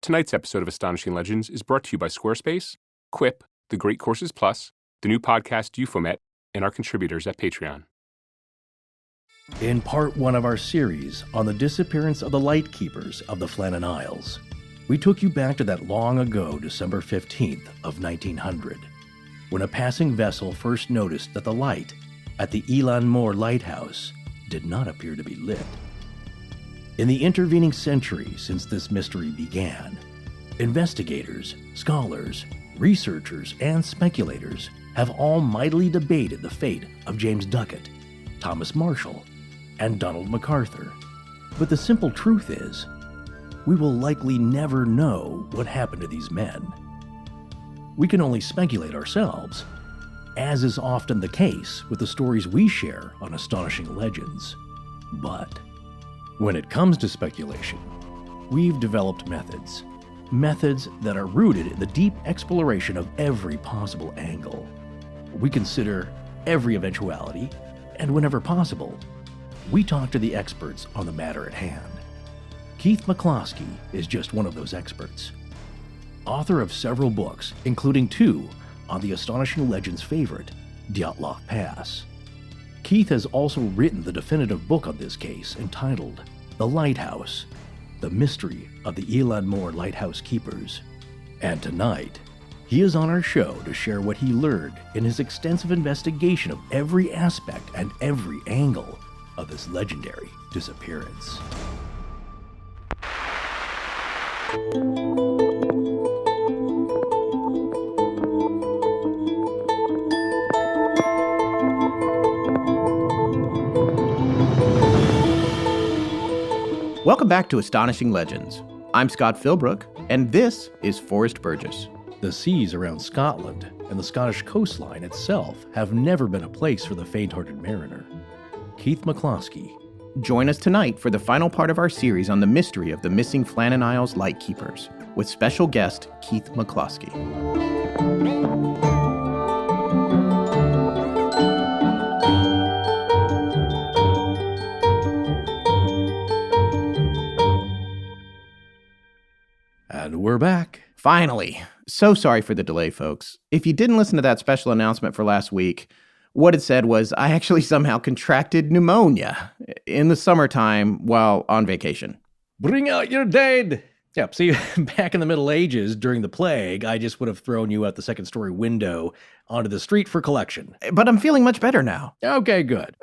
Tonight's episode of Astonishing Legends is brought to you by Squarespace, Quip, The Great Courses Plus, the new podcast Euphomet, and our contributors at Patreon. In part one of our series on the disappearance of the light keepers of the Flannan Isles, we took you back to that long ago December 15th of 1900, when a passing vessel first noticed that the light at the Eilean Mòr Lighthouse did not appear to be lit. In the intervening century since this mystery began, investigators, scholars, researchers, and speculators have all mightily debated the fate of James Ducat, Thomas Marshall, and Donald MacArthur. But the simple truth is, we will likely never know what happened to these men. We can only speculate ourselves, as is often the case with the stories we share on Astonishing Legends. But when it comes to speculation, we've developed methods that are rooted in the deep exploration of every possible angle. We consider every eventuality, and whenever possible, we talk to the experts on the matter at hand. Keith McCloskey is just one of those experts. Author of several books, including 2 on the Astonishing Legends favorite, Dyatlov Pass. Keith has also written the definitive book on this case entitled The Lighthouse, The Mystery of the Eilean Mòr Lighthouse Keepers. And tonight, he is on our show to share what he learned in his extensive investigation of every aspect and every angle of this legendary disappearance. Welcome back to Astonishing Legends. I'm Scott Philbrook, and this is Forrest Burgess. The seas around Scotland and the Scottish coastline itself have never been a place for the faint-hearted mariner. Keith McCloskey. Join us tonight for the final part of our series on the mystery of the missing Flannan Isles Light Keepers, with special guest Keith McCloskey. And we're back. Finally. So sorry for the delay, folks. If you didn't listen to that special announcement for last week, what it said was I actually somehow contracted pneumonia in the summertime while on vacation. Bring out your dead! Yeah, see, back in the Middle Ages, during the plague, I just would have thrown you out the second-story window onto the street for collection. But I'm feeling much better now. Okay, good.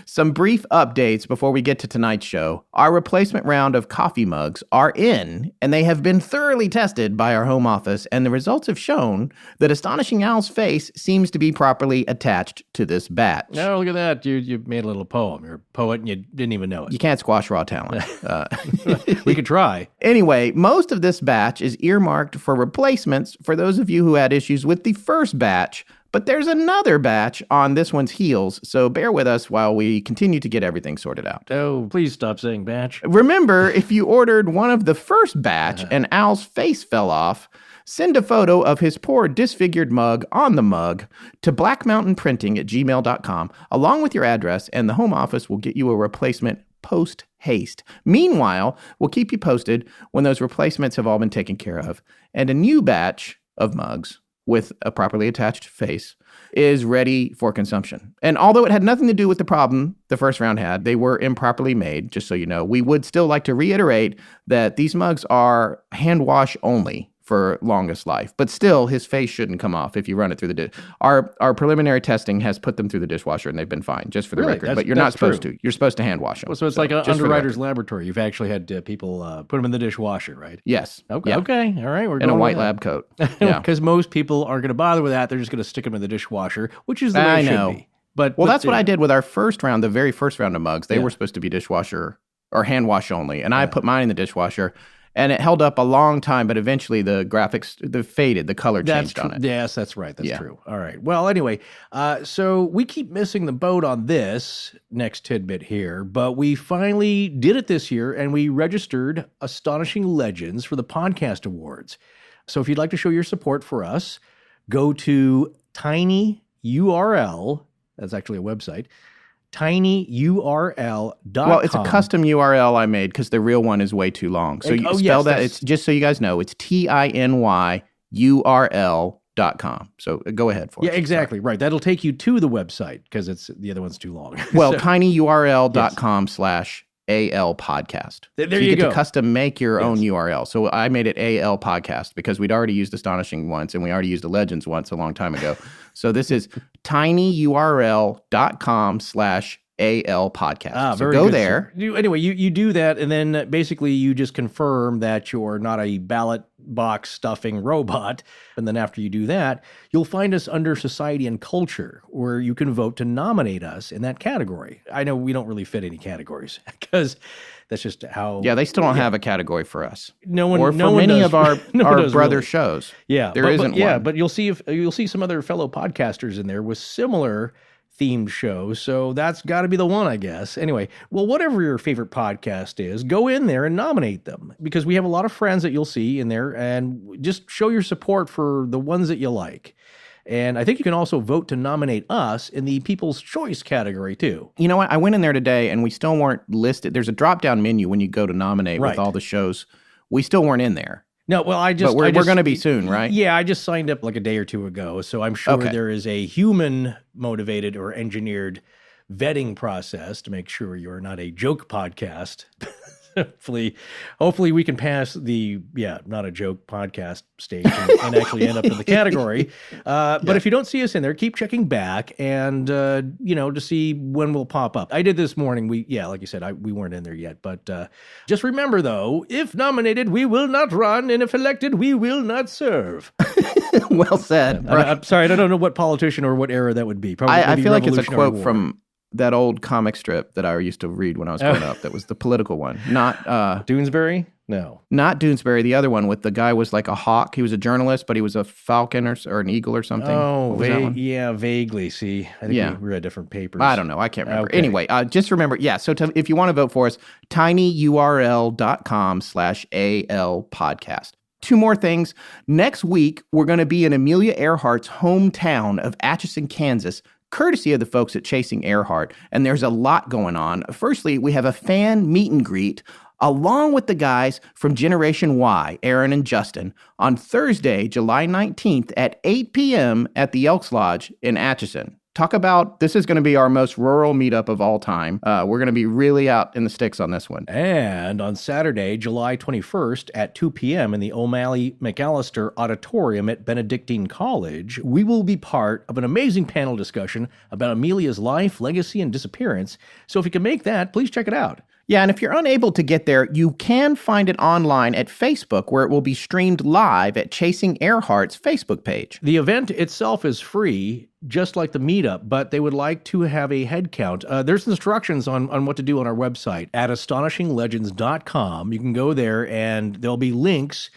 Some brief updates before we get to tonight's show. Our replacement round of coffee mugs are in, and they have been thoroughly tested by our home office, and the results have shown that Astonishing Al's face seems to be properly attached to this batch. Oh, look at that. You made a little poem. You're a poet, and you didn't even know it. You can't squash raw talent. We could try. Anyway, most of this batch is earmarked for replacements for those of you who had issues with the first batch, but there's another batch on this one's heels, so bear with us while we continue to get everything sorted out. Oh, please stop saying batch. Remember, if you ordered one of the first batch and Al's face fell off, send a photo of his poor disfigured mug on the mug to blackmountainprinting@gmail.com along with your address, and the home office will get you a replacement post-haste. Meanwhile, we'll keep you posted when those replacements have all been taken care of, and a new batch of mugs with a properly attached face is ready for consumption. And although it had nothing to do with the problem the first round had, they were improperly made, just so you know. We would still like to reiterate that these mugs are hand wash only for longest life. But still, his face shouldn't come off if you run it through the dish. Our preliminary testing has put them through the dishwasher, and they've been fine, just for the record. But you're not supposed to. You're supposed to hand wash them. Well, so it's like an underwriter's laboratory. You've actually had people put them in the dishwasher, right? Yes. Okay. Yeah. Okay. All right. We're in a white lab coat. Yeah. Because most people aren't going to bother with that. They're just going to stick them in the dishwasher, which is the way it should be. But that's what I did with our first round, the very first round of mugs. They were supposed to be dishwasher or hand wash only, and I put mine in the dishwasher. And it held up a long time, but eventually the graphics, the color changed on it. Yes, that's right. That's true. All right. Well, anyway, so we keep missing the boat on this next tidbit here, but we finally did it this year, and we registered Astonishing Legends for the Podcast Awards. So if you'd like to show your support for us, go to tinyurl, that's actually a website, tinyurl.com. Well, it's a custom URL I made because the real one is way too long. So you spell that. It's just so you guys know, it's tinyurl.com. So go ahead for it. Yeah, exactly. Right. That'll take you to the website because the other one's too long. Well, tinyurl.com/AL podcast. There so you get go. to custom make your own URL. So I made it AL podcast because we'd already used Astonishing once and we already used the Legends once a long time ago. So this is tinyurl.com/AL podcast. So go there. Anyway, you do that, and then basically you just confirm that you're not a ballot box stuffing robot. And then after you do that, you'll find us under Society and Culture, where you can vote to nominate us in that category. I know we don't really fit any categories because that's just how. Yeah, they still don't have a category for us. No one, or no for one many does. of our brother really. shows. Yeah, there isn't one. Yeah, but you'll see some other fellow podcasters in there with similar themed shows, so that's got to be the one, I guess. Anyway, well, whatever your favorite podcast is, go in there and nominate them, because we have a lot of friends that you'll see in there, and just show your support for the ones that you like. And I think you can also vote to nominate us in the People's Choice category, too. You know what? I went in there today, and we still weren't listed. There's a drop-down menu when you go to nominate with all the shows. We still weren't in there. No, well, But we're going to be soon, right? Yeah, I just signed up like a day or two ago, so I'm sure there is a human-motivated or engineered vetting process to make sure you're not a joke podcast. Hopefully we can pass the not a joke podcast stage and actually end up in the category. But if you don't see us in there, keep checking back and to see when we'll pop up. I did this morning. Like you said, we weren't in there yet. But just remember, though, if nominated, we will not run, and if elected, we will not serve. Well said. Right. I'm sorry, I don't know what politician or what era that would be. Probably I feel like it's a quote War. from that old comic strip that I used to read when I was growing up. That was the political one. Not Doonesbury? No. Not Doonesbury. The other one with the guy was like a hawk. He was a journalist, but he was a falcon or an eagle or something. Oh, vaguely. See, I think we read different papers. I don't know. I can't remember. Okay. Anyway, just remember, so if you want to vote for us, tinyurl.com/AL podcast. Two more things. Next week, we're going to be in Amelia Earhart's hometown of Atchison, Kansas, courtesy of the folks at Chasing Earhart. And there's a lot going on. Firstly, we have a fan meet and greet along with the guys from Generation Y, Aaron and Justin, on Thursday, July 19th at 8 p.m. at the Elks Lodge in Atchison. Talk about, this is going to be our most rural meetup of all time. We're going to be really out in the sticks on this one. And on Saturday, July 21st at 2 p.m. in the O'Malley McAllister Auditorium at Benedictine College, we will be part of an amazing panel discussion about Amelia's life, legacy, and disappearance. So if you can make that, please check it out. Yeah, and if you're unable to get there, you can find it online at Facebook, where it will be streamed live at Chasing Earhart's Facebook page. The event itself is free, just like the meetup, but they would like to have a head count. There's instructions on what to do on our website at astonishinglegends.com. You can go there, and there'll be links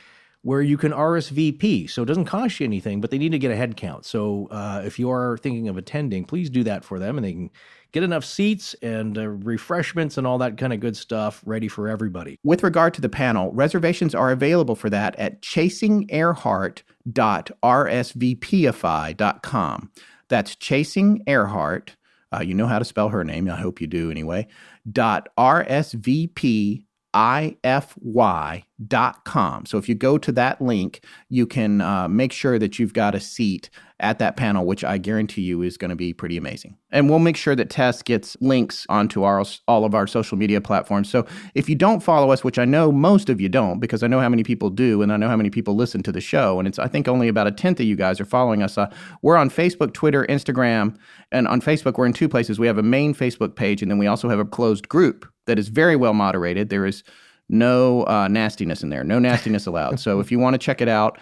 where you can RSVP. So it doesn't cost you anything, but they need to get a head count. So if you are thinking of attending, please do that for them, and they can get enough seats and refreshments and all that kind of good stuff ready for everybody. With regard to the panel, reservations are available for that at chasingearhart.rsvpify.com. That's Chasing Earhart, you know how to spell her name, I hope you do anyway, .rsvpify.com. So if you go to that link, you can make sure that you've got a seat at that panel, which I guarantee you is going to be pretty amazing. And we'll make sure that Tess gets links onto all of our social media platforms. So if you don't follow us, which I know most of you don't, because I know how many people do, and I know how many people listen to the show, and I think only about 1/10 of you guys are following us. We're on Facebook, Twitter, Instagram, and on Facebook, we're in two places. We have a main Facebook page, and then we also have a closed group that is very well moderated. There is no nastiness in there. No nastiness allowed. So if you want to check it out,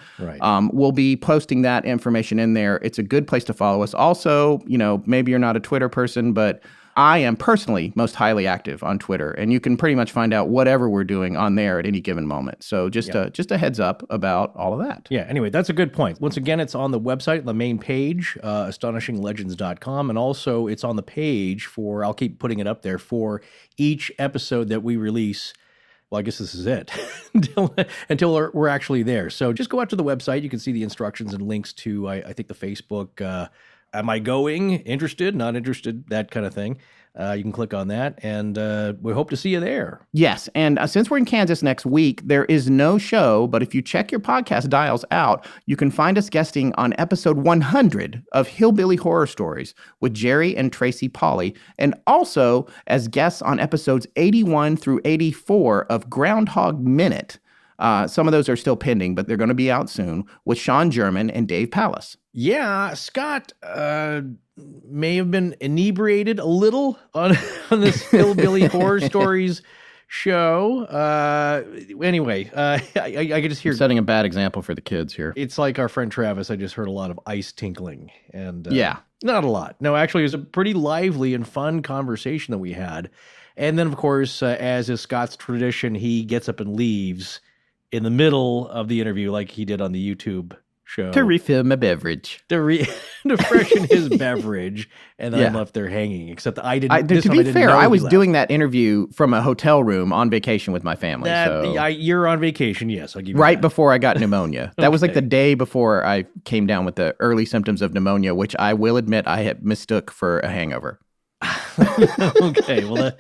we'll be posting that information in there. It's a good place to follow us. Also, maybe you're not a Twitter person, but I am personally most highly active on Twitter, and you can pretty much find out whatever we're doing on there at any given moment. So just a heads up about all of that. Yeah, anyway, that's a good point. Once again, it's on the website, the main page, astonishinglegends.com, and also it's on the page I'll keep putting it up there, for each episode that we release. Well, I guess this is it until we're actually there. So just go out to the website. You can see the instructions and links to, I think, the Facebook, am I going, interested, not interested, that kind of thing. You can click on that, and we hope to see you there. Yes, and since we're in Kansas next week, there is no show, but if you check your podcast dials out, you can find us guesting on episode 100 of Hillbilly Horror Stories with Jerry and Tracy Pauly, and also as guests on episodes 81 through 84 of Groundhog Minute. Some of those are still pending, but they're going to be out soon with Sean German and Dave Pallas. Yeah, Scott may have been inebriated a little on this Hillbilly Horror Stories show. Anyway, I can just hear... Setting a bad example for the kids here. It's like our friend Travis. I just heard a lot of ice tinkling. And yeah. Not a lot. No, actually, it was a pretty lively and fun conversation that we had. And then, of course, as is Scott's tradition, he gets up and leaves in the middle of the interview like he did on the YouTube show. To refill my beverage. To freshen his beverage, and then I'm left there hanging, except I didn't. To be fair, I was doing that interview from a hotel room on vacation with my family. You're on vacation, yes. I'll give you right that. Before I got pneumonia. That was like the day before I came down with the early symptoms of pneumonia, which I will admit I had mistook for a hangover. Okay, well,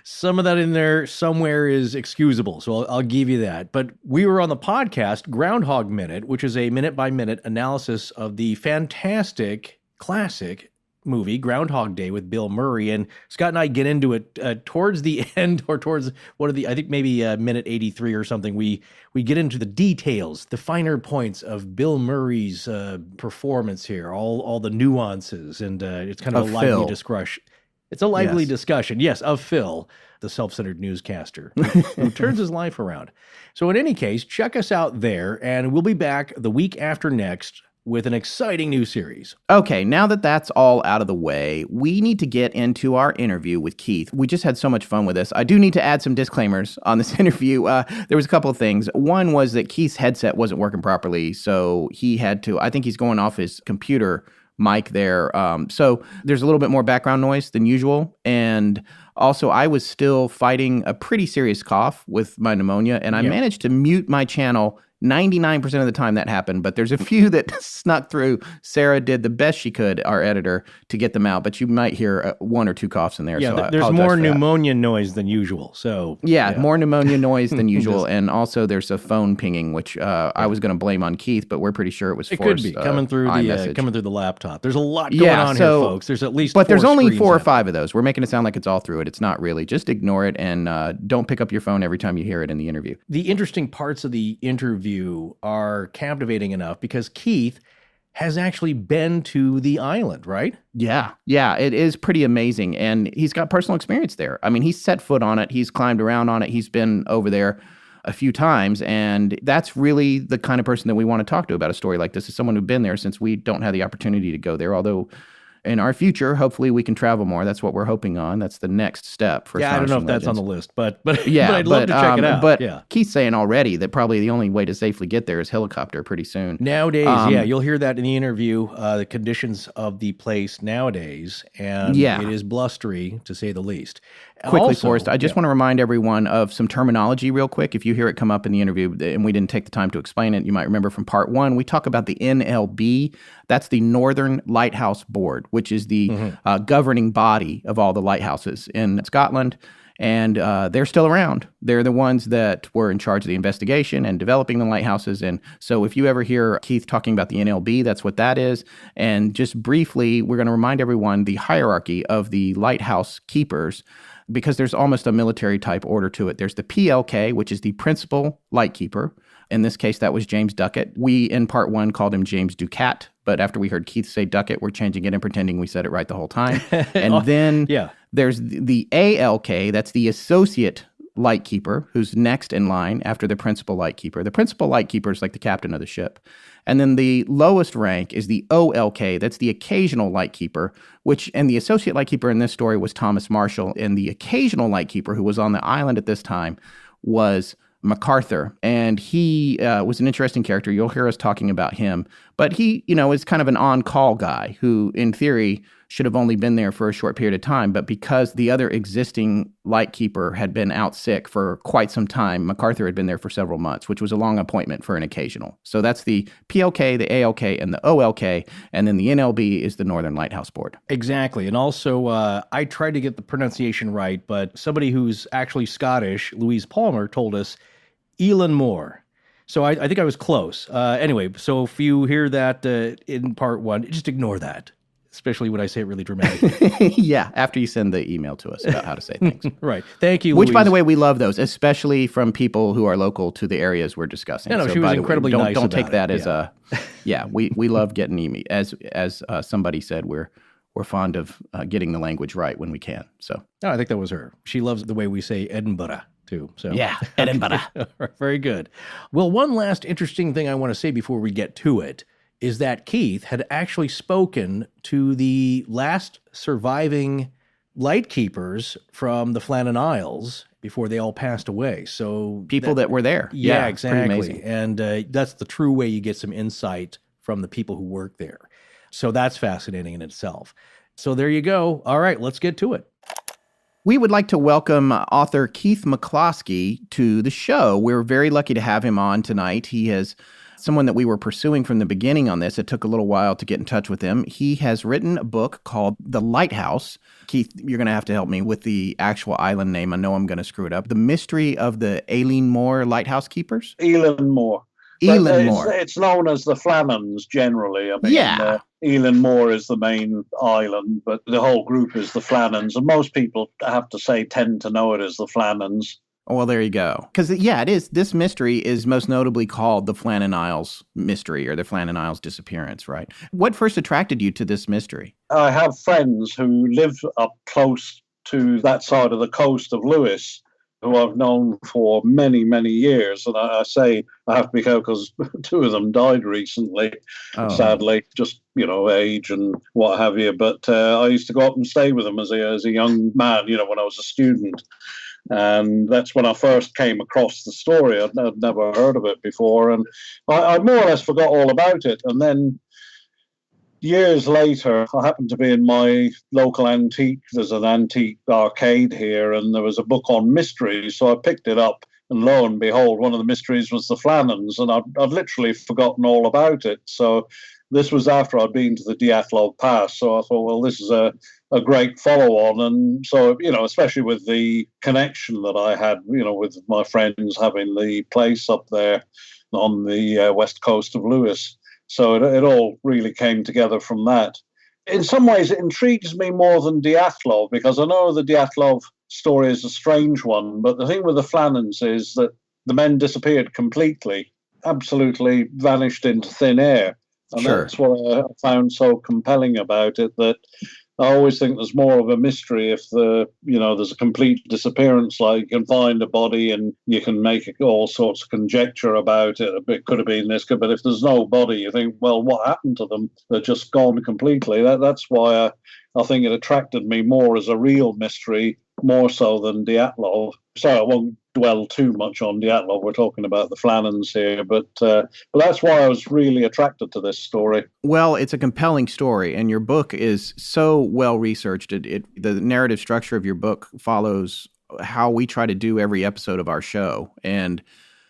some of that in there somewhere is excusable, so I'll give you that. But we were on the podcast Groundhog Minute, which is a minute-by-minute analysis of the fantastic classic movie Groundhog Day with Bill Murray. And Scott and I get into it towards the end, or towards I think maybe minute 83 or something. We get into the details, the finer points of Bill Murray's performance here, all the nuances, and it's kind of a lively discussion. It's a lively discussion, yes, of Phil, the self-centered newscaster who turns his life around. So in any case, check us out there, and we'll be back the week after next with an exciting new series. Okay, now that that's all out of the way, we need to get into our interview with Keith. We just had so much fun with this. I do need to add some disclaimers on this interview. There was a couple of things. One was that Keith's headset wasn't working properly, so he had to, I think he's going off his computer mic there. So there's a little bit more background noise than usual. And also, I was still fighting a pretty serious cough with my pneumonia, and I managed to mute my channel 99% of the time that happened, but there's a few that snuck through. Sarah did the best she could, our editor, to get them out, but you might hear one or two coughs in there. Yeah, so there's more pneumonia noise than usual. So more pneumonia noise than usual, and also there's a phone pinging, which I was going to blame on Keith, but we're pretty sure it was forced. It could be coming through the laptop. There's a lot going on here, folks. There's at least, but there's only 4 or 5 of those. We're making it sound like it's all through it. It's not really. Just ignore it, and don't pick up your phone every time you hear it in the interview. The interesting parts of the interview are captivating enough because Keith has actually been to the island, right? Yeah, it is pretty amazing, and he's got personal experience there. I mean, he's set foot on it, he's climbed around on it, he's been over there a few times, and that's really the kind of person that we want to talk to about a story like this, is someone who's been there, since we don't have the opportunity to go there, although in our future, hopefully we can travel more. That's what we're hoping on. That's the next step for I don't know if that's on the list, but I'd love to check it out. But Keith's saying already that probably the only way to safely get there is helicopter pretty soon. Nowadays, you'll hear that in the interview, the conditions of the place nowadays, and it is blustery, to say the least. Quickly, Forrest, I just want to remind everyone of some terminology real quick. If you hear it come up in the interview and we didn't take the time to explain it, you might remember from part 1, we talk about the NLB. That's the Northern Lighthouse Board, which is the governing body of all the lighthouses in Scotland. And they're still around. They're the ones that were in charge of the investigation and developing the lighthouses. And so if you ever hear Keith talking about the NLB, that's what that is. And just briefly, we're going to remind everyone the hierarchy of the lighthouse keepers, because there's almost a military type order to it. There's the PLK, which is the principal lightkeeper. In this case, that was James Duckett. We, in part 1, called him James Ducat, but after we heard Keith say Duckett, we're changing it and pretending we said it right the whole time. And then there's the ALK, that's the associate lightkeeper, who's next in line after the principal lightkeeper. The principal lightkeeper is like the captain of the ship. And then the lowest rank is the OLK, that's the occasional lightkeeper, and the associate lightkeeper in this story was Thomas Marshall, and the occasional lightkeeper who was on the island at this time was MacArthur, and he was an interesting character. You'll hear us talking about him, but he, is kind of an on-call guy who, in theory, should have only been there for a short period of time, but because the other existing lightkeeper had been out sick for quite some time, MacArthur had been there for several months, which was a long appointment for an occasional. So that's the PLK, the ALK, and the OLK, and then the NLB is the Northern Lighthouse Board. Exactly. And also, I tried to get the pronunciation right, but somebody who's actually Scottish, Louise Palmer, told us Eilean Mòr. So I think I was close. Anyway, so if you hear that in part one, just ignore that, especially when I say it really dramatically. Yeah, after you send the email to us about how to say things. Right. Thank you, Which, Louise. by the way, we love those, especially from people who are local to the areas we're discussing. No, so she was by the incredibly way, nice Don't about take that it, as a... Yeah, we love getting email. As somebody said, we're fond of getting the language right when we can. So No, I think that was her. She loves the way we say Edinburgh, too. So yeah, Edinburgh. Very good. Well, one last interesting thing I want to say before we get to it is that Keith had actually spoken to the last surviving lightkeepers from the Flannan Isles before they all passed away. So People that were there. Yeah, it's pretty exactly. amazing. And that's the true way you get some insight from the people who work there. So that's fascinating in itself. So there you go. All right, let's get to it. We would like to welcome author Keith McCloskey to the show. We're very lucky to have him on tonight. He is someone that we were pursuing from the beginning on this. It took a little while to get in touch with him. He has written a book called The Lighthouse. Keith, you're going to have to help me with the actual island name. I know I'm going to screw it up. The Mystery of the Eilean Mòr Lighthouse Keepers? Eilean Mòr. Eilean Mòr. It's known as the Flannans generally. I mean, Yeah. Eilean Mòr is the main island, but the whole group is the Flannans. And most people, I have to say, tend to know it as the Flannans. Well, there you go. Because, yeah, it is. This mystery is most notably called the Flannan Isles mystery or the Flannan Isles disappearance, right? What first attracted you to this mystery? I have friends who live up close to that side of the coast of Lewis, who I've known for many, many years. And I say I have to be careful because two of them died recently, sadly, just, age and what have you. But I used to go up and stay with them as a young man, when I was a student. And that's when I first came across the story. I'd never heard of it before. And I more or less forgot all about it. And then years later, I happened to be in my local antique. There's an antique arcade here, and there was a book on mysteries. So I picked it up, and lo and behold, one of the mysteries was the Flannans, and I'd literally forgotten all about it. So this was after I'd been to the Dyatlov Pass. So I thought, well, this is a great follow-on. And so, especially with the connection that I had, with my friends having the place up there on the west coast of Lewis. So it all really came together from that. In some ways, it intrigues me more than Dyatlov, because I know the Dyatlov story is a strange one, but the thing with the Flannans is that the men disappeared completely, absolutely vanished into thin air. And Sure. That's what I found so compelling about it, that I always think there's more of a mystery if there's a complete disappearance, like you can find a body and you can make all sorts of conjecture about it. It could have been this, but if there's no body, you think, well, what happened to them? They're just gone completely. That's why I think it attracted me more as a real mystery, more so than Dyatlov. So I won't dwell too much on Dyatlov. We're talking about the Flannans here, but that's why I was really attracted to this story. Well, it's a compelling story, and your book is so well researched. The narrative structure of your book follows how we try to do every episode of our show, and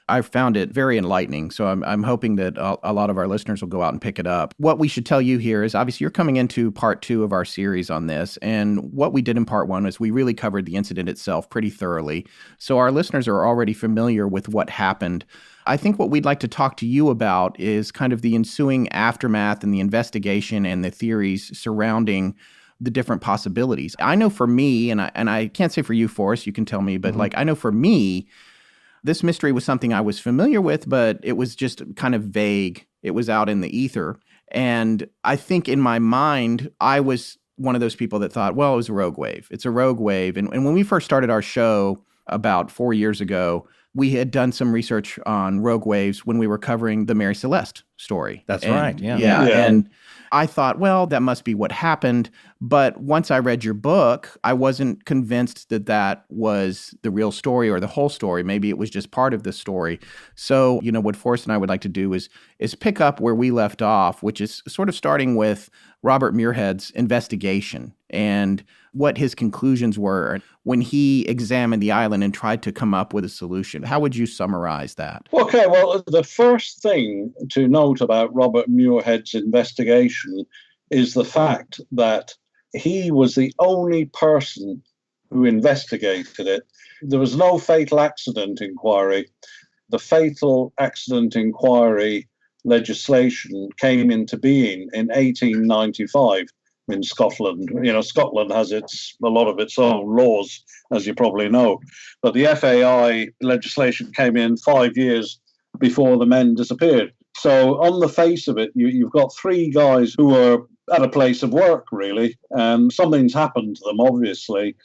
I found it very enlightening. So I'm hoping that a lot of our listeners will go out and pick it up. What we should tell you here is, obviously, you're coming into part 2 of our series on this. And what we did in part 1 is we really covered the incident itself pretty thoroughly. So our listeners are already familiar with what happened. I think what we'd like to talk to you about is kind of the ensuing aftermath and the investigation and the theories surrounding the different possibilities. I know for me, and I can't say for you, Forrest, you can tell me, but I know for me, this mystery was something I was familiar with, but it was just kind of vague. It was out in the ether. And I think in my mind, I was one of those people that thought, well, it was a rogue wave. It's a rogue wave. And when we first started our show about 4 years ago, we had done some research on rogue waves when we were covering the Mary Celeste story. That's And- right, yeah. Yeah. Yeah. And I thought, well, that must be what happened. But once I read your book, I wasn't convinced that that was the real story or the whole story. Maybe it was just part of the story. So, what Forrest and I would like to do is pick up where we left off, which is sort of starting with Robert Muirhead's investigation and what his conclusions were when he examined the island and tried to come up with a solution. How would you summarize that? Okay, well, the first thing to note about Robert Muirhead's investigation is the fact that he was the only person who investigated it. There was no fatal accident inquiry. The fatal accident inquiry legislation came into being in 1895 in Scotland. Scotland has a lot of its own laws, as you probably know. But the FAI legislation came in 5 years before the men disappeared. So on the face of it, you've got three guys who are at a place of work, really, and something's happened to them, obviously.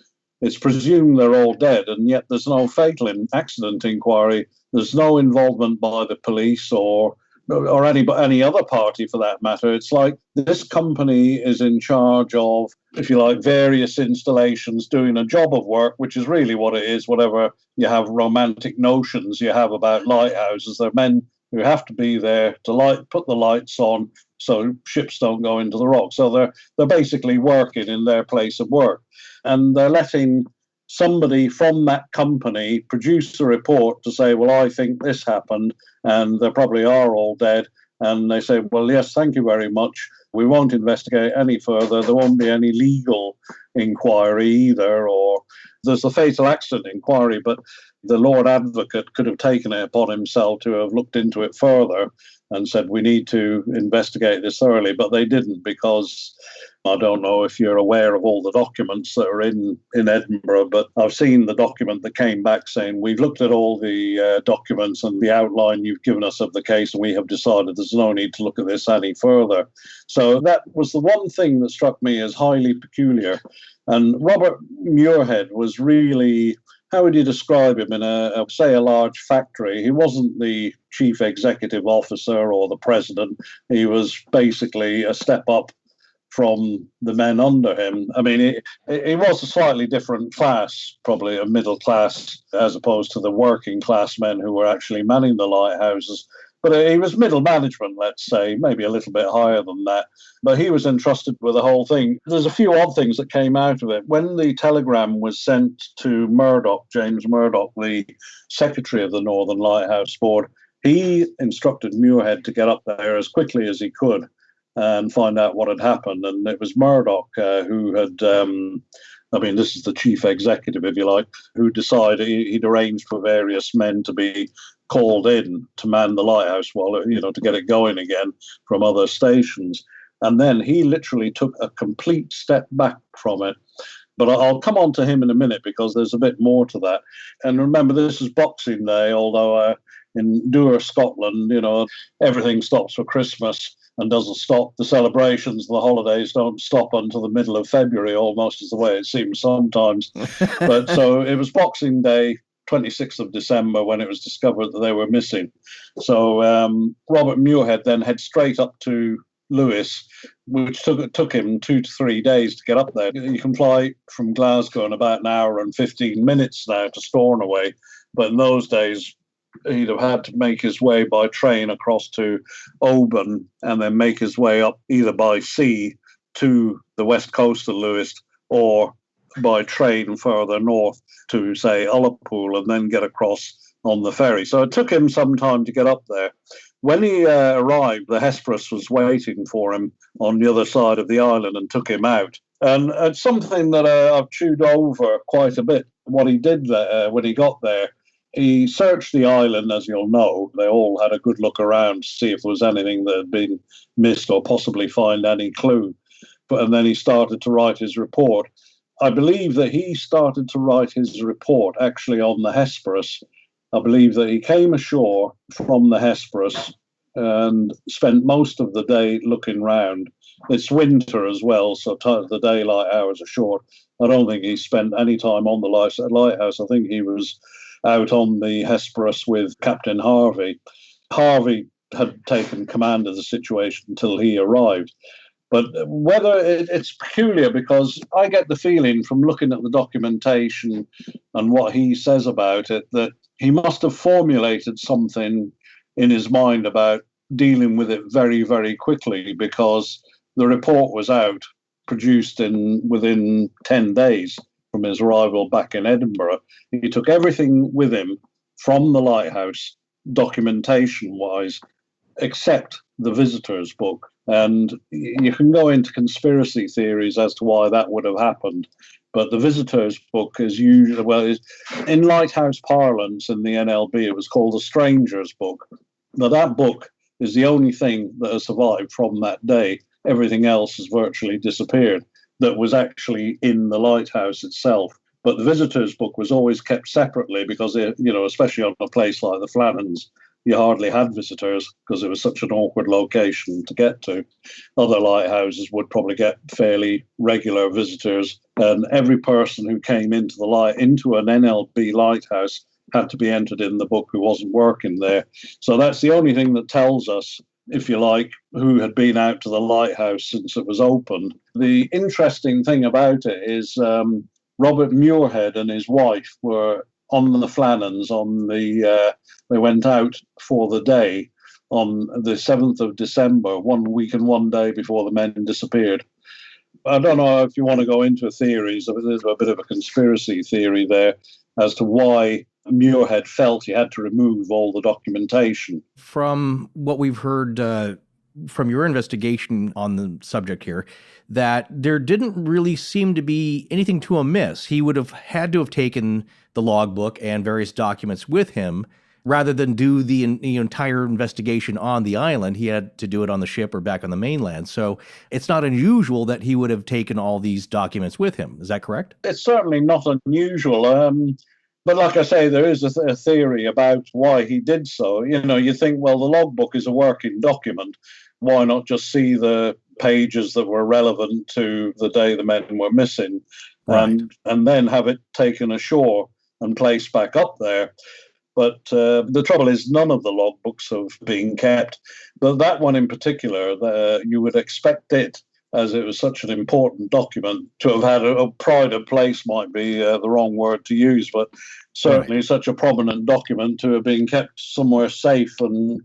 It's presumed they're all dead, and yet there's no fatal accident inquiry. There's no involvement by the police or any other party for that matter. It's like this company is in charge of, if you like, various installations doing a job of work, which is really what it is, whatever you have romantic notions you have about lighthouses. They're men who have to be there to put the lights on so ships don't go into the rock. So they're basically working in their place of work. And they're letting somebody from that company produce a report to say, well, I think this happened, and they probably are all dead. And they say, well, yes, thank you very much. We won't investigate any further. There won't be any legal inquiry either, or there's a fatal accident inquiry, but the Lord Advocate could have taken it upon himself to have looked into it further and said, we need to investigate this thoroughly, but they didn't, because I don't know if you're aware of all the documents that are in Edinburgh, but I've seen the document that came back saying, we've looked at all the documents and the outline you've given us of the case, and we have decided there's no need to look at this any further. So that was the one thing that struck me as highly peculiar. And Robert Muirhead was really, how would you describe him in a large factory? He wasn't the chief executive officer or the president. He was basically a step up from the men under him. I mean, it was a slightly different class, probably a middle class, as opposed to the working class men who were actually manning the lighthouses. But he was middle management, let's say, maybe a little bit higher than that. But he was entrusted with the whole thing. There's a few odd things that came out of it. When the telegram was sent to Murdoch, James Murdoch, the secretary of the Northern Lighthouse Board, he instructed Muirhead to get up there as quickly as he could and find out what had happened. And it was Murdoch who had, this is the chief executive, if you like, who decided he'd arranged for various men to be called in to man the lighthouse to get it going again from other stations. And then he literally took a complete step back from it. But I'll come on to him in a minute, because there's a bit more to that. And remember, this is Boxing Day, although in Dour, Scotland, everything stops for Christmas and doesn't stop. The celebrations, the holidays don't stop until the middle of February, almost is the way it seems sometimes. But so it was Boxing Day, 26th of December, when it was discovered that they were missing. So Robert Muirhead then head straight up to Lewis, which took him 2 to 3 days to get up there. You can fly from Glasgow in about an hour and 15 minutes now to Stornoway, but in those days he'd have had to make his way by train across to Oban and then make his way up either by sea to the west coast of Lewis or by train further north to, say, Ullapool, and then get across on the ferry. So it took him some time to get up there. When he arrived, the Hesperus was waiting for him on the other side of the island and took him out. And it's something that I've chewed over quite a bit, what he did when he got there. He searched the island, as you'll know. They all had a good look around to see if there was anything that had been missed or possibly find any clue. And then he started to write his report. I believe that he started to write his report actually on the Hesperus. I believe that he came ashore from the Hesperus and spent most of the day looking round. It's winter as well, so the daylight hours are short. I don't think he spent any time on the lighthouse. I think he was out on the Hesperus with Captain Harvey. Harvey had taken command of the situation until he arrived. But whether it's peculiar, because I get the feeling from looking at the documentation and what he says about it, that he must have formulated something in his mind about dealing with it very, very quickly, because the report was out, produced within 10 days from his arrival back in Edinburgh. He took everything with him from the lighthouse, documentation-wise, except the visitors' book. And you can go into conspiracy theories as to why that would have happened. But the visitors' book is usually, in lighthouse parlance in the NLB, it was called the stranger's book. Now, that book is the only thing that has survived from that day. Everything else has virtually disappeared that was actually in the lighthouse itself. But the visitors' book was always kept separately because, especially on a place like the Flannans, you hardly had visitors because it was such an awkward location to get to. Other lighthouses would probably get fairly regular visitors, and every person who came into an NLB lighthouse had to be entered in the book who wasn't working there. So that's the only thing that tells us, if you like, who had been out to the lighthouse since it was opened. The interesting thing about it is Robert Muirhead and his wife were on the Flannans they went out for the day on the 7th of December, 1 week and 1 day before the men disappeared. I don't know if you want to go into theories. There's a bit of a conspiracy theory there as to why Muirhead felt he had to remove all the documentation. From what we've heard from your investigation on the subject here, that there didn't really seem to be anything too amiss. He would have had to have taken the logbook and various documents with him rather than do the entire investigation on the island. He had to do it on the ship or back on the mainland. So it's not unusual that he would have taken all these documents with him. Is that correct? It's certainly not unusual. But like I say, there is a theory about why he did so. You think, well, the logbook is a working document. Why not just see the pages that were relevant to the day the men were missing, right, and then have it taken ashore and placed back up there? But the trouble is, none of the logbooks have been kept. But that one in particular, you would expect it, as it was such an important document, to have had a pride of place might be the wrong word to use, but certainly right, such a prominent document to have been kept somewhere safe and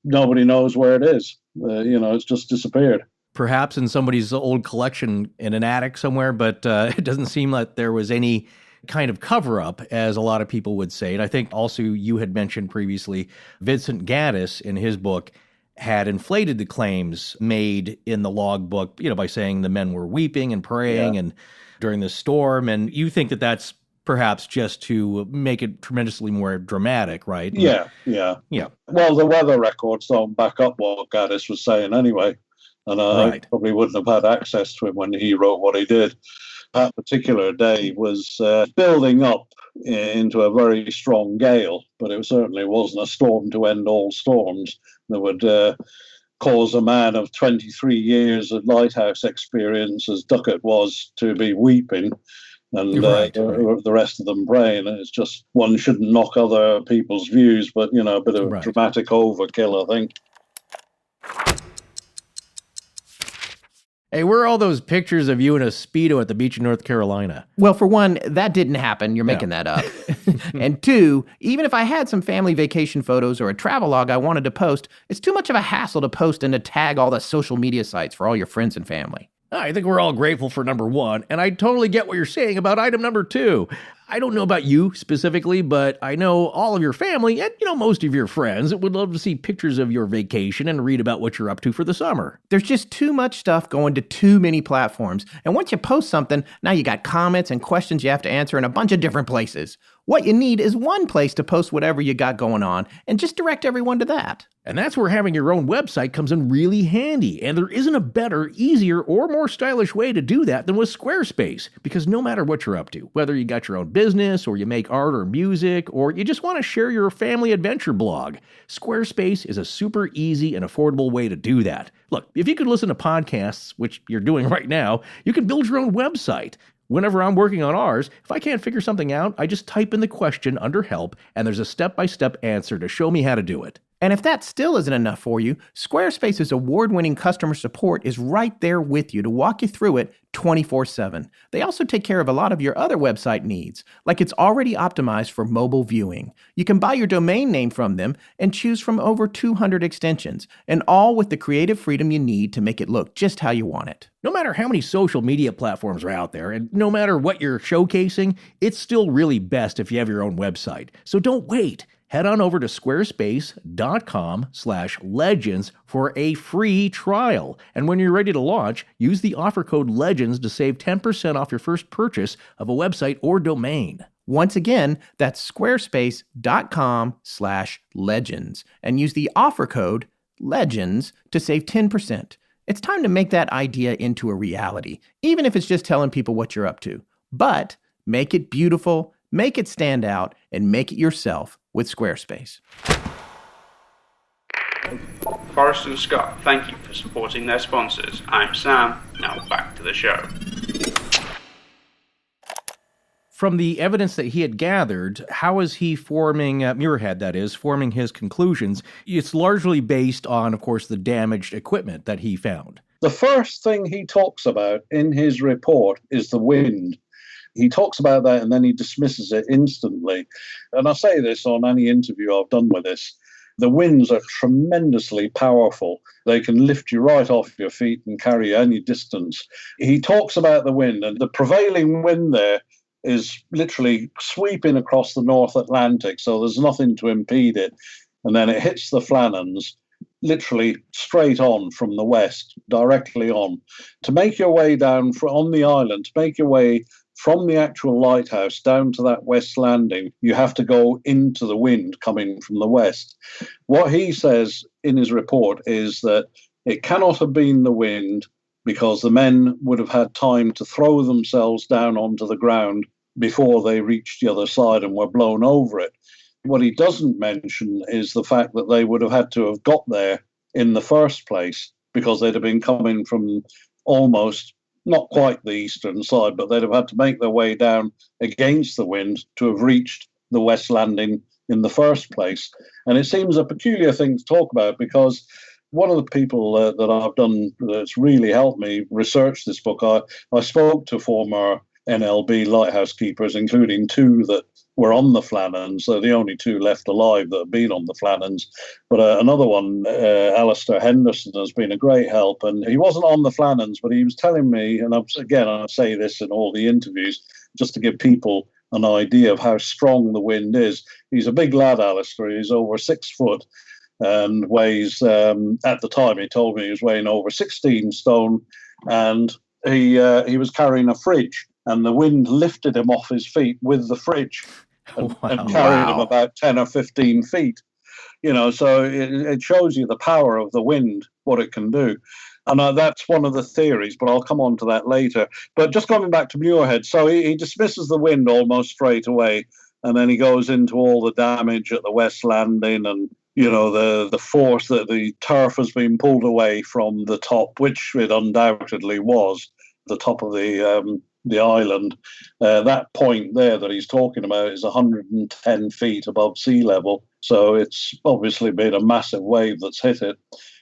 nobody knows where it is. It's just disappeared. Perhaps in somebody's old collection in an attic somewhere, but it doesn't seem like there was any kind of cover-up, as a lot of people would say. And I think also you had mentioned previously, Vincent Gaddis in his book had inflated the claims made in the logbook, by saying the men were weeping and praying and during the storm. And you think that that's perhaps just to make it tremendously more dramatic, right? Yeah. Well, the weather records don't back up what Gaddis was saying anyway. And I probably wouldn't have had access to him when he wrote what he did. That particular day was building up into a very strong gale, but it certainly wasn't a storm to end all storms that would cause a man of 23 years of lighthouse experience, as Duckett was, to be weeping, and the rest of them praying. It's just, one shouldn't knock other people's views, but, a bit of dramatic overkill, I think. Hey, where are all those pictures of you in a Speedo at the beach in North Carolina? Well, for one, that didn't happen. You're making that up. And two, even if I had some family vacation photos or a travel log I wanted to post, it's too much of a hassle to post and to tag all the social media sites for all your friends and family. I think we're all grateful for number one, and I totally get what you're saying about item number two. I don't know about you specifically, but I know all of your family and, most of your friends would love to see pictures of your vacation and read about what you're up to for the summer. There's just too much stuff going to too many platforms. And once you post something, now you got comments and questions you have to answer in a bunch of different places. What you need is one place to post whatever you got going on and just direct everyone to that. And that's where having your own website comes in really handy. And there isn't a better, easier, or more stylish way to do that than with Squarespace. Because no matter what you're up to, whether you got your own business or you make art or music, or you just want to share your family adventure blog, Squarespace is a super easy and affordable way to do that. Look, if you could listen to podcasts, which you're doing right now, you can build your own website. Whenever I'm working on ours, if I can't figure something out, I just type in the question under help, and there's a step-by-step answer to show me how to do it. And if that still isn't enough for you, Squarespace's award-winning customer support is right there with you to walk you through it 24/7. They also take care of a lot of your other website needs, like it's already optimized for mobile viewing. You can buy your domain name from them and choose from over 200 extensions, and all with the creative freedom you need to make it look just how you want it. No matter how many social media platforms are out there, and no matter what you're showcasing, it's still really best if you have your own website. So don't wait. Head on over to squarespace.com/legends for a free trial. And when you're ready to launch, use the offer code LEGENDS to save 10% off your first purchase of a website or domain. Once again, that's squarespace.com/legends and use the offer code LEGENDS to save 10%. It's time to make that idea into a reality, even if it's just telling people what you're up to. But make it beautiful, make it stand out, and make it yourself with Squarespace. Forrest and Scott, thank you for supporting their sponsors. I'm Sam. Now back to the show. From the evidence that he had gathered, how is he forming, Muirhead that is, forming his conclusions? It's largely based on, of course, the damaged equipment that he found. The first thing he talks about in his report is the wind. He talks about that and then he dismisses it instantly. And I say this on any interview I've done with this. The winds are tremendously powerful. They can lift you right off your feet and carry you any distance. He talks about the wind, and the prevailing wind there is literally sweeping across the North Atlantic, so there's nothing to impede it. And then it hits the Flannans, literally straight on from the west, directly on. To make your way down on the island, to make your way from the actual lighthouse down to that west landing, you have to go into the wind coming from the west. What he says in his report is that it cannot have been the wind because the men would have had time to throw themselves down onto the ground before they reached the other side and were blown over it. What he doesn't mention is the fact that they would have had to have got there in the first place because they'd have been coming from almost, not quite the eastern side, but they'd have had to make their way down against the wind to have reached the west landing in the first place. And it seems a peculiar thing to talk about because one of the people that I've done that's really helped me research this book, I spoke to former NLB lighthouse keepers, including two that were on the Flannans. They're the only two left alive that have been on the Flannans. But another one, Alistair Henderson, has been a great help. And he wasn't on the Flannans, but he was telling me, and I say this in all the interviews, just to give people an idea of how strong the wind is. He's a big lad, Alistair. He's over 6 foot and weighs, at the time he told me he was weighing over 16 stone. And he was carrying a fridge. And the wind lifted him off his feet with the fridge and carried him about 10 or 15 feet. You know, so it shows you the power of the wind, what it can do. And that's one of the theories, but I'll come on to that later. But just coming back to Muirhead, so he dismisses the wind almost straight away. And then he goes into all the damage at the West Landing and, you know, the force that the turf has been pulled away from the top, which it undoubtedly was, the top of the island. That point there that he's talking about is 110 feet above sea level. So it's obviously been a massive wave that's hit it.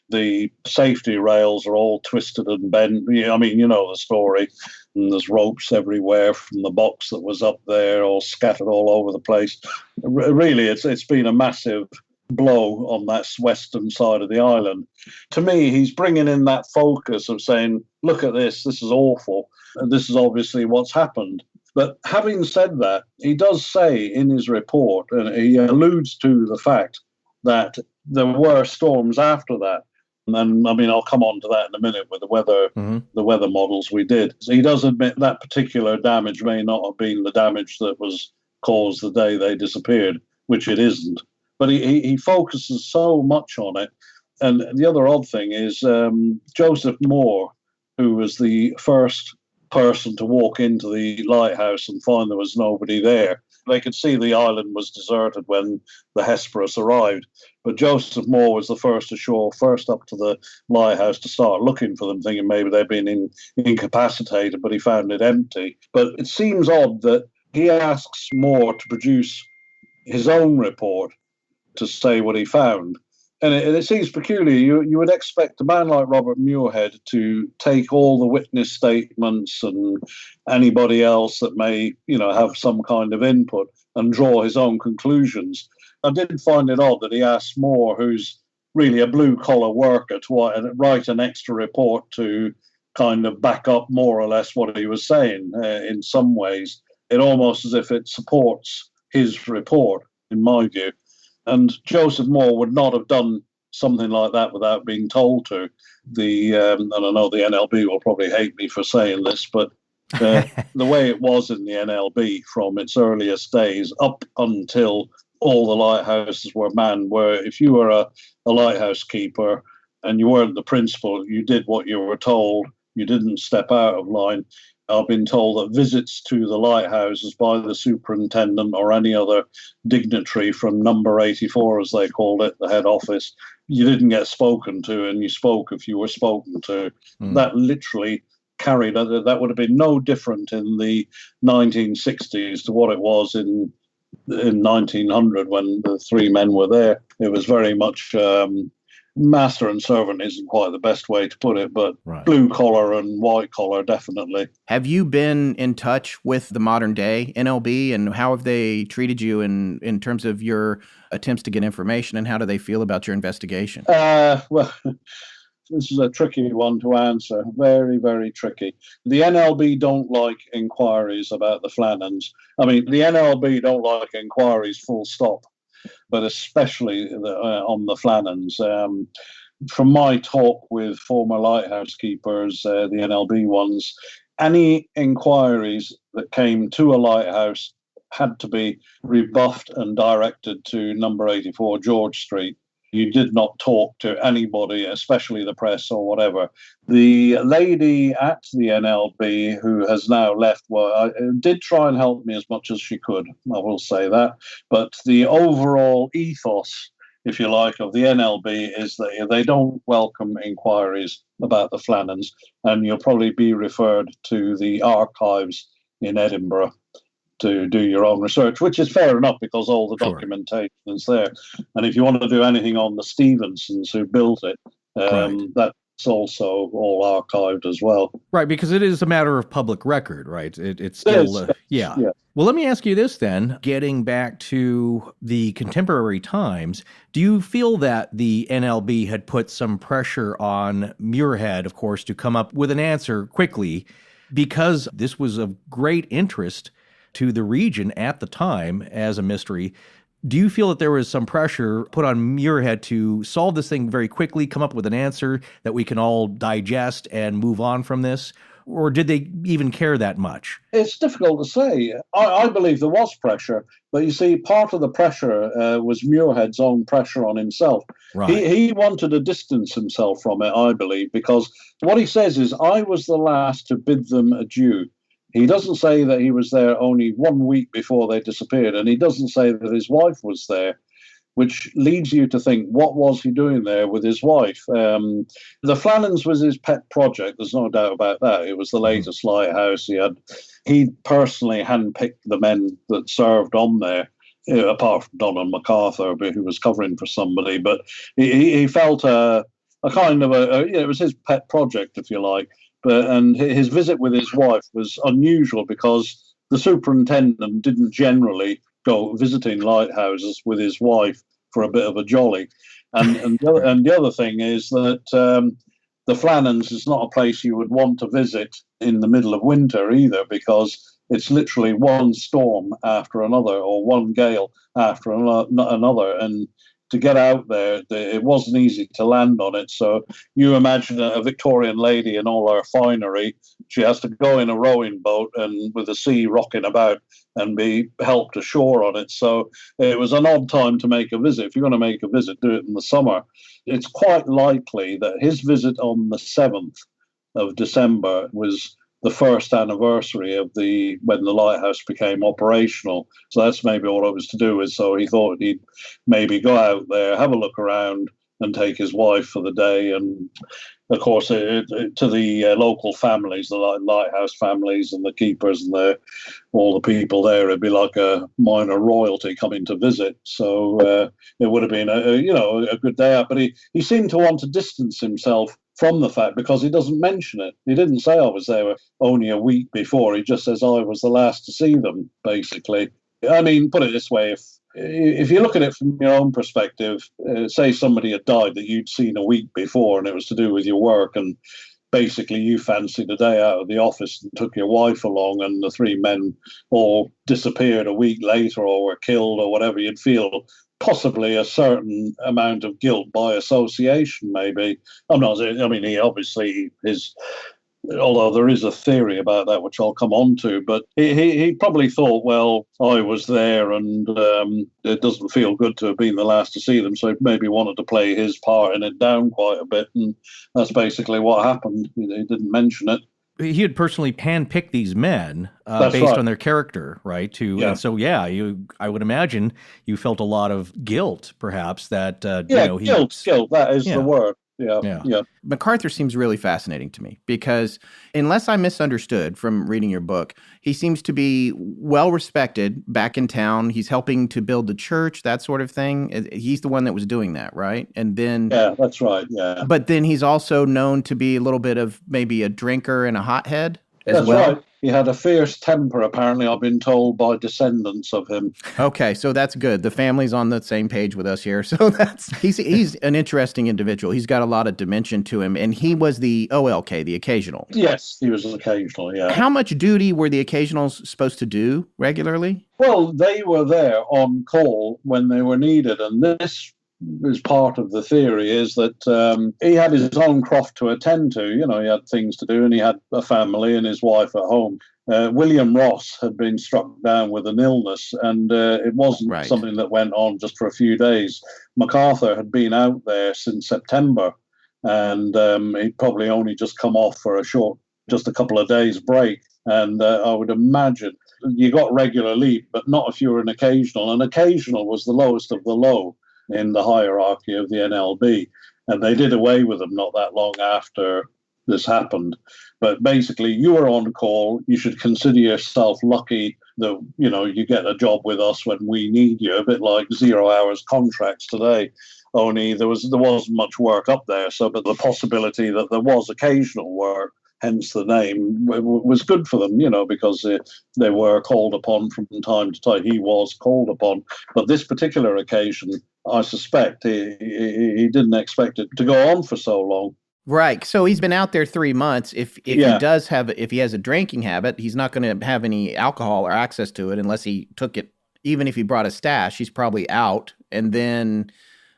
The safety rails are all twisted and bent. I mean, you know the story. And there's ropes everywhere from the box that was up there, all scattered all over the place. Really, it's been a massive blow on that western side of the island. To me, he's bringing in that focus of saying, look at this is awful. And this is obviously what's happened. But having said that, he does say in his report, and he alludes to the fact that there were storms after that. And I mean, I'll come on to that in a minute with the weather models we did. So he does admit that particular damage may not have been the damage that was caused the day they disappeared, which it isn't. But he focuses so much on it. And the other odd thing is Joseph Moore, who was the first person to walk into the lighthouse and find there was nobody there. They could see the island was deserted when the Hesperus arrived. But Joseph Moore was the first ashore, first up to the lighthouse to start looking for them, thinking maybe they'd been incapacitated, but he found it empty. But it seems odd that he asks Moore to produce his own report to say what he found. And it seems peculiar. You would expect a man like Robert Muirhead to take all the witness statements and anybody else that may, have some kind of input and draw his own conclusions. I did find it odd that he asked Mòr, who's really a blue-collar worker, to write an extra report to kind of back up more or less what he was saying. In some ways, it almost as if it supports his report, in my view. And Joseph Mòr would not have done something like that without being told to. And I know the NLB will probably hate me for saying this, but the way it was in the NLB from its earliest days up until all the lighthouses were manned, where if you were a lighthouse keeper and you weren't the principal, you did what you were told. You didn't step out of line. I've been told that visits to the lighthouses by the superintendent or any other dignitary from number 84, as they called it, the head office, you didn't get spoken to, and you spoke if you were spoken to. That literally carried, that would have been no different in the 1960s to what it was in 1900 when the three men were there. It was very much master and servant isn't quite the best way to put it, but blue collar and white collar, definitely. Have you been in touch with the modern day NLB, and how have they treated you in terms of your attempts to get information, and how do they feel about your investigation? Well, this is a tricky one to answer. Very, very tricky. The NLB don't like inquiries about the Flannans. I mean, the NLB don't like inquiries full stop, but especially on the Flannans. From my talk with former lighthouse keepers, the NLB ones, any inquiries that came to a lighthouse had to be rebuffed and directed to number 84 George Street. You did not talk to anybody, especially the press or whatever. The lady at the NLB, who has now left, did try and help me as much as she could, I will say that. But the overall ethos, if you like, of the NLB is that they don't welcome inquiries about the Flannans, and you'll probably be referred to the archives in Edinburgh to do your own research, which is fair enough because all the documentation is there. And if you want to do anything on the Stevensons who built it, that's also all archived as well. Right, because it is a matter of public record, right? It's still, yeah. Well, let me ask you this then, getting back to the contemporary times, do you feel that the NLB had put some pressure on Muirhead, of course, to come up with an answer quickly, because this was of great interest to the region at the time as a mystery? Do you feel that there was some pressure put on Muirhead to solve this thing very quickly, come up with an answer that we can all digest and move on from this? Or did they even care that much? It's difficult to say. I believe there was pressure, but you see, part of the pressure was Muirhead's own pressure on himself. Right. He wanted to distance himself from it, I believe, because what he says is, I was the last to bid them adieu. He doesn't say that he was there only 1 week before they disappeared, and he doesn't say that his wife was there, which leads you to think, what was he doing there with his wife? The Flannans was his pet project, there's no doubt about that. It was the latest lighthouse. He personally handpicked the men that served on there, apart from Donald MacArthur, who was covering for somebody, but he felt a kind of it was his pet project, if you like. And his visit with his wife was unusual because the superintendent didn't generally go visiting lighthouses with his wife for a bit of a jolly. And the other thing is that the Flannans is not a place you would want to visit in the middle of winter either, because it's literally one storm after another, or one gale after another. And to get out there, it wasn't easy to land on it. So you imagine a Victorian lady in all her finery. She has to go in a rowing boat and with the sea rocking about and be helped ashore on it. So it was an odd time to make a visit. If you're going to make a visit, do it in the summer. It's quite likely that his visit on the 7th of December was the first anniversary of when the lighthouse became operational. So that's maybe all it was to do with. So he thought he'd maybe go out there, have a look around, and take his wife for the day. And of course, to the local families, the lighthouse families and the keepers and all the people there, it'd be like a minor royalty coming to visit. So it would have been a good day out. But he seemed to want to distance himself from the fact, because he doesn't mention it. He didn't say I was there only a week before. He just says I was the last to see them, basically. I mean, put it this way, if you look at it from your own perspective, say somebody had died that you'd seen a week before and it was to do with your work, and basically you fancied a day out of the office and took your wife along, and the three men all disappeared a week later or were killed or whatever, you'd feel possibly a certain amount of guilt by association, maybe. He obviously is, although there is a theory about that, which I'll come on to, but he probably thought, well, I was there and it doesn't feel good to have been the last to see them, so he maybe wanted to play his part in it down quite a bit, and that's basically what happened. He didn't mention it. He had personally handpicked these men based right. on their character, right? And so, I would imagine you felt a lot of guilt, perhaps, that, guilt, that is the word. Yeah. MacArthur seems really fascinating to me because, unless I misunderstood from reading your book, he seems to be well respected back in town. He's helping to build the church, that sort of thing. He's the one that was doing that, right? And then, yeah, that's right. Yeah. But then he's also known to be a little bit of maybe a drinker and a hothead as That's well. Right. He had a fierce temper, apparently, I've been told by descendants of him. Okay, so that's good. The family's on the same page with us here. So he's an interesting individual. He's got a lot of dimension to him. And he was the OLK, the occasional. Yes, he was occasional, yeah. How much duty were the occasionals supposed to do regularly? Well, they were there on call when they were needed. And this is part of the theory, is that he had his own croft to attend to. He had things to do, and he had a family and his wife at home. William Ross had been struck down with an illness, and it wasn't something that went on just for a few days. MacArthur had been out there since September, and he'd probably only just come off for just a couple of days break. And I would imagine you got regular leave, but not if you were an occasional. An occasional was the lowest of the low in the hierarchy of the NLB, and they did away with them not that long after this happened. But basically, you were on call. You should consider yourself lucky that you get a job with us when we need you. A bit like 0 hours contracts today. Only there wasn't much work up there, but the possibility that there was occasional work, hence the name, was good for them, because they were called upon from time to time. He was called upon. But this particular occasion, I suspect he didn't expect it to go on for so long. Right. So he's been out there 3 months. If he has a drinking habit, he's not going to have any alcohol or access to it unless he took it. Even if he brought a stash, he's probably out. And then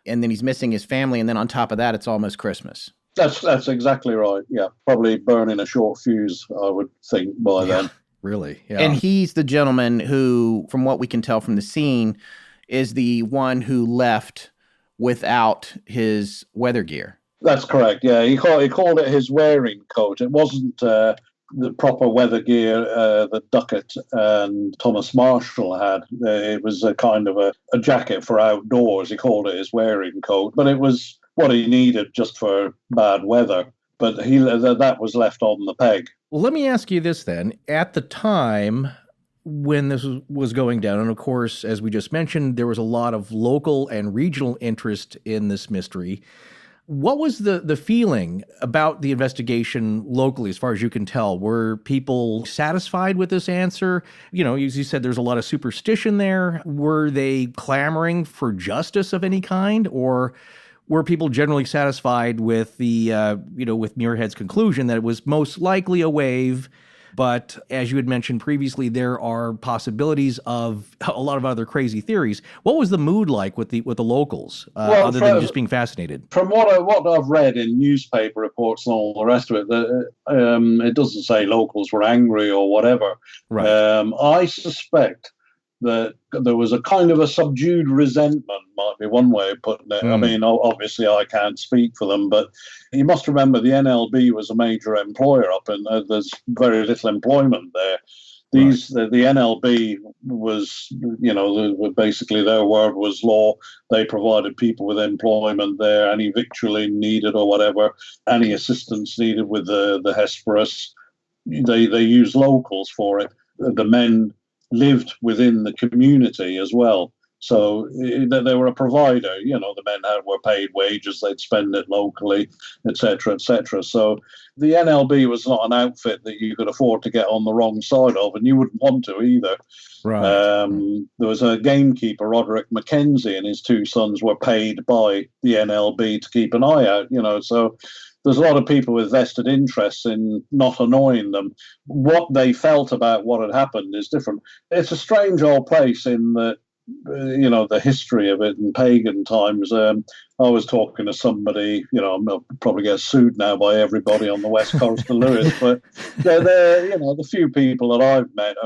he's missing his family. And then on top of that, it's almost Christmas. That's exactly right. Yeah, probably burning a short fuse, I would think, by then. Really? Yeah. And he's the gentleman who, from what we can tell from the scene, is the one who left without his weather gear. That's correct. Yeah, he called it his wearing coat. It wasn't the proper weather gear that Duckett and Thomas Marshall had. It was a kind of a jacket for outdoors. He called it his wearing coat, but it was what he needed just for bad weather. But that was left on the peg. Well, let me ask you this then. At the time when this was going down, and of course, as we just mentioned, there was a lot of local and regional interest in this mystery. What was the feeling about the investigation locally, as far as you can tell? Were people satisfied with this answer? As you said, there's a lot of superstition there. Were they clamoring for justice of any kind, or were people generally satisfied with with Muirhead's conclusion that it was most likely a wave? But as you had mentioned previously, there are possibilities of a lot of other crazy theories. What was the mood like with the locals, other than just being fascinated? From what I've read in newspaper reports and all the rest of it, it doesn't say locals were angry or whatever. Right. I suspect that there was a kind of a subdued resentment, might be one way of putting it. I mean, obviously I can't speak for them, but you must remember the NLB was a major employer up and there's very little employment there. The NLB was, basically their word was law. They provided people with employment there, any victualling needed or whatever, any assistance needed with the Hesperus. They used locals for it. The men lived within the community as well. So they were a provider. The men were paid wages, they'd spend it locally, etc., etc. So the NLB was not an outfit that you could afford to get on the wrong side of, and you wouldn't want to either. Right. There was a gamekeeper, Roderick Mackenzie, and his two sons were paid by the NLB to keep an eye out, so there's a lot of people with vested interests in not annoying them. What they felt about what had happened is different. It's a strange old place in that, the history of it in pagan times. I was talking to somebody, I'll probably get sued now by everybody on the west coast of Lewis, but they're the few people that I've met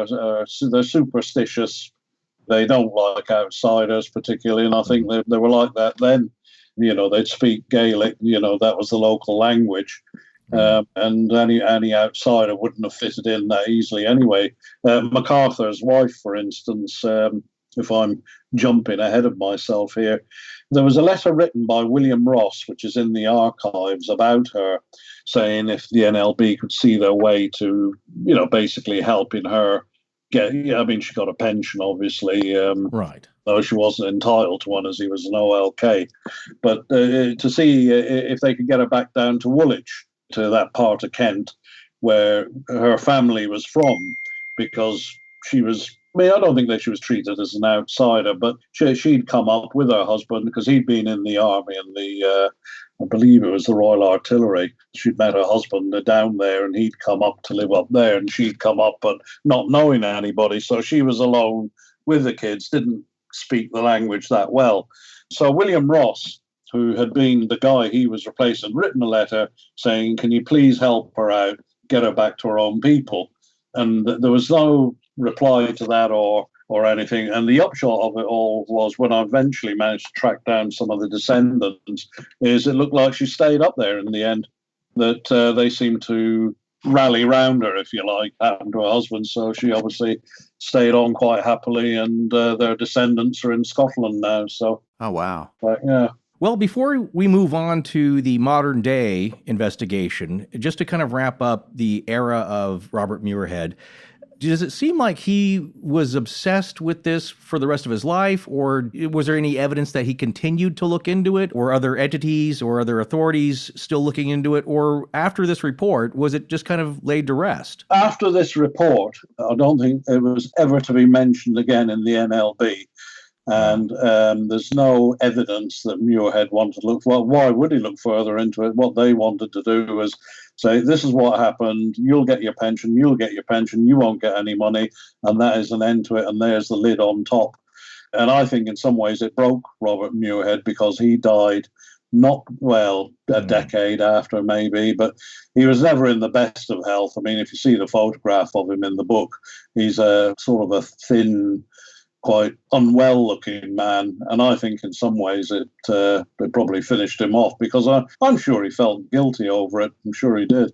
they're superstitious. They don't like outsiders particularly, and I think they were like that then. They'd speak Gaelic, that was the local language. And any outsider wouldn't have fitted in that easily anyway. MacArthur's wife, for instance, if I'm jumping ahead of myself here, there was a letter written by William Ross, which is in the archives, about her, saying if the NLB could see their way to, basically helping her get, she got a pension, obviously. Right. Though she wasn't entitled to one as he was an OLK. But to see if they could get her back down to Woolwich, to that part of Kent where her family was from, because she was, I don't think that she was treated as an outsider, but she'd come up with her husband because he'd been in the army and I believe it was the Royal Artillery. She'd met her husband down there and he'd come up to live up there and she'd come up but not knowing anybody. So she was alone with the kids, didn't speak the language that well. So William Ross, who had been the guy he was replacing, written a letter saying, can you please help her out, get her back to her own people? And there was no reply to that or anything. And the upshot of it all was, when I eventually managed to track down some of the descendants, is it looked like she stayed up there in the end, that they seemed to rally round her, if you like, happened to her husband. So she obviously stayed on quite happily, and their descendants are in Scotland now. So, oh, wow. Yeah. Well, before we move on to the modern day investigation, just to kind of wrap up the era of Robert Muirhead, does it seem like he was obsessed with this for the rest of his life, or was there any evidence that he continued to look into it, or other entities or other authorities still looking into it, or after this report, was it just kind of laid to rest? After this report, I don't think it was ever to be mentioned again in the NLB. And there's no evidence that Muirhead wanted to look. Well, why would he look further into it? What they wanted to do was say, this is what happened. You'll get your pension. You'll get your pension. You won't get any money. And that is an end to it. And there's the lid on top. And I think in some ways it broke Robert Muirhead, because he died not, a decade after maybe, but he was never in the best of health. I mean, if you see the photograph of him in the book, he's a sort of a thin, quite unwell-looking man, and I think in some ways it probably finished him off, because I'm sure he felt guilty over it. I'm sure he did.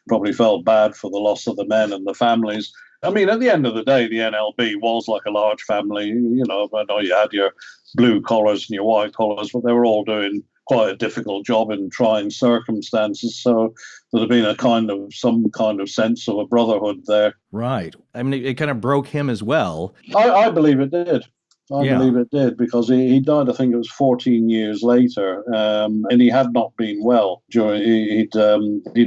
Probably felt bad for the loss of the men and the families. I mean, at the end of the day, the NLB was like a large family. I know you had your blue collars and your white collars, but they were all doing quite a difficult job in trying circumstances. So there'd have been some kind of sense of a brotherhood there. Right. I mean, it kind of broke him as well. I believe it did. I believe it did, because he died, I think it was 14 years later, and he had not been well. He'd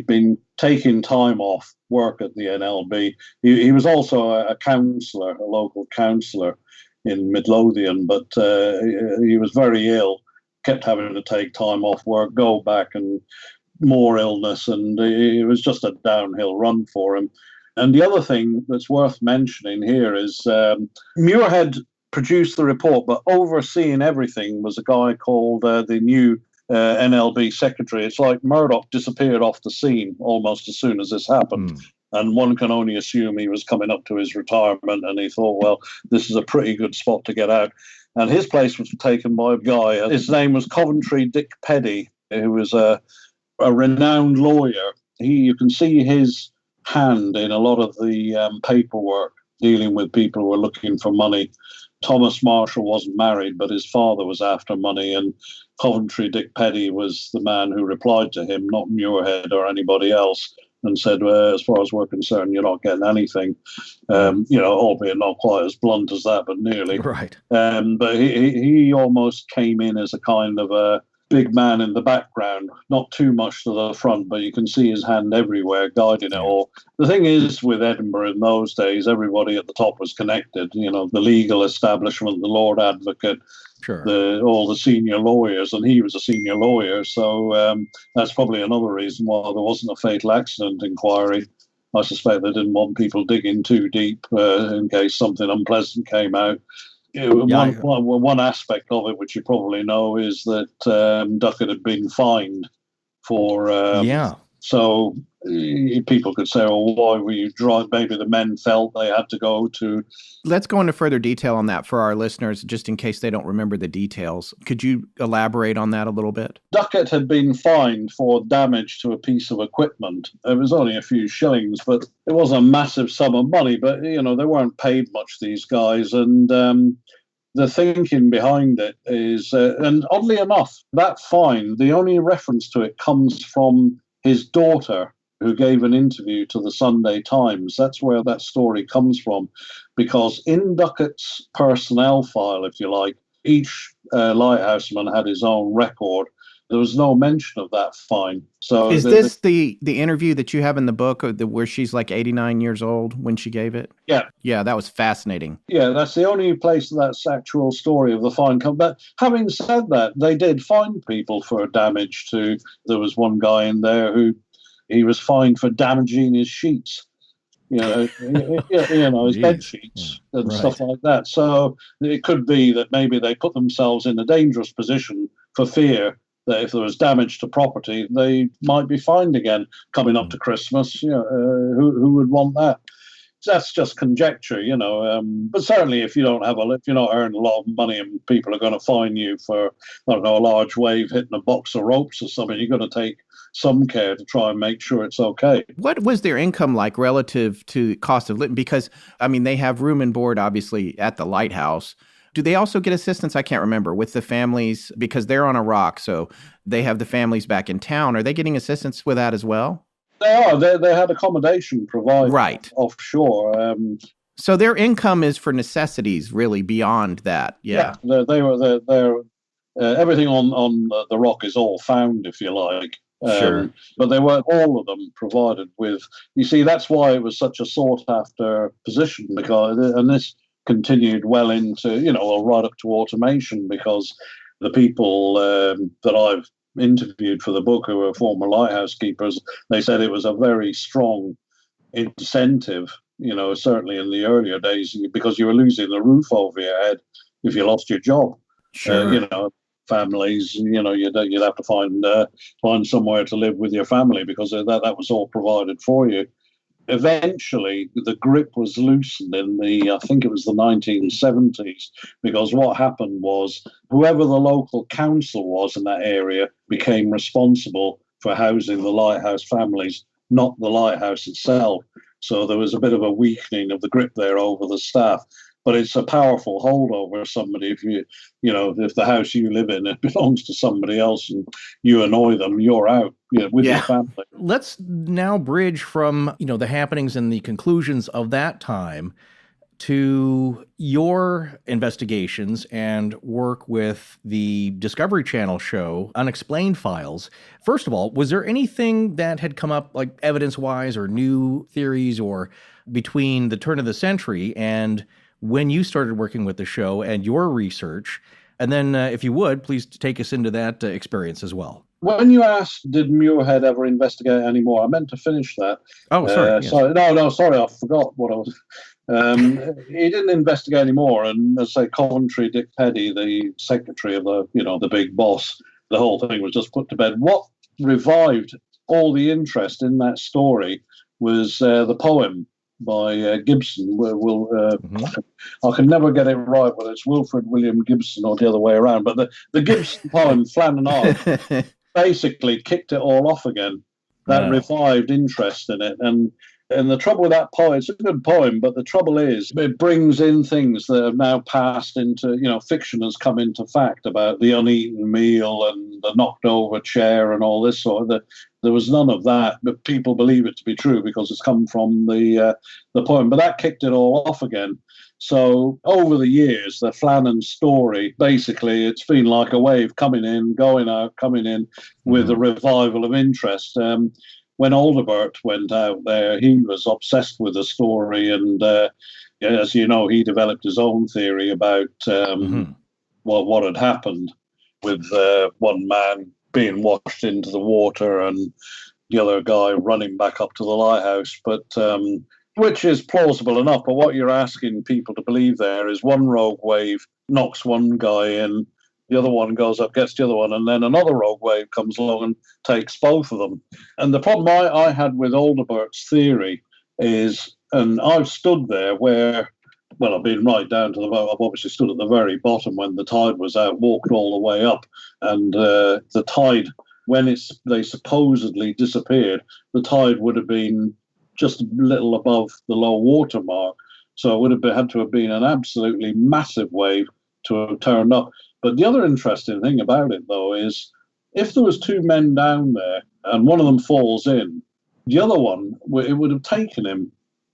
been taking time off work at the NLB. He was also a councillor, a local councillor in Midlothian, but he was very ill, kept having to take time off work, go back, and more illness, and it was just a downhill run for him. And the other thing that's worth mentioning here is Muirhead produced the report, but overseeing everything was a guy called the new NLB secretary. It's like Murdoch disappeared off the scene almost as soon as this happened. And one can only assume he was coming up to his retirement, and he thought, well, this is a pretty good spot to get out. And his place was taken by a guy. His name was Coventry Dick Peddy, who was a renowned lawyer. You can see his hand in a lot of the paperwork dealing with people who were looking for money. Thomas Marshall wasn't married, but his father was after money, and Coventry Dick Petty was the man who replied to him, not Muirhead or anybody else, and said, well, as far as we're concerned, you're not getting anything. Albeit not quite as blunt as that, but nearly. Right. But he almost came in as a kind of a big man in the background, not too much to the front, but you can see his hand everywhere guiding it all. The thing is, with Edinburgh in those days, everybody at the top was connected. The legal establishment, the Lord Advocate, sure, all the senior lawyers, and he was a senior lawyer. So that's probably another reason why there wasn't a fatal accident inquiry. I suspect they didn't want people digging too deep in case something unpleasant came out. One aspect of it, which you probably know, is that Duckett had been fined for. So people could say, well, why were you drunk? Maybe the men felt they had to go to. Let's go into further detail on that for our listeners, just in case they don't remember the details. Could you elaborate on that a little bit? Duckett had been fined for damage to a piece of equipment. It was only a few shillings, but it wasn't a massive sum of money. But, they weren't paid much, these guys. And the thinking behind it is, and oddly enough, that fine, the only reference to it comes from his daughter, who gave an interview to the Sunday Times. That's where that story comes from, because in Duckett's personnel file, if you like, each lighthouseman had his own record. There was no mention of that fine. So is this the interview that you have in the book where she's like 89 years old when she gave it? Yeah. Yeah, that was fascinating. Yeah, that's the only place that's actual story of the fine comes. But having said that, they did fine people for damage to. There was one guy in there who he was fined for damaging his sheets. His bed sheets and stuff like that. So it could be that maybe they put themselves in a dangerous position for fear that if there was damage to property, they might be fined again coming up to Christmas. Who would want that? That's just conjecture, But certainly, if you're not earning a lot of money and people are going to fine you for, I don't know, a large wave hitting a box of ropes or something, you're going to take some care to try and make sure it's okay. What was their income like relative to cost of living? Because, they have room and board, obviously, at the lighthouse. Do they also get assistance? I can't remember, with the families, because they're on a rock, so they have the families back in town. Are they getting assistance with that as well? They are. They had accommodation provided offshore. So their income is for necessities, really, beyond that. Yeah. They were everything on the rock is all found, if you like. Sure. But they weren't all of them provided with. You see, that's why it was such a sought-after position, and this continued well into, right up to automation, because the people that I've interviewed for the book who were former lighthouse keepers, they said it was a very strong incentive, certainly in the earlier days, because you were losing the roof over your head if you lost your job. Sure. Families, you'd have to find somewhere to live with your family, because that was all provided for you. Eventually, the grip was loosened in I think it was the 1970s, because what happened was whoever the local council was in that area became responsible for housing the lighthouse families, not the lighthouse itself. So there was a bit of a weakening of the grip there over the staff. But it's a powerful hold over somebody. If if the house you live in, it belongs to somebody else and you annoy them, you're out with your family. Let's now bridge from, the happenings and the conclusions of that time to your investigations and work with the Discovery Channel show, Unexplained Files. First of all, was there anything that had come up, like evidence-wise or new theories, or between the turn of the century and when you started working with the show and your research? And then, if you would, please take us into that experience as well. When you asked, did Muirhead ever investigate anymore? I meant to finish that. Oh, sorry. Yes. Sorry, I forgot what I was. He didn't investigate anymore. And as I say, Coventry Dick Petty, the secretary of the big boss, the whole thing was just put to bed. What revived all the interest in that story was the poem by Gibson. I can never get it right whether it's Wilfred William Gibson or the other way around, but the Gibson poem, Flannan Isle, basically kicked it all off again. That revived interest in it. And And the trouble with that poem, it's a good poem, but the trouble is it brings in things that have now passed into, fiction has come into fact about the uneaten meal and the knocked over chair and all this sort of. There was none of that, but people believe it to be true because it's come from the poem. But that kicked it all off again. So over the years, the Flannan story, basically, it's been like a wave coming in, going out, coming in with a revival of interest. When Aldebert went out there, he was obsessed with the story. And as you know, he developed his own theory about what had happened with one man being washed into the water and the other guy running back up to the lighthouse. But which is plausible enough. But what you're asking people to believe there is one rogue wave knocks one guy in, the other one goes up, gets the other one, and then another rogue wave comes along and takes both of them. And the problem I had with Alderbert's theory is, and I've stood there where, well, I've been right down to I've obviously stood at the very bottom when the tide was out, walked all the way up, and the tide, when they supposedly disappeared, the tide would have been just a little above the low water mark. So it would have had to have been an absolutely massive wave to have turned up. But the other interesting thing about it, though, is if there was two men down there and one of them falls in, the other one, it would have taken him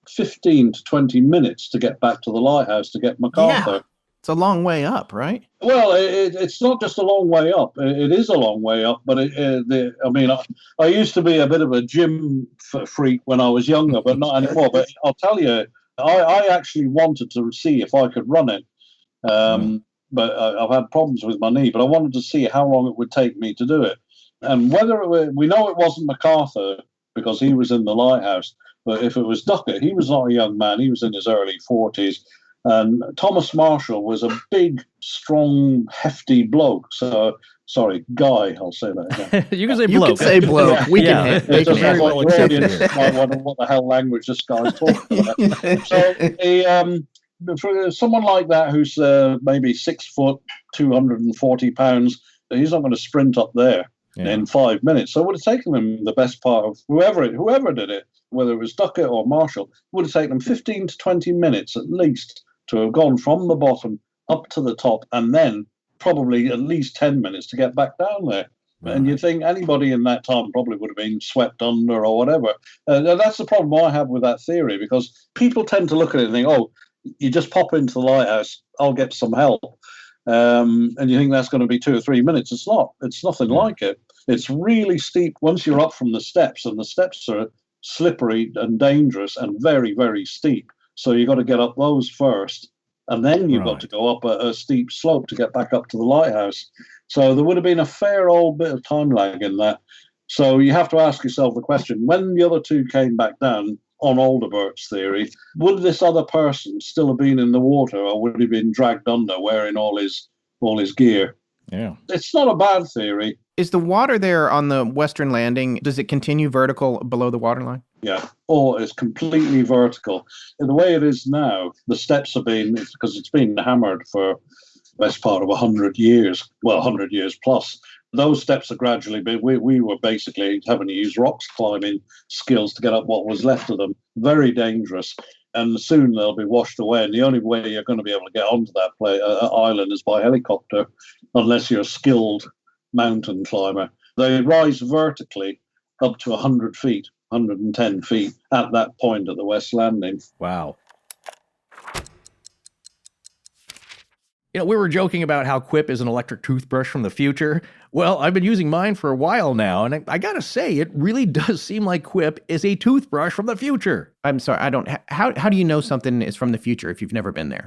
15 to 20 minutes to get back to the lighthouse to get MacArthur. Yeah, it's a long way up, right? Well, it's not just a long way up. It is a long way up, but I used to be a bit of a gym freak when I was younger, but not anymore. But I'll tell you, I actually wanted to see if I could run it. But I've had problems with my knee, but I wanted to see how long it would take me to do it. And we know it wasn't MacArthur because he was in the lighthouse, but if it was Duckett, he was not a young man, he was in his early 40s. And Thomas Marshall was a big, strong, hefty bloke. So, sorry, guy, I'll say that again. You can say bloke. You can say bloke. Yeah. We can hit. It's just like the audience might wonder what the hell language this guy's talking about. So, for someone like that who's maybe 6 foot, 240 pounds, he's not going to sprint up there in 5 minutes. So it would have taken him the best part of whoever did it, whether it was Duckett or Marshall, would have taken him 15 to 20 minutes at least to have gone from the bottom up to the top, and then probably at least 10 minutes to get back down there. Right. And you'd think anybody in that time probably would have been swept under or whatever. That's the problem I have with that theory, because people tend to look at it and think, oh, you just pop into the lighthouse, I'll get some help. And you think that's going to be 2 or 3 minutes. It's not. It's nothing like it. It's really steep once you're up from the steps, and the steps are slippery and dangerous and very, very steep. So you've got to get up those first, and then you've got to go up a steep slope to get back up to the lighthouse. So there would have been a fair old bit of time lag in that. So you have to ask yourself the question, when the other two came back down, on Alderbert's theory, would this other person still have been in the water, or would he have been dragged under wearing all his gear? Yeah. It's not a bad theory. Is the water there on the western landing, does it continue vertical below the waterline? Yeah. Or it's completely vertical. In the way it is now, the steps have been, because it's been hammered for the best part of 100 years, well, 100 years plus. Those steps are gradually been, we were basically having to use rocks climbing skills to get up what was left of them. Very dangerous. And soon they'll be washed away. And the only way you're going to be able to get onto that island is by helicopter, unless you're a skilled mountain climber. They rise vertically up to 100 feet, 110 feet at that point at the West Landing. Wow. We were joking about how Quip is an electric toothbrush from the future. Well, I've been using mine for a while now, and I gotta say, it really does seem like Quip is a toothbrush from the future. I'm sorry, I don't. How do you know something is from the future if you've never been there?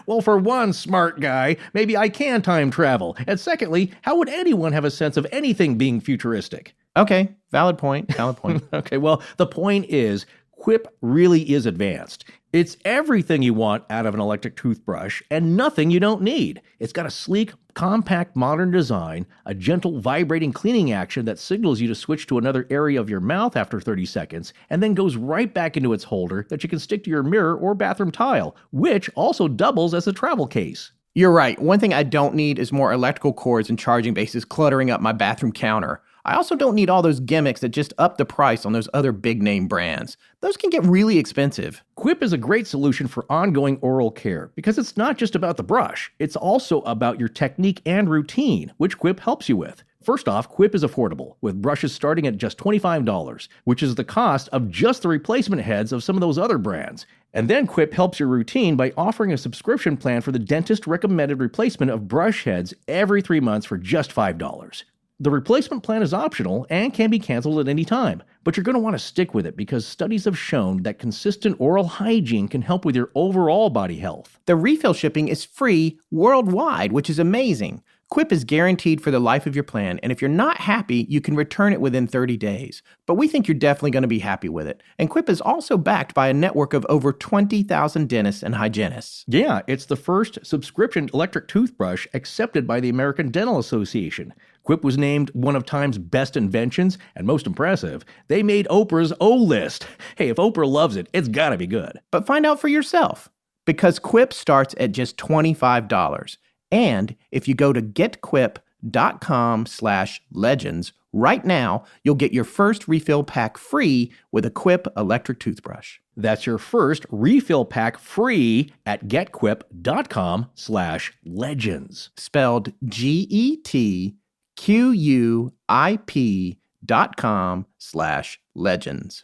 Well, for one, smart guy, maybe I can time travel. And secondly, how would anyone have a sense of anything being futuristic? Okay, valid point. Okay, well, the point is, Quip really is advanced. It's everything you want out of an electric toothbrush and nothing you don't need. It's got a sleek, compact, modern design, a gentle, vibrating cleaning action that signals you to switch to another area of your mouth after 30 seconds, and then goes right back into its holder that you can stick to your mirror or bathroom tile, which also doubles as a travel case. You're right. One thing I don't need is more electrical cords and charging bases cluttering up my bathroom counter. I also don't need all those gimmicks that just up the price on those other big-name brands. Those can get really expensive. Quip is a great solution for ongoing oral care because it's not just about the brush. It's also about your technique and routine, which Quip helps you with. First off, Quip is affordable, with brushes starting at just $25, which is the cost of just the replacement heads of some of those other brands. And then Quip helps your routine by offering a subscription plan for the dentist-recommended replacement of brush heads every 3 months for just $5. The replacement plan is optional and can be canceled at any time, but you're going to want to stick with it because studies have shown that consistent oral hygiene can help with your overall body health. The refill shipping is free worldwide, which is amazing. Quip is guaranteed for the life of your plan, and if you're not happy, you can return it within 30 days. But we think you're definitely going to be happy with it. And Quip is also backed by a network of over 20,000 dentists and hygienists. Yeah, it's the first subscription electric toothbrush accepted by the American Dental Association. Quip was named one of Time's best inventions, and most impressive, they made Oprah's O-list. Hey, if Oprah loves it, it's gotta be good. But find out for yourself, because Quip starts at just $25. And if you go to getquip.com/legends right now, you'll get your first refill pack free with a Quip electric toothbrush. That's your first refill pack free at getquip.com/legends. Spelled GETQUIP.com/legends.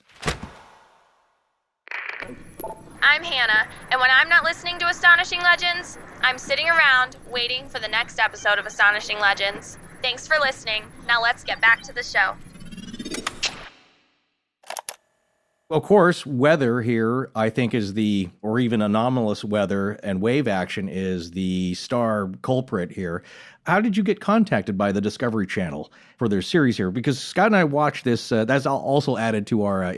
I'm Hannah, and when I'm not listening to Astonishing Legends, I'm sitting around waiting for the next episode of Astonishing Legends. Thanks for listening. Now let's get back to the show. Of course, weather here, I think, or even anomalous weather and wave action is the star culprit here. How did you get contacted by the Discovery Channel for their series here? Because Scott and I watched this. That's also added to our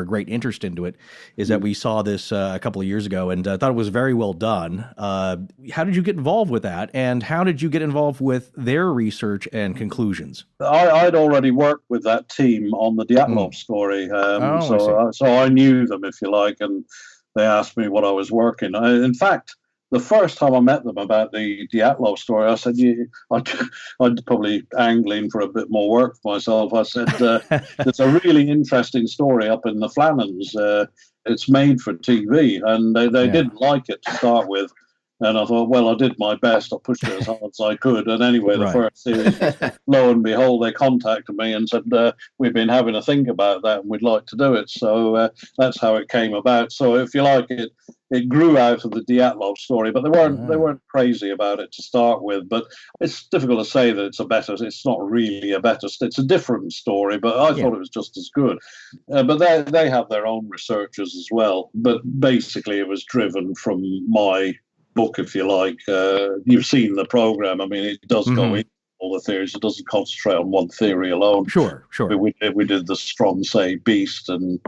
great interest into it. Is that we saw this a couple of years ago and thought it was very well done. How did you get involved with that, and how did you get involved with their research and conclusions? I'd already worked with that team on the Dyatlov story, so I knew them, if you like, and they asked me what I was working. In fact, the first time I met them about the Dyatlov story, I said, I'd probably angling for a bit more work for myself. I said, there's a really interesting story up in the Flannans. It's made for TV, and they didn't like it to start with. And I thought, well, I did my best. I pushed it as hard as I could. And anyway, the first series, lo and behold, they contacted me and said, we've been having a think about that and we'd like to do it. So that's how it came about. So if you like, it grew out of the Dyatlov story, but they weren't crazy about it to start with. But it's difficult to say that it's not really a better, it's a different story, but I thought it was just as good. But they have their own researchers as well. But basically it was driven from my book, if you like. You've seen the program. I mean, it does go into all the theories. It doesn't concentrate on one theory alone. Sure. We did the Stronsay beast and,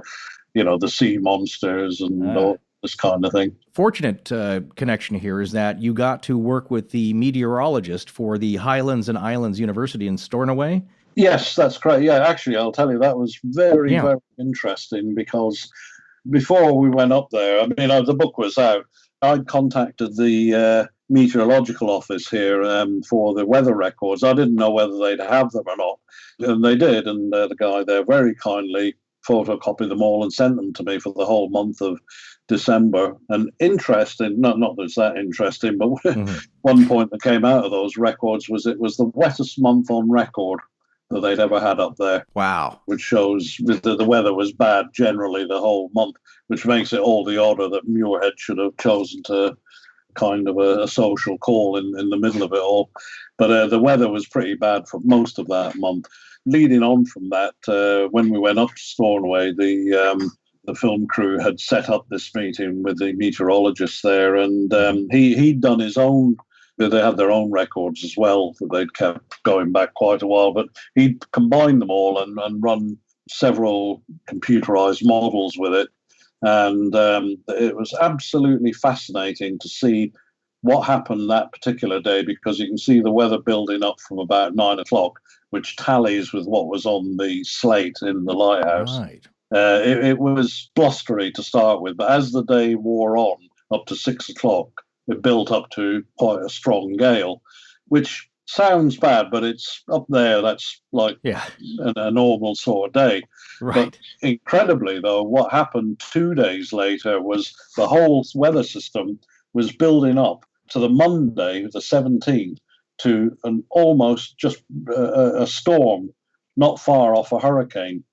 the sea monsters and all this kind of thing. Fortunate connection here is that you got to work with the meteorologist for the Highlands and Islands University in Stornoway. Yes, that's correct. Yeah, actually, I'll tell you, that was very, very interesting because before we went up there, I mean, the book was out. I'd contacted the meteorological office here for the weather records. I didn't know whether they'd have them or not, and they did. And the guy there very kindly photocopied them all and sent them to me for the whole month of December. And interesting, not that it's that interesting, but one point that came out of those records was it was the wettest month on record that they'd ever had up there. Wow. Which shows the weather was bad generally the whole month, which makes it all the odder that Muirhead should have chosen to kind of a social call in the middle of it all. But the weather was pretty bad for most of that month. Leading on from that, when we went up to Stornoway, the film crew had set up this meeting with the meteorologists there, and he'd done his own. They had their own records as well that they'd kept going back quite a while, but he'd combined them all and run several computerized models with it. And it was absolutely fascinating to see what happened that particular day, because you can see the weather building up from about 9 o'clock, which tallies with what was on the slate in the lighthouse. Right. It was blustery to start with, but as the day wore on up to 6 o'clock, it built up to quite a strong gale, which sounds bad, but it's up there. That's like a normal sort of day. Right. But incredibly, though, what happened 2 days later was the whole weather system was building up to the Monday, the 17th, to an almost just a storm not far off a hurricane.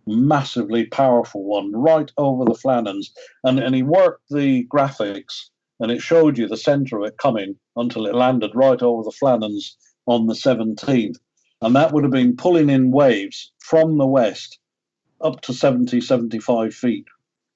Massively powerful one right over the Flannans. And he worked the graphics and it showed you the center of it coming until it landed right over the Flannans on the 17th. And that would have been pulling in waves from the west up to 70, 75 feet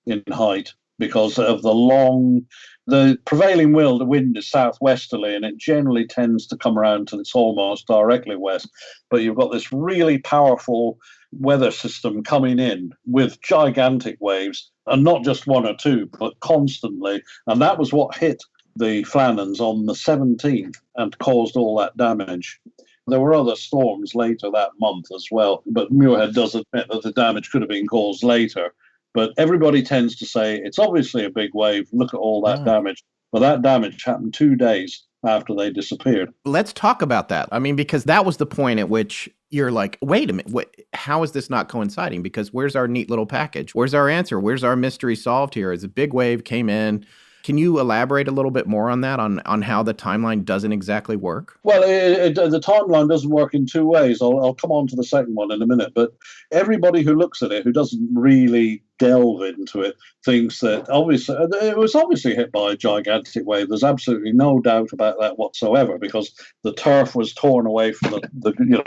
in height because of the prevailing wind is southwesterly and it generally tends to come around till it's almost directly west. But you've got this really powerful weather system coming in with gigantic waves, and not just one or two, but constantly. And that was what hit the Flannans on the 17th and caused all that damage. There were other storms later that month as well, but Muirhead does admit that the damage could have been caused later. But everybody tends to say it's obviously a big wave. Look at all that damage. But that damage happened 2 days after they disappeared. Let's talk about that. I mean, because that was the point at which you're like, wait a minute, how is this not coinciding? Because where's our neat little package? Where's our answer? Where's our mystery solved here? As a big wave came in. Can you elaborate a little bit more on that, on how the timeline doesn't exactly work? Well, the timeline doesn't work in two ways. I'll come on to the second one in a minute. But everybody who looks at it, who doesn't really delve into it, thinks that it was obviously hit by a gigantic wave. There's absolutely no doubt about that whatsoever, because the turf was torn away from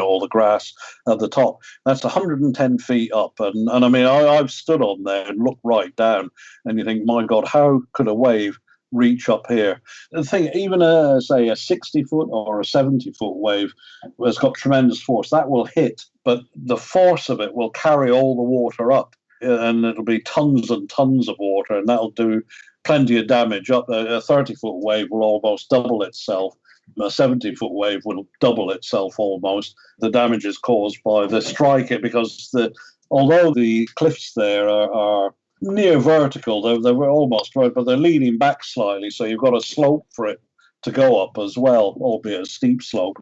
all the grass at the top. That's 110 feet up. And I mean, I've stood on there and looked right down, and you think, my God, how could a wave reach up here? The thing, even say a 60-foot or a 70-foot wave has got tremendous force. That will hit, but the force of it will carry all the water up, and it'll be tons and tons of water, and that'll do plenty of damage. Up a 30-foot wave will almost double itself. A 70-foot wave will double itself almost. The damage is caused by the strike, because although the cliffs there are near vertical, they were almost right, but they're leaning back slightly, so you've got a slope for it to go up as well, albeit a steep slope.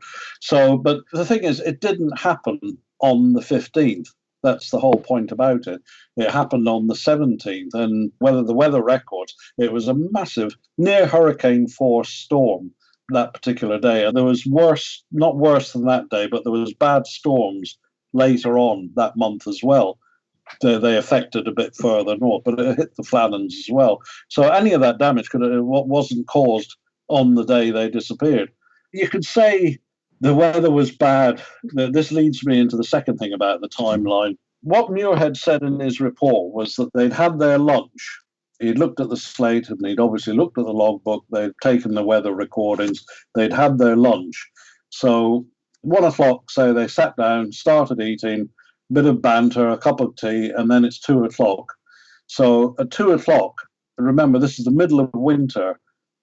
But the thing is, it didn't happen on the 15th. That's the whole point about it. It happened on the 17th, and the weather records, it was a massive, near hurricane force storm that particular day. And there was not worse than that day, but there was bad storms later on that month as well. They affected a bit further north, but it hit the Flannans as well. So any of that damage wasn't caused on the day they disappeared. You could say the weather was bad. This leads me into the second thing about the timeline. What Muirhead said in his report was that they'd had their lunch. He'd looked at the slate and he'd obviously looked at the logbook. They'd taken the weather recordings. They'd had their lunch. So 1 o'clock, say they sat down, started eating, bit of banter, a cup of tea, and then it's 2 o'clock. So at 2 o'clock, remember, this is the middle of winter.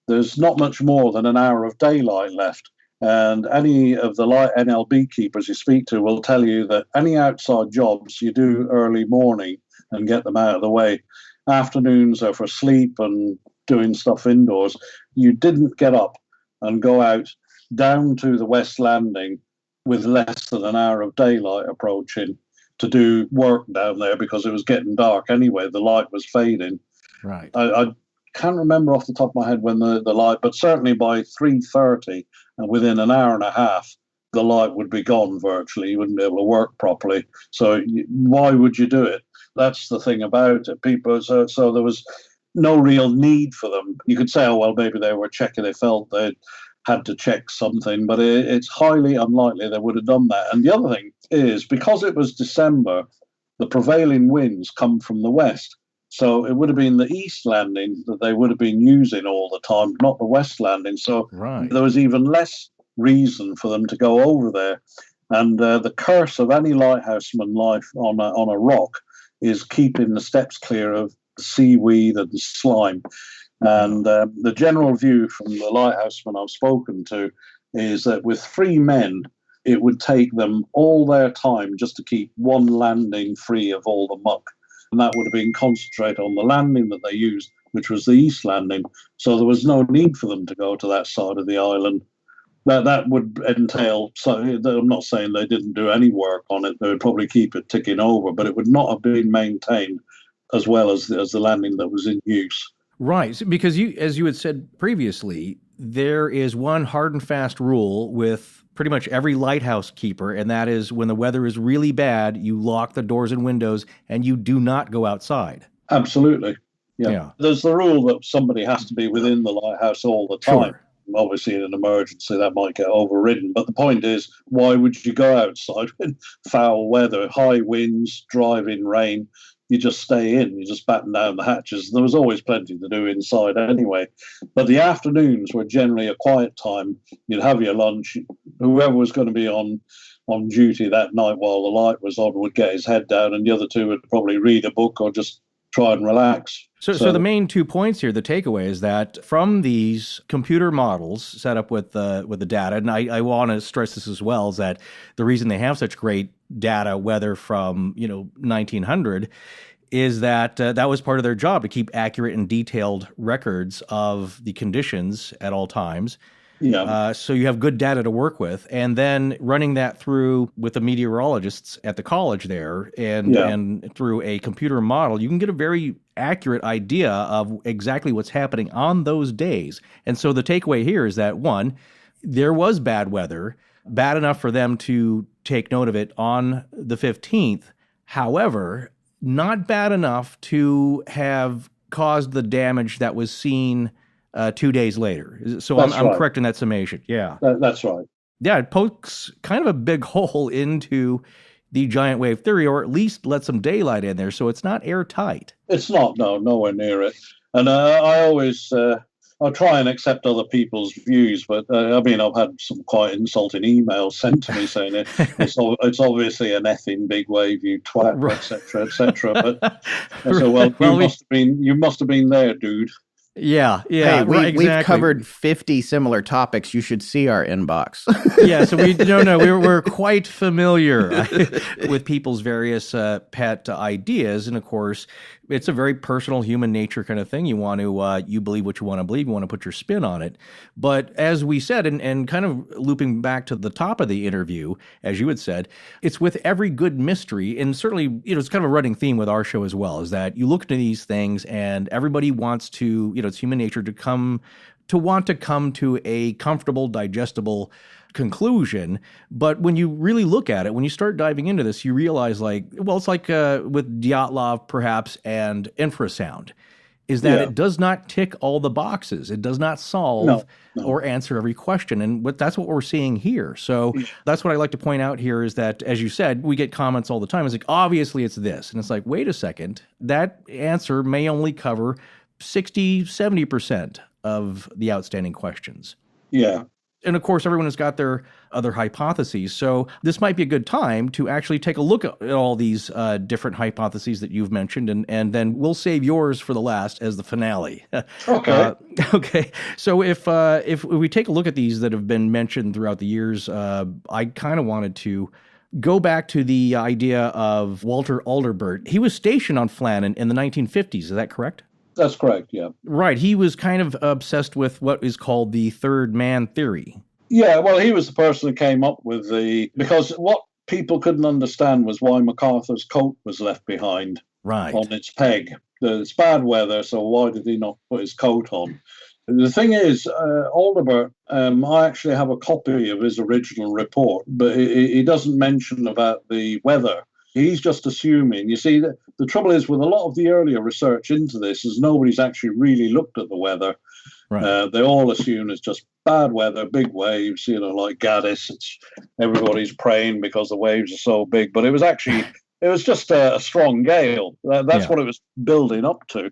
There's not much more than an hour of daylight left. And any of the light NLB keepers you speak to will tell you that any outside jobs you do early morning and get them out of the way. Afternoons are for sleep and doing stuff indoors. You didn't get up and go out down to the West Landing with less than an hour of daylight approaching to do work down there, because it was getting dark anyway. The light was fading. Right. I can't remember off the top of my head when the light, but certainly by 3:30 and within an hour and a half, the light would be gone virtually. You wouldn't be able to work properly. So why would you do it? That's the thing about it. So there was no real need for them. You could say, oh, well, maybe they were checking. They felt they had to check something, but it's highly unlikely they would have done that. And the other thing is, because it was December, the prevailing winds come from the west. So it would have been the east landing that they would have been using all the time, not the west landing. So There was even less reason for them to go over there. And the curse of any lighthouseman life on a rock is keeping the steps clear of seaweed and slime. And the general view from the lighthousemen I've spoken to is that with 3 men, it would take them all their time just to keep one landing free of all the muck. And that would have been concentrated on the landing that they used, which was the east landing. So there was no need for them to go to that side of the island. That would entail, so I'm not saying they didn't do any work on it, they would probably keep it ticking over, but it would not have been maintained as well as the landing that was in use. Right, because as you had said previously, there is one hard and fast rule with pretty much every lighthouse keeper, and that is when the weather is really bad, you lock the doors and windows and you do not go outside. Absolutely. Yeah. There's the rule that somebody has to be within the lighthouse all the time. Sure. Obviously, in an emergency, that might get overridden. But the point is, why would you go outside in foul weather, high winds, driving rain? You just stay in, you just batten down the hatches. There was always plenty to do inside anyway. But the afternoons were generally a quiet time. You'd have your lunch. Whoever was going to be on duty that night while the light was on would get his head down, and the other two would probably read a book or just try and relax. So the main 2 points here, the takeaway is that from these computer models set up with the data, and I want to stress this as well, is that the reason they have such great data, whether from 1900, is that that was part of their job, to keep accurate and detailed records of the conditions at all times. Yeah. So you have good data to work with, and then running that through with the meteorologists at the college there, and through a computer model, you can get a very accurate idea of exactly what's happening on those days. And so the takeaway here is that, one, there was bad weather, bad enough for them to take note of it on the 15th. However, not bad enough to have caused the damage that was seen 2 days later. So I'm correct in that summation. Yeah. That's right. Yeah, it pokes kind of a big hole into the giant wave theory, or at least let some daylight in there, so it's not airtight. It's not, no, nowhere near it. And I always, I try and accept other people's views, but I've had some quite insulting emails sent to me saying it's obviously an effing big wave, you twat, etc., etc. But so, you must have been there, dude. Yeah. Hey, exactly. We've covered 50 similar topics. You should see our inbox. Yeah, so we're quite familiar with people's various pet ideas, and of course, it's a very personal human nature kind of thing. You want to, you believe what you want to believe, you want to put your spin on it. But as we said, and kind of looping back to the top of the interview, as you had said, it's with every good mystery, and certainly, it's kind of a running theme with our show as well, is that you look into these things and everybody wants to, it's human nature to want to come to a comfortable, digestible conclusion. But when you really look at it, when you start diving into this, you realize it's like with Dyatlov perhaps and infrasound, is that it does not tick all the boxes. It does not solve or answer every question. And that's what we're seeing here. So that's what I like to point out here, is that, as you said, we get comments all the time. It's like, obviously it's this. And it's like, wait a second, that answer may only cover 60, 70% of the outstanding questions. Yeah. And of course, everyone has got their other hypotheses. So this might be a good time to actually take a look at all these different hypotheses that you've mentioned, and then we'll save yours for the last as the finale. Okay. Okay. So if we take a look at these that have been mentioned throughout the years, I kind of wanted to go back to the idea of Walter Adalbert. He was stationed on Flannan in the 1950s. Is that correct? That's correct, yeah. Right. He was kind of obsessed with what is called the third man theory. Yeah, well, he was the person who came up with because what people couldn't understand was why MacArthur's coat was left behind on its peg. It's bad weather, so why did he not put his coat on? The thing is, Adalbert, I actually have a copy of his original report, but he doesn't mention about the weather. He's just assuming. You see, the trouble is with a lot of the earlier research into this is nobody's actually really looked at the weather. Right. They all assume it's just bad weather, big waves, like Gaddis. Everybody's praying because the waves are so big. But it was just a strong gale. That's what it was building up to.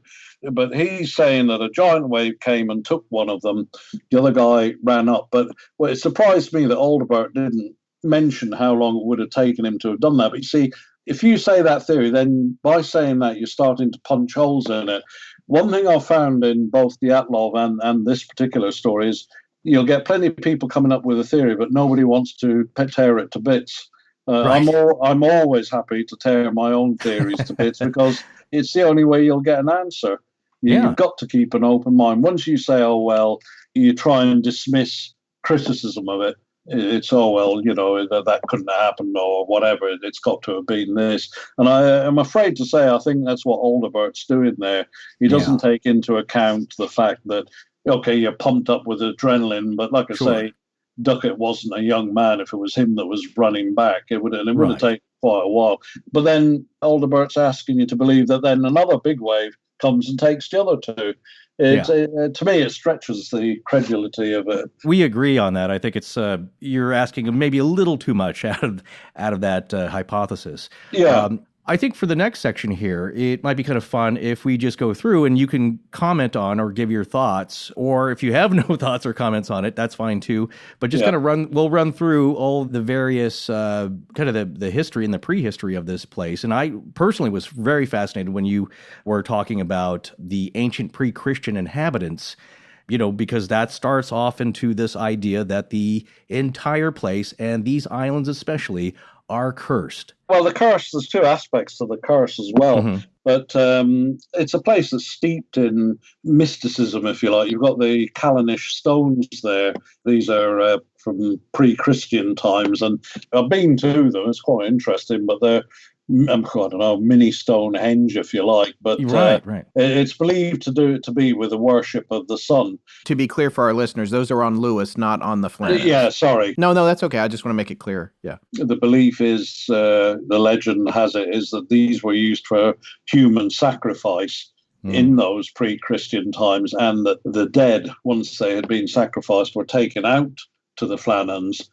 But he's saying that a giant wave came and took one of them. The other guy ran up. But it surprised me that Adalbert didn't mention how long it would have taken him to have done that. But you see, if you say that theory, then by saying that, you're starting to punch holes in it. One thing I've found in both Dyatlov and this particular story is you'll get plenty of people coming up with a theory, but nobody wants to tear it to bits. Right. I'm always happy to tear my own theories to bits because it's the only way you'll get an answer. You've got to keep an open mind. Once you say, oh, well, you try and dismiss criticism of it. It's, oh, well, that couldn't have happened or whatever. It's got to have been this. And I'm afraid to say I think that's what Alderbert's doing there. He doesn't take into account the fact that, okay, you're pumped up with adrenaline, but like I say, Duckett wasn't a young man. If it was him that was running back, it would have taken quite a while. But then Alderbert's asking you to believe that then another big wave comes and takes the other two. To me, it stretches the credulity of it. We agree on that. I think it's you're asking maybe a little too much out of that hypothesis. Yeah. I think for the next section here, it might be kind of fun if we just go through and you can comment on or give your thoughts, or if you have no thoughts or comments on it, that's fine too. But just kind of we'll run through all the various kind of the history and the prehistory of this place. And I personally was very fascinated when you were talking about the ancient pre-Christian inhabitants, because that starts off into this idea that the entire place, and these islands especially, are cursed. Well, the curse, there's two aspects to the curse as well. Mm-hmm. But it's a place that's steeped in mysticism, if you like. You've got the Callanish stones there. These are from pre-Christian times, and I've been to them. It's quite interesting, but they're, I don't know, mini Stonehenge, if you like. But right. It's believed to be with the worship of the sun. To be clear for our listeners, those are on Lewis, not on the Flannan. Yeah, sorry. No, that's okay. I just want to make it clear. Yeah. The belief is, the legend has it, is that these were used for human sacrifice in those pre-Christian times, and that the dead, once they had been sacrificed, were taken out to the Flannans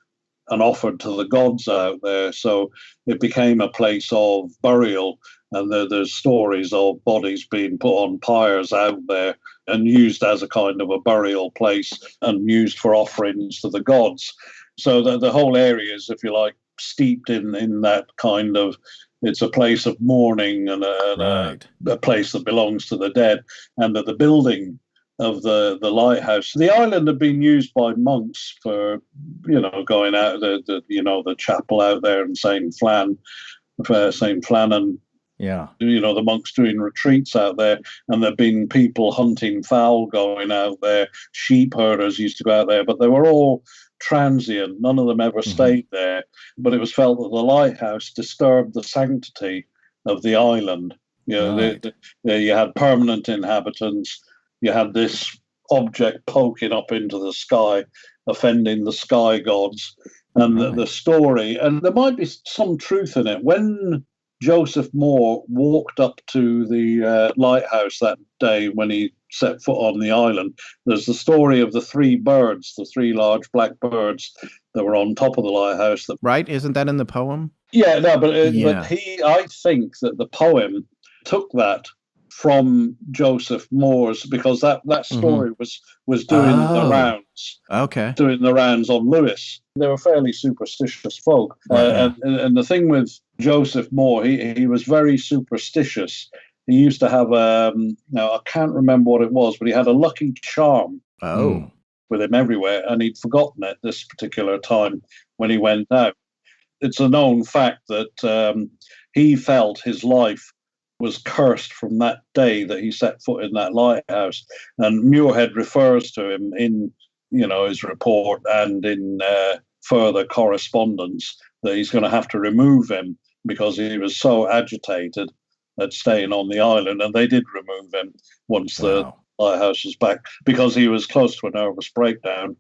and offered to the gods out there. So it became a place of burial, and there's stories of bodies being put on pyres out there and used as a kind of a burial place and used for offerings to the gods. So the whole area is, if you like, steeped in that kind of, it's a place of mourning and a place that belongs to the dead, and that the building of the lighthouse. The island had been used by monks for, going out the chapel out there in St. Flannan. Yeah. The monks doing retreats out there, and there've been people hunting fowl going out there. Sheep herders used to go out there, but they were all transient. None of them ever stayed there. But it was felt that the lighthouse disturbed the sanctity of the island. You had permanent inhabitants. You had this object poking up into the sky, offending the sky gods. And the story, and there might be some truth in it, when Joseph Moore walked up to the lighthouse that day when he set foot on the island, there's the story of the three birds, the three large black birds that were on top of the lighthouse. Right? Isn't that in the poem? Yeah, no, but I think that the poem took that from Joseph Moore's, because that story was doing the rounds. Okay. Doing the rounds on Lewis. They were fairly superstitious folk. And the thing with Joseph Moore, he was very superstitious. He used to have now I can't remember what it was, but he had a lucky charm with him everywhere, and he'd forgotten it this particular time when he went out. It's a known fact that he felt his life was cursed from that day that he set foot in that lighthouse. And Muirhead refers to him in, his report and in further correspondence that he's going to have to remove him because he was so agitated at staying on the island. And they did remove him once the lighthouse was back, because he was close to a nervous breakdown.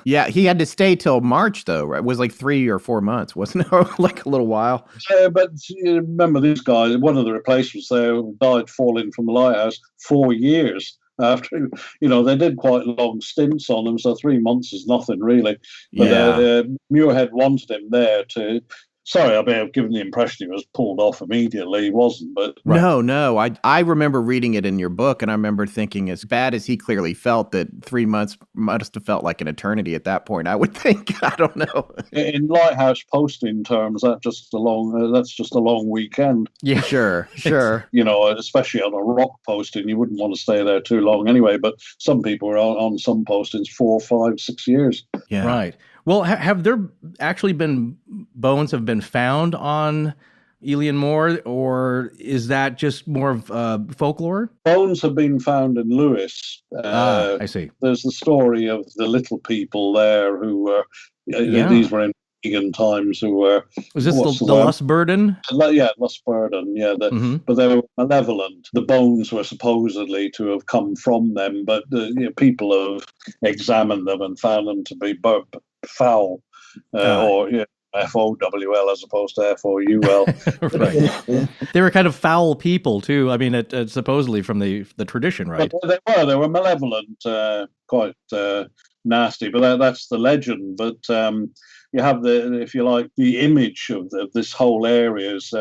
Yeah, he had to stay till March, though, right? It was like 3 or 4 months, wasn't it? Like a little while. But you remember this guy, one of the replacements there, died falling from the lighthouse 4 year after. They did quite long stints on him, so 3 months is nothing really. But Muirhead wanted him there to. Sorry, I may have given the impression he was pulled off immediately. He wasn't, but... No. I remember reading it in your book, and I remember thinking, as bad as he clearly felt, that 3 months must have felt like an eternity at that point, I would think. I don't know. In lighthouse posting terms, that's just a long weekend. Yeah, sure. Especially on a rock posting, you wouldn't want to stay there too long anyway, but some people are on some postings 4, 5, 6 years. Yeah. Right. Well, have there actually been bones have been found on Eilean Mòr, or is that just more of folklore? Bones have been found in Lewis. I see. There's the story of the little people there who were, these were in pagan times, who were... Was this the Lustburden? Yeah, Lustburden, yeah. But they were malevolent. The bones were supposedly to have come from them, but people have examined them and found them to be foul, or FOWL as opposed to FOUL. Right. They were kind of foul people too. I mean, supposedly from the tradition, right? But they were malevolent, quite nasty. But that's the legend. But you have the image of this whole area is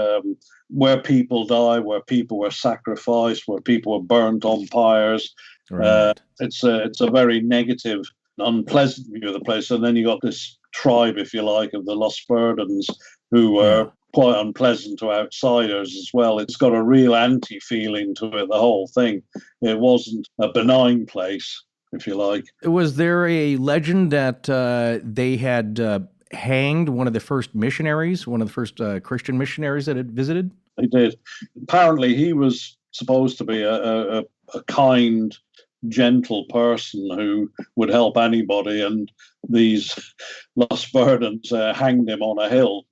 where people die, where people were sacrificed, where people were burnt on pyres. Right. It's a very negative, unpleasant view of the place. And then you got this tribe, if you like, of the Lustburdens, who were quite unpleasant to outsiders as well. It's got a real anti-feeling to it, the whole thing. It wasn't a benign place, if you like. Was there a legend that they had hanged one of the first missionaries, one of the first Christian missionaries that had visited? They did. Apparently, he was supposed to be a kind, gentle person who would help anybody, and these Lustburdens hanged him on a hill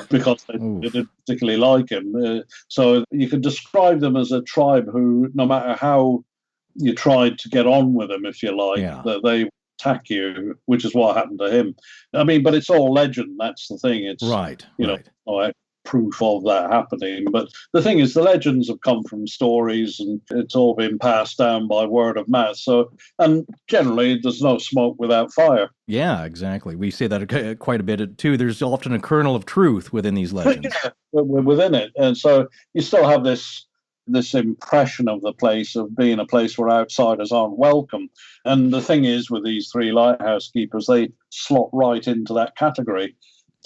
because they didn't particularly like him. So you could describe them as a tribe who, no matter how you tried to get on with them, if you like, that they attack you, which is what happened to him. I mean, but it's all legend. That's the thing. It's no proof of that happening. But the thing is, the legends have come from stories, and it's all been passed down by word of mouth. So, and generally, there's no smoke without fire. Yeah, exactly. We say that quite a bit too. There's often a kernel of truth within these legends. Yeah, within it, and so you still have this impression of the place of being a place where outsiders aren't welcome. And the thing is, with these three lighthouse keepers, they slot right into that category.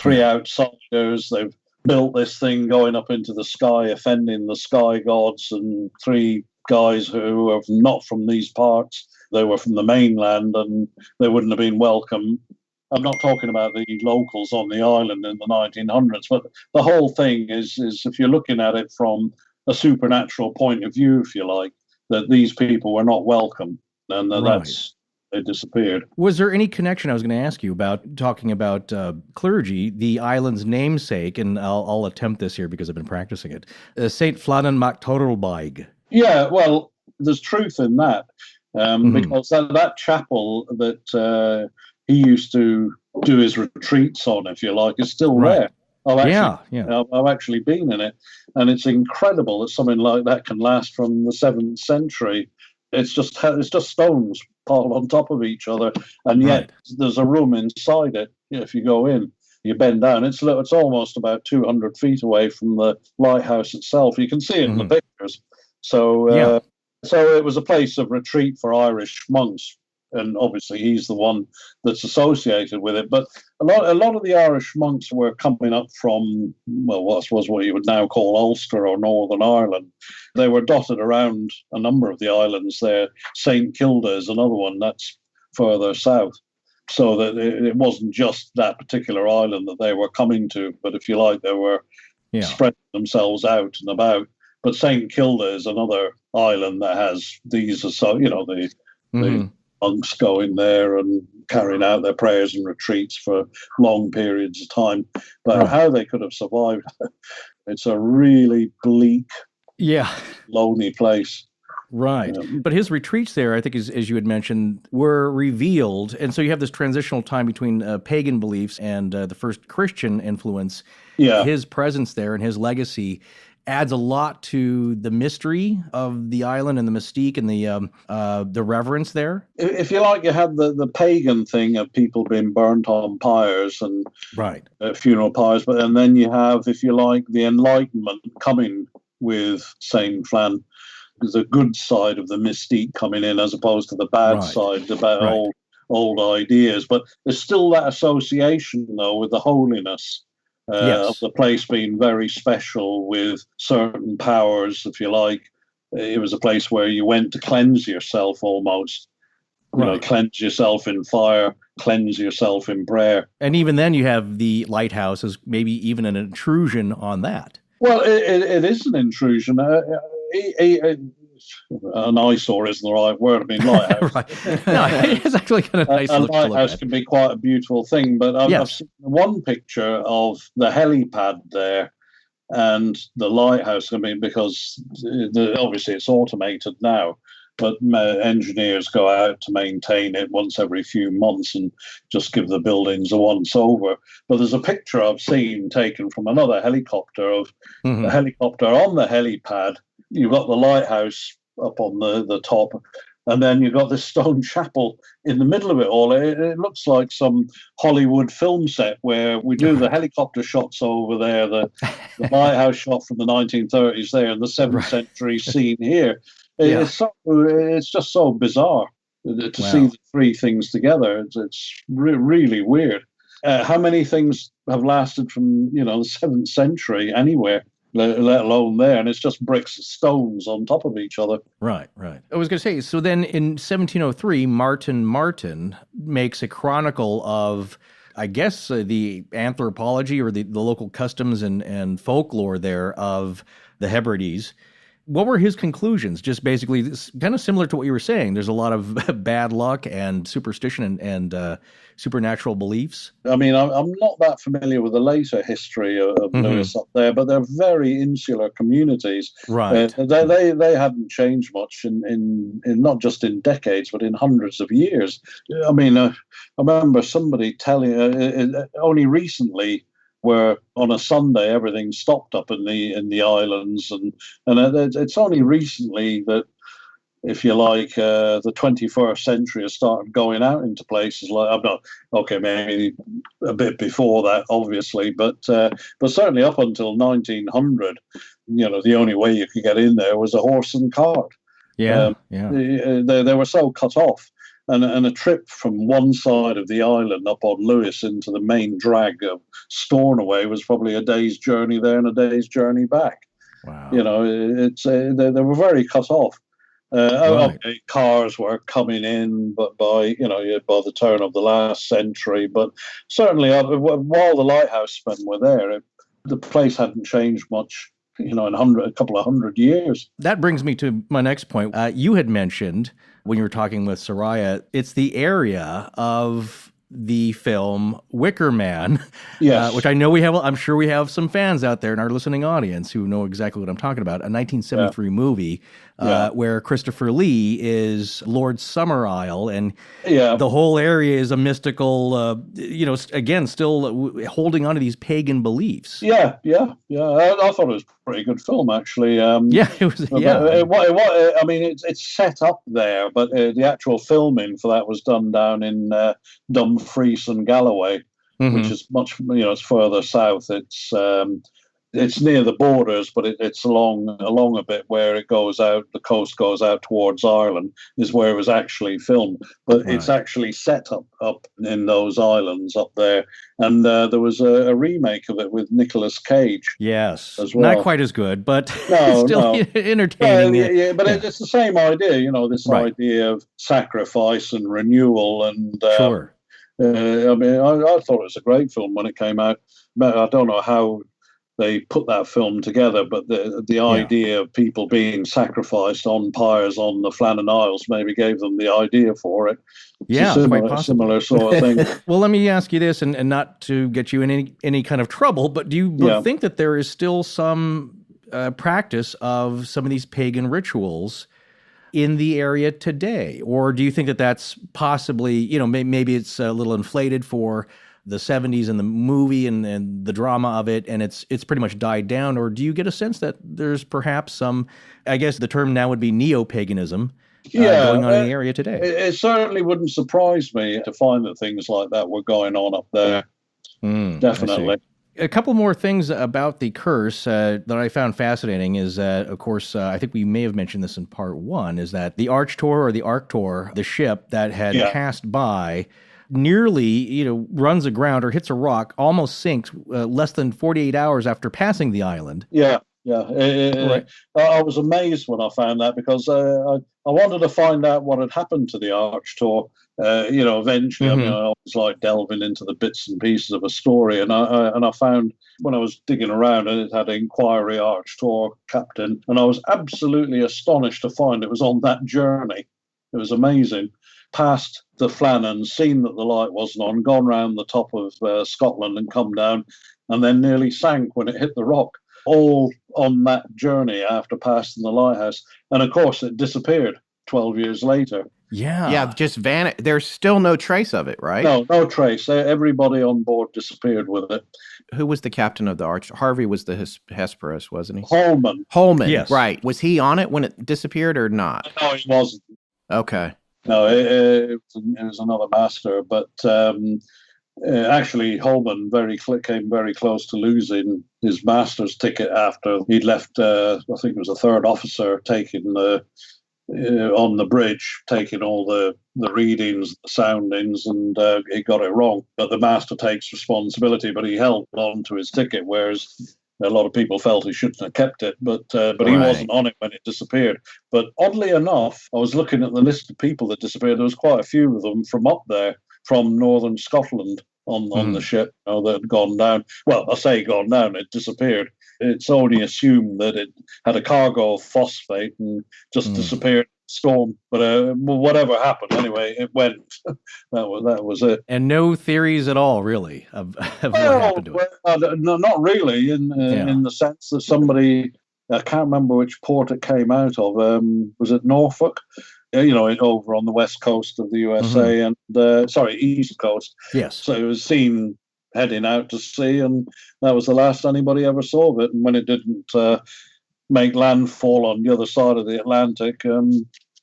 Three outsiders, they've built this thing going up into the sky, offending the sky gods, and three guys who are not from these parts. They were from the mainland, and they wouldn't have been welcome. I'm not talking about the locals on the island in the 1900s, but the whole thing is if you're looking at it from a supernatural point of view, if you like, that these people were not welcome, and they disappeared. Was there any connection, I was going to ask you about, talking about clergy, the island's namesake, and I'll attempt this here because I've been practicing it, St. Flannan Isle. Yeah, well, there's truth in that, because that chapel that he used to do his retreats on, if you like, is still there. I've actually been in it, and it's incredible that something like that can last from the 7th century. It's just stones piled on top of each other, and yet there's a room inside it. If you go in, you bend down. It's almost about 200 feet away from the lighthouse itself. You can see it in the pictures. So, so it was a place of retreat for Irish monks. And obviously he's the one that's associated with it. But a lot of the Irish monks were coming up from, well, what you would now call Ulster or Northern Ireland. They were dotted around a number of the islands there. St. Kilda is another one that's further south. So that it wasn't just that particular island that they were coming to, but if you like, they were spreading themselves out and about. But St. Kilda is another island that has these, the monks going there and carrying out their prayers and retreats for long periods of time. But how they could have survived, it's a really bleak, lonely place. Right. But his retreats there, I think, as you had mentioned, were revealed. And so you have this transitional time between pagan beliefs and the first Christian influence. Yeah. His presence there and his legacy adds a lot to the mystery of the island and the mystique and the reverence there. If you like, you had the pagan thing of people being burnt on pyres and funeral pyres, and then you have, if you like, the Enlightenment coming with St. Flann. There's a good side of the mystique coming in as opposed to the bad side about old ideas. But there's still that association, though, with the holiness. Of the place being very special with certain powers, if you like. It was a place where you went to cleanse yourself almost. Cleanse yourself in fire, cleanse yourself in prayer. And even then you have the lighthouse as maybe even an intrusion on that. Well, it is an intrusion. An eyesore isn't the right word. I mean, lighthouse. Right. No, it's actually kind of nice A look to look lighthouse at. can be quite a beautiful thing, but I've seen one picture of the helipad there and the lighthouse. I mean, because obviously it's automated now, but engineers go out to maintain it once every few months and just give the buildings a once over. But there's a picture I've seen taken from another helicopter of the helicopter on the helipad. You've got the lighthouse up on the top, and then you've got this stone chapel in the middle of it all. It looks like some Hollywood film set where we do the helicopter shots over there, the lighthouse shot from the 1930s there, and the 7th century scene here. It's just so bizarre to see the three things together. It's really weird. How many things have lasted from the 7th century anywhere? Let alone there, and it's just bricks and stones on top of each other. Right. I was going to say, so then in 1703, Martin makes a chronicle of, I guess, the anthropology or the local customs and folklore there of the Hebrides. What were his conclusions? Just basically kind of similar to what you were saying. There's a lot of bad luck and superstition and supernatural beliefs. I mean, I'm not that familiar with the later history of Lewis up there, but they're very insular communities. Right. They hadn't changed much in not just in decades, but in hundreds of years. I mean, I remember somebody telling only recently, where on a Sunday everything stopped up in the islands, and it's only recently that, if you like, the 21st century has started going out into places like maybe a bit before that, obviously, but certainly up until 1900, the only way you could get in there was a horse and cart. They were so cut off. And a trip from one side of the island up on Lewis into the main drag of Stornoway was probably a day's journey there and a day's journey back. Wow. They were very cut off. Okay, cars were coming in, but by the turn of the last century. But certainly, while the lighthouse men were there, the place hadn't changed much. In a couple of hundred years. That brings me to my next point. You had mentioned when you were talking with Soraya, it's the area of the film Wicker Man, which I know I'm sure we have some fans out there in our listening audience who know exactly what I'm talking about. A 1973 movie where Christopher Lee is Lord Summerisle, and the whole area is a mystical, again, still holding on to these pagan beliefs. I thought it was a pretty good film, actually. It was. I mean, it's set up there, but the actual filming for that was done down in Dumfries and Galloway, which is much, it's further south. It's near the borders, but it's along a bit where it goes out. The coast goes out towards Ireland is where it was actually filmed, but it's actually set up in those islands up there. And there was a remake of it with Nicolas Cage. Yes, as well. Not quite as good, but still entertaining. But it's the same idea, this idea of sacrifice and renewal. And sure. I mean, I thought it was a great film when it came out. But I don't know how they put that film together, but the idea of people being sacrificed on pyres on the Flannan Isles maybe gave them the idea for it. Yeah, quite similar sort of thing. Well, let me ask you this, and not to get you in any kind of trouble, but do you think that there is still some practice of some of these pagan rituals in the area today? Or do you think that that's possibly, maybe it's a little inflated for the 70s and the movie and the drama of it, and it's pretty much died down? Or do you get a sense that there's perhaps some, I guess the term now would be neo-paganism, going on in the area today? It certainly wouldn't surprise me to find that things like that were going on up there. Definitely. A couple more things about the curse that I found fascinating is that, of course, I think we may have mentioned this in part one, is that the Archtor or the Arctur, the ship that had passed by, nearly, runs aground or hits a rock, almost sinks less than 48 hours after passing the island. Yeah. Yeah, Right. I was amazed when I found that because I wanted to find out what had happened to the Arch Tour. Eventually, I mean, I always like delving into the bits and pieces of a story, and I found when I was digging around, and it had Inquiry Arch Tour Captain, and I was absolutely astonished to find it was on that journey. It was amazing. Past the Flannan, seen that the light wasn't on, gone round the top of Scotland and come down, and then nearly sank when it hit the rock. All on that journey after passing the lighthouse. And of course, it disappeared 12 years later. Yeah. Yeah, just vanished. There's still no trace of it, right? No trace. Everybody on board disappeared with it. Who was the captain of the Arch? Harvey was the Hesperus, wasn't he? Holman. Yes. Right. Was he on it when it disappeared or not? No, he wasn't. Okay. No, it was another master. But actually, Holman came very close to losing his master's ticket after he'd left. I think it was a third officer taking on the bridge, taking all the readings, the soundings, and he got it wrong. But the master takes responsibility, but he held on to his ticket, whereas a lot of people felt he shouldn't have kept it. But he wasn't on it when it disappeared. But oddly enough, I was looking at the list of people that disappeared. There was quite a few of them from up there, from northern Scotland on the ship that had gone down. Well, I say gone down, it disappeared. It's only assumed that it had a cargo of phosphate and just disappeared in the storm. But whatever happened, anyway, it went. that was it. And no theories at all, really, of what happened to it. No, not really, in the sense that somebody, I can't remember which port it came out of. Was it Norfolk? Over on the west coast of the USA east coast. Yes. So it was seen heading out to sea, and that was the last anybody ever saw of it. And when it didn't make landfall on the other side of the Atlantic,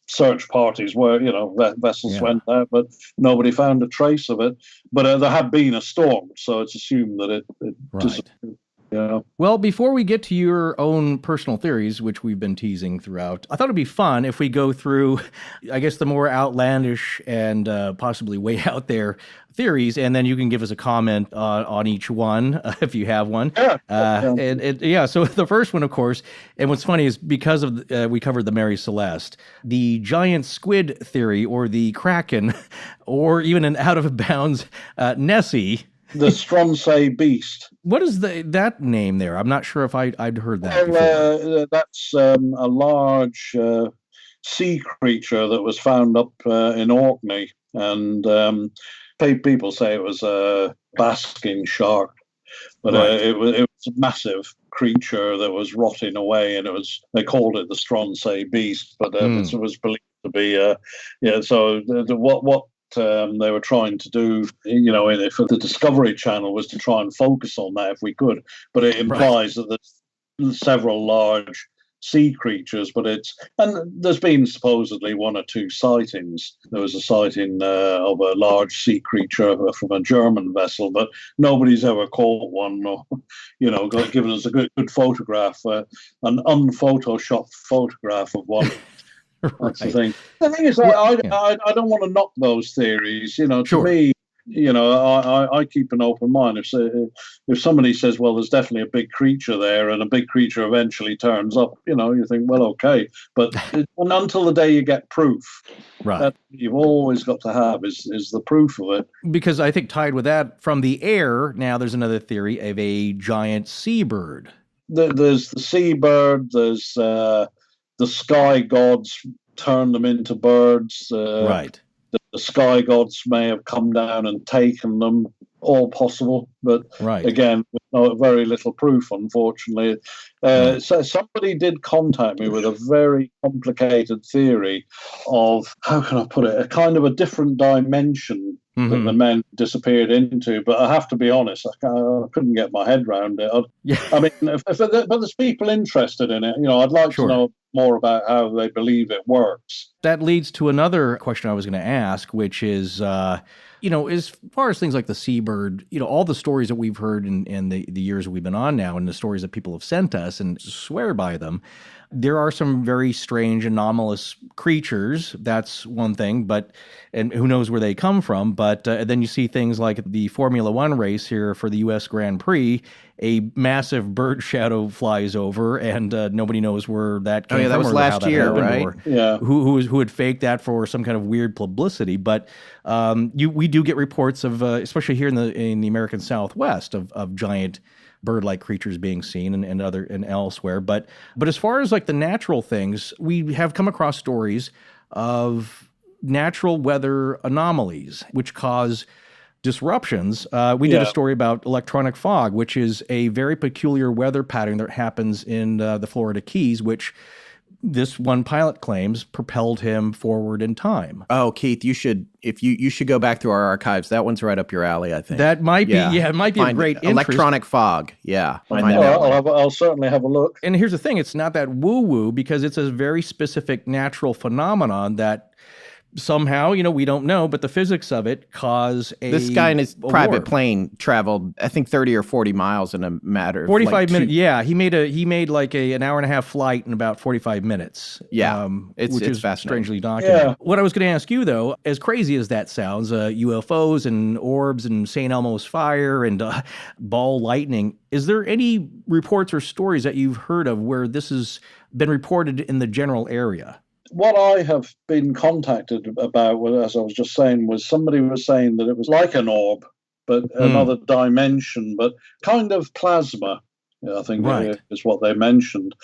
search parties were, vessels went out, but nobody found a trace of it. But there had been a storm, so it's assumed that it disappeared. Yeah. Well, before we get to your own personal theories, which we've been teasing throughout, I thought it'd be fun if we go through, I guess, the more outlandish and possibly way out there theories, and then you can give us a comment on each one if you have one. Yeah. So the first one, of course, and what's funny is because of we covered the Mary Celeste, the giant squid theory, or the Kraken, or even an out of bounds Nessie. The Stronsay beast. What is that name there? I'm not sure if I'd heard that before. That's a large sea creature that was found up in Orkney, and people say it was a basking shark, but it was a massive creature that was rotting away, and they called it the Stronsay beast, but it was believed to be So what they were trying to do, for the Discovery Channel, was to try and focus on that if we could. But it implies that there's several large sea creatures, and there's been supposedly one or two sightings. There was a sighting of a large sea creature from a German vessel, but nobody's ever caught one or, given us a good photograph, an unphotoshopped photograph of one. That's the thing. The thing is, I don't want to knock those theories. To me, I keep an open mind. If somebody says, well, there's definitely a big creature there, and a big creature eventually turns up, you think, well, okay. But until the day you get proof, that you've always got to have is the proof of it. Because I think tied with that, from the air, now there's another theory of a giant seabird. There's the seabird, there's the sky gods turned them into birds. The sky gods may have come down and taken them. All possible, but again, with very little proof, unfortunately. So somebody did contact me with a very complicated theory of, how can I put it, a kind of a different dimension that the men disappeared into. But I have to be honest, I couldn't get my head around it. I mean, but there's people interested in it. I'd like to know more about how they believe it works. That leads to another question I was going to ask, which is, as far as things like the seabird, all the stories that we've heard in the years that we've been on now, and the stories that people have sent us and swear by them, There are some very strange, anomalous creatures. That's one thing, and who knows where they come from. But then you see things like the Formula One race here for the U.S. Grand Prix. A massive bird shadow flies over, and nobody knows where that came from. That was last year, right? Or who had faked that for some kind of weird publicity. But we do get reports of, especially here in the American Southwest, of giant bird-like creatures being seen and elsewhere. But as far as like the natural things, we have come across stories of natural weather anomalies which cause disruptions. We did a story about electronic fog, which is a very peculiar weather pattern that happens in the Florida Keys, which this one pilot claims propelled him forward in time. Oh, Keith, you should go back through our archives. That one's right up your alley, I think. That might be, it might be a great interest. Electronic fog, yeah. I'll certainly have a look. And here's the thing, it's not that woo-woo because it's a very specific natural phenomenon that somehow, we don't know, but the physics of it cause this guy in his private plane traveled, I think, 30 or 40 miles in a matter of 45 minutes. Yeah, he made like an hour and a half flight in about 45 minutes. Yeah, which is fascinating. Strangely documented. Yeah. What I was going to ask you, though, as crazy as that sounds, UFOs and orbs and St. Elmo's fire and ball lightning, is there any reports or stories that you've heard of where this has been reported in the general area? What I have been contacted about, as I was just saying, was somebody was saying that it was like an orb, but another dimension, but kind of plasma, I think is what they mentioned.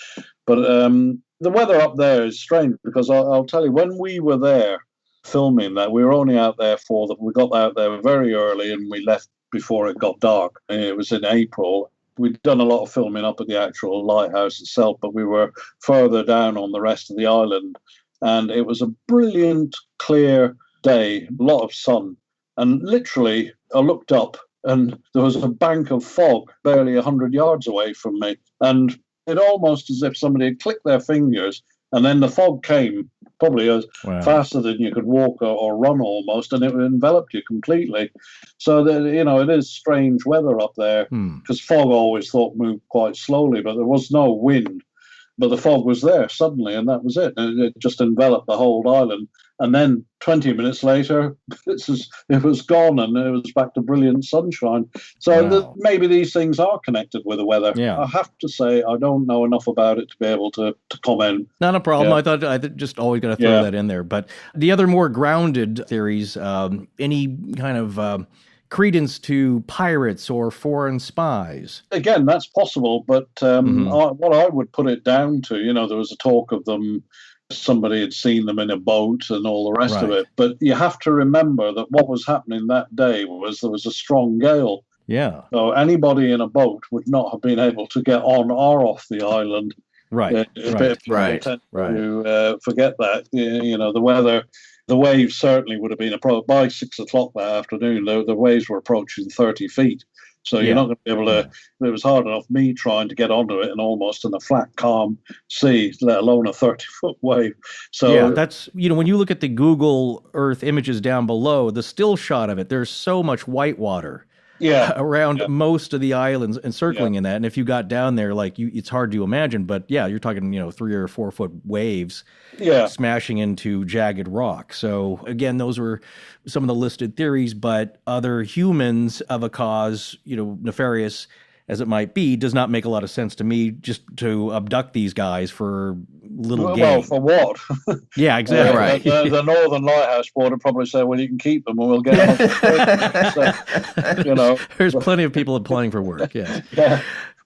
But the weather up there is strange because I'll tell you, when we were there filming that, we were only out there we got out there very early and we left before it got dark. It was in April. We'd done a lot of filming up at the actual lighthouse itself, but we were further down on the rest of the island. And it was a brilliant, clear day, a lot of sun. And literally, I looked up and there was a bank of fog barely 100 yards away from me. And it almost as if somebody had clicked their fingers and then the fog came probably faster than you could walk or run almost, and it enveloped you completely. So that, it is strange weather up there because fog I always thought moved quite slowly, but there was no wind. But the fog was there suddenly, and that was it. And it just enveloped the whole island. And then 20 minutes later, it was gone, and it was back to brilliant sunshine. So maybe these things are connected with the weather. Yeah. I have to say, I don't know enough about it to be able to comment. Not a problem. Yeah. I thought I just always going to throw that in there. But the other more grounded theories, any kind of credence to pirates or foreign spies? Again, that's possible, but what I would put it down to, there was a talk of them, somebody had seen them in a boat and all the rest of it. But you have to remember that what was happening that day was there was a strong gale. Yeah. So anybody in a boat would not have been able to get on or off the island. Right. Right. To forget that, the weather. The waves certainly would have been by 6 o'clock that afternoon. The waves were approaching 30 feet. So you're not going to be able to. It was hard enough me trying to get onto it and almost in a flat, calm sea, let alone a 30-foot wave. So that's when you look at the Google Earth images down below, the still shot of it, there's so much white water. Around most of the islands encircling in that. And if you got down there, it's hard to imagine, but you're talking, 3 or 4 foot waves smashing into jagged rock. So again, those were some of the listed theories, but other humans of a cause, nefarious as it might be, does not make a lot of sense to me just to abduct these guys for little gain. Well, for what? Yeah, exactly. Right. The Northern Lighthouse Board would probably say, well, you can keep them and we'll get them. There's plenty of people applying for work, yes. Yeah.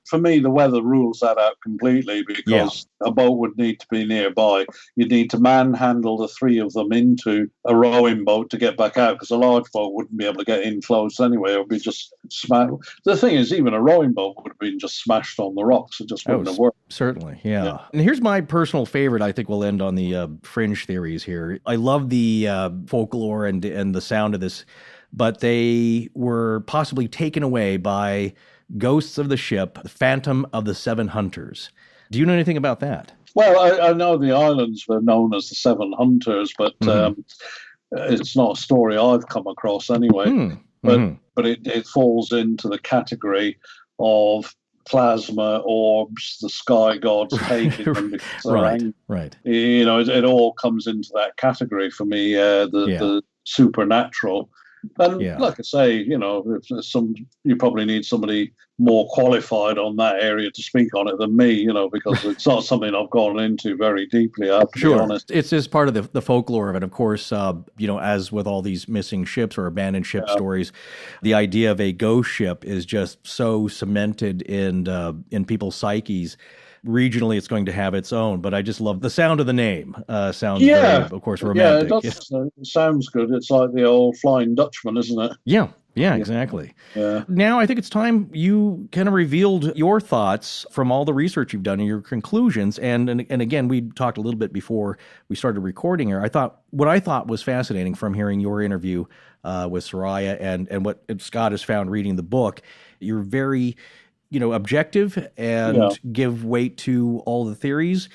For me, the weather rules that out completely because a boat would need to be nearby. You'd need to manhandle the 3 of them into a rowing boat to get back out because a large boat wouldn't be able to get in close anyway. It would be just smashed. The thing is, even a rowing boat would have been just smashed on the rocks. It just wouldn't have worked. Certainly, yeah. And here's my personal favorite. I think we'll end on the fringe theories here. I love the folklore and the sound of this, but they were possibly taken away by ghosts of the ship, the Phantom of the Seven Hunters. Do you know anything about that? Well, I know the islands were known as the Seven Hunters, but it's not a story I've come across anyway. But it falls into the category of plasma orbs, the sky gods taking them because they're angry. Right. It all comes into that category for me, the supernatural. And like I say, if there's you probably need somebody more qualified on that area to speak on it than me, because it's not something I've gone into very deeply, I have to be honest. It's just part of the folklore of it. Of course, as with all these missing ships or abandoned ship stories, the idea of a ghost ship is just so cemented in people's psyches. Regionally, it's going to have its own, but I just love the sound of the name. Sounds very, of course, romantic. Yeah, it does. It sounds good. It's like the old Flying Dutchman, isn't it? Yeah, exactly. Yeah. Now, I think it's time you kind of revealed your thoughts from all the research you've done and your conclusions. And again, we talked a little bit before we started recording here. What I thought was fascinating from hearing your interview with Soraya and what Scott has found reading the book, you're very objective and give weight to all the theories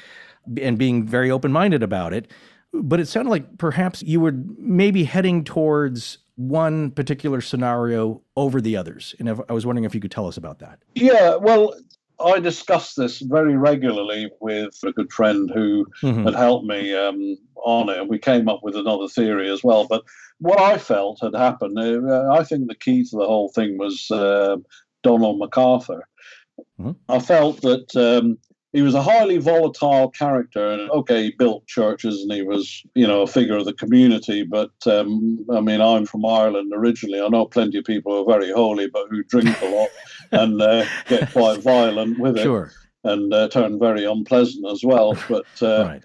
and being very open-minded about it. But it sounded like perhaps you were maybe heading towards one particular scenario over the others. And I was wondering if you could tell us about that. Yeah, well, I discuss this very regularly with a good friend who had helped me on it. And we came up with another theory as well. But what I felt had happened, I think the key to the whole thing was Donald MacArthur. I felt that he was a highly volatile character, and he built churches and he was, a figure of the community. But I'm from Ireland originally. I know plenty of people who are very holy, but who drink a lot and get quite violent with it. Sure. And turn very unpleasant as well. But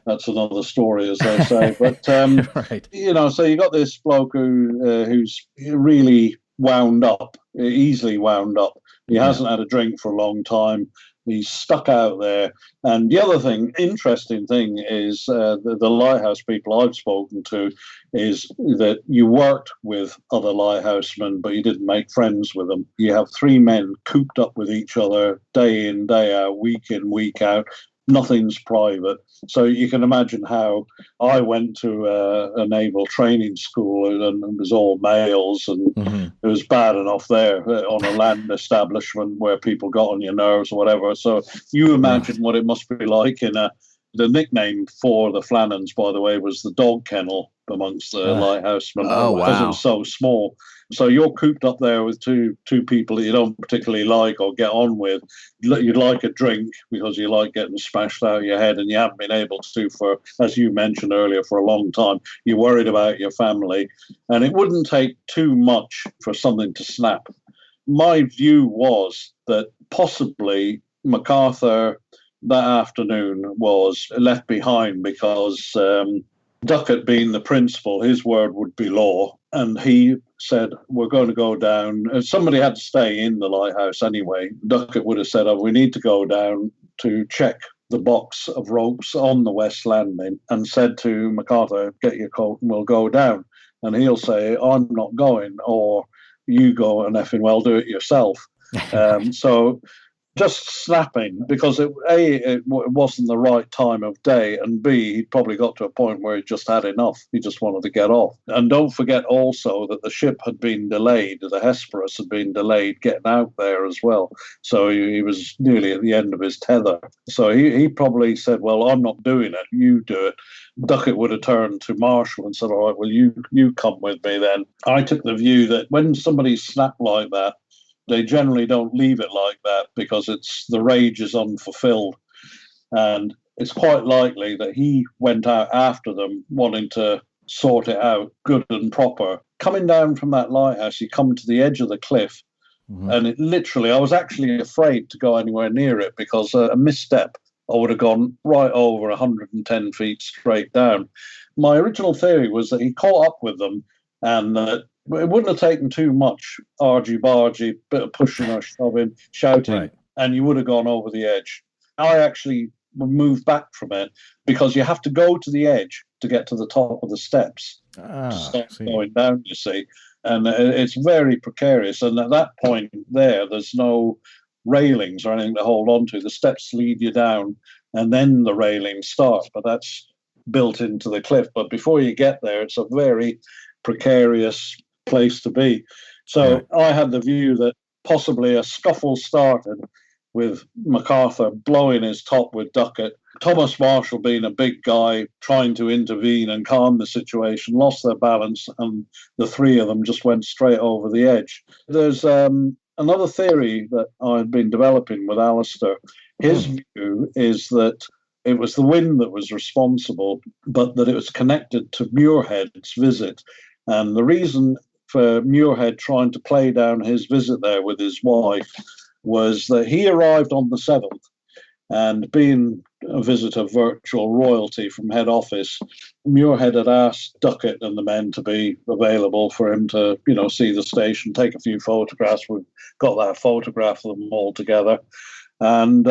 that's another story, as they say. But, so you got this bloke who's really wound up, easily wound up. He hasn't had a drink for a long time. He's stuck out there. And the other interesting thing is the lighthouse people I've spoken to is that you worked with other lighthousemen, but you didn't make friends with them. You have three men cooped up with each other day in, day out, week in, week out. Nothing's private. So you can imagine how I went to a naval training school and it was all males, and it was bad enough there on a land establishment where people got on your nerves or whatever. So you imagine what it must be like in the nickname for the Flannans, by the way, was the dog kennel amongst the lighthousemen. Because it was so small. So you're cooped up there with two people that you don't particularly like or get on with. You'd like a drink because you like getting smashed out of your head, and you haven't been able to for, as you mentioned earlier, for a long time. You're worried about your family, and it wouldn't take too much for something to snap. My view was that possibly MacArthur that afternoon was left behind because Duckett, being the principal, his word would be law. And he said, we're going to go down. Somebody had to stay in the lighthouse anyway. Duckett would have said, we need to go down to check the box of ropes on the west landing, and said to MacArthur, get your coat and we'll go down. And he'll say, I'm not going, or you go and effing well do it yourself. So just snapping, because it wasn't the right time of day, and B, he'd probably got to a point where he just had enough. He just wanted to get off. And don't forget also that the ship had been delayed. The Hesperus had been delayed getting out there as well. So he was nearly at the end of his tether. So he probably said, well, I'm not doing it. You do it. Duckett would have turned to Marshall and said, all right, well, you come with me then. I took the view that when somebody snapped like that, they generally don't leave it like that because the rage is unfulfilled. And it's quite likely that he went out after them wanting to sort it out good and proper. Coming down from that lighthouse, you come to the edge of the cliff, and it literally, I was actually afraid to go anywhere near it because a misstep, I would have gone right over 110 feet straight down. My original theory was that he caught up with them, and it wouldn't have taken too much argy-bargy, bit of pushing or shoving, shouting, and you would have gone over the edge. I actually moved back from it because you have to go to the edge to get to the top of the steps. To start going down, you see. And it's very precarious. And at that point there's no railings or anything to hold on to. The steps lead you down, and then the railings start, but that's built into the cliff. But before you get there, it's a very precarious place to be. So I had the view that possibly a scuffle started, with MacArthur blowing his top with Duckett. Thomas Marshall, being a big guy, trying to intervene and calm the situation, lost their balance, and the three of them just went straight over the edge. There's another theory that I've been developing with Alistair. His view is that it was the wind that was responsible, but that it was connected to Muirhead's visit. And the reason for Muirhead trying to play down his visit there with his wife was that he arrived on the 7th, and being a visit of virtual royalty from head office, Muirhead had asked Duckett and the men to be available for him to, see the station, take a few photographs. We've got that photograph of them all together. And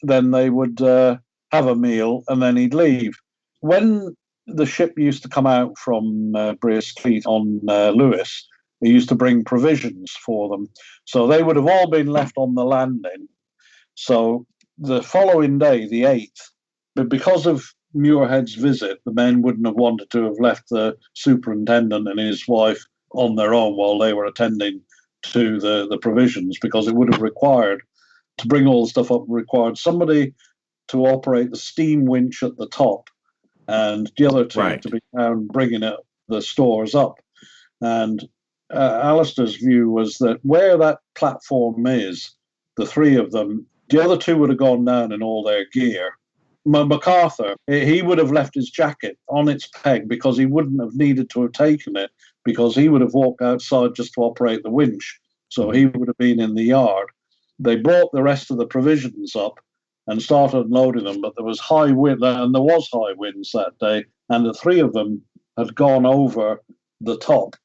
then they would have a meal, and then he'd leave. When the ship used to come out from Briarcleet on Lewis, they used to bring provisions for them. So they would have all been left on the landing. So the following day, the 8th, but because of Muirhead's visit, the men wouldn't have wanted to have left the superintendent and his wife on their own while they were attending to the provisions, because it would have required, to bring all the stuff up, required somebody to operate the steam winch at the top and the other two to be down bringing the stores up. And Alistair's view was that where that platform is, the three of them, the other two would have gone down in all their gear. MacArthur, he would have left his jacket on its peg because he wouldn't have needed to have taken it, because he would have walked outside just to operate the winch. So he would have been in the yard. They brought the rest of the provisions up and started loading them, but there was high wind, and there was high winds that day, and the three of them had gone over the top,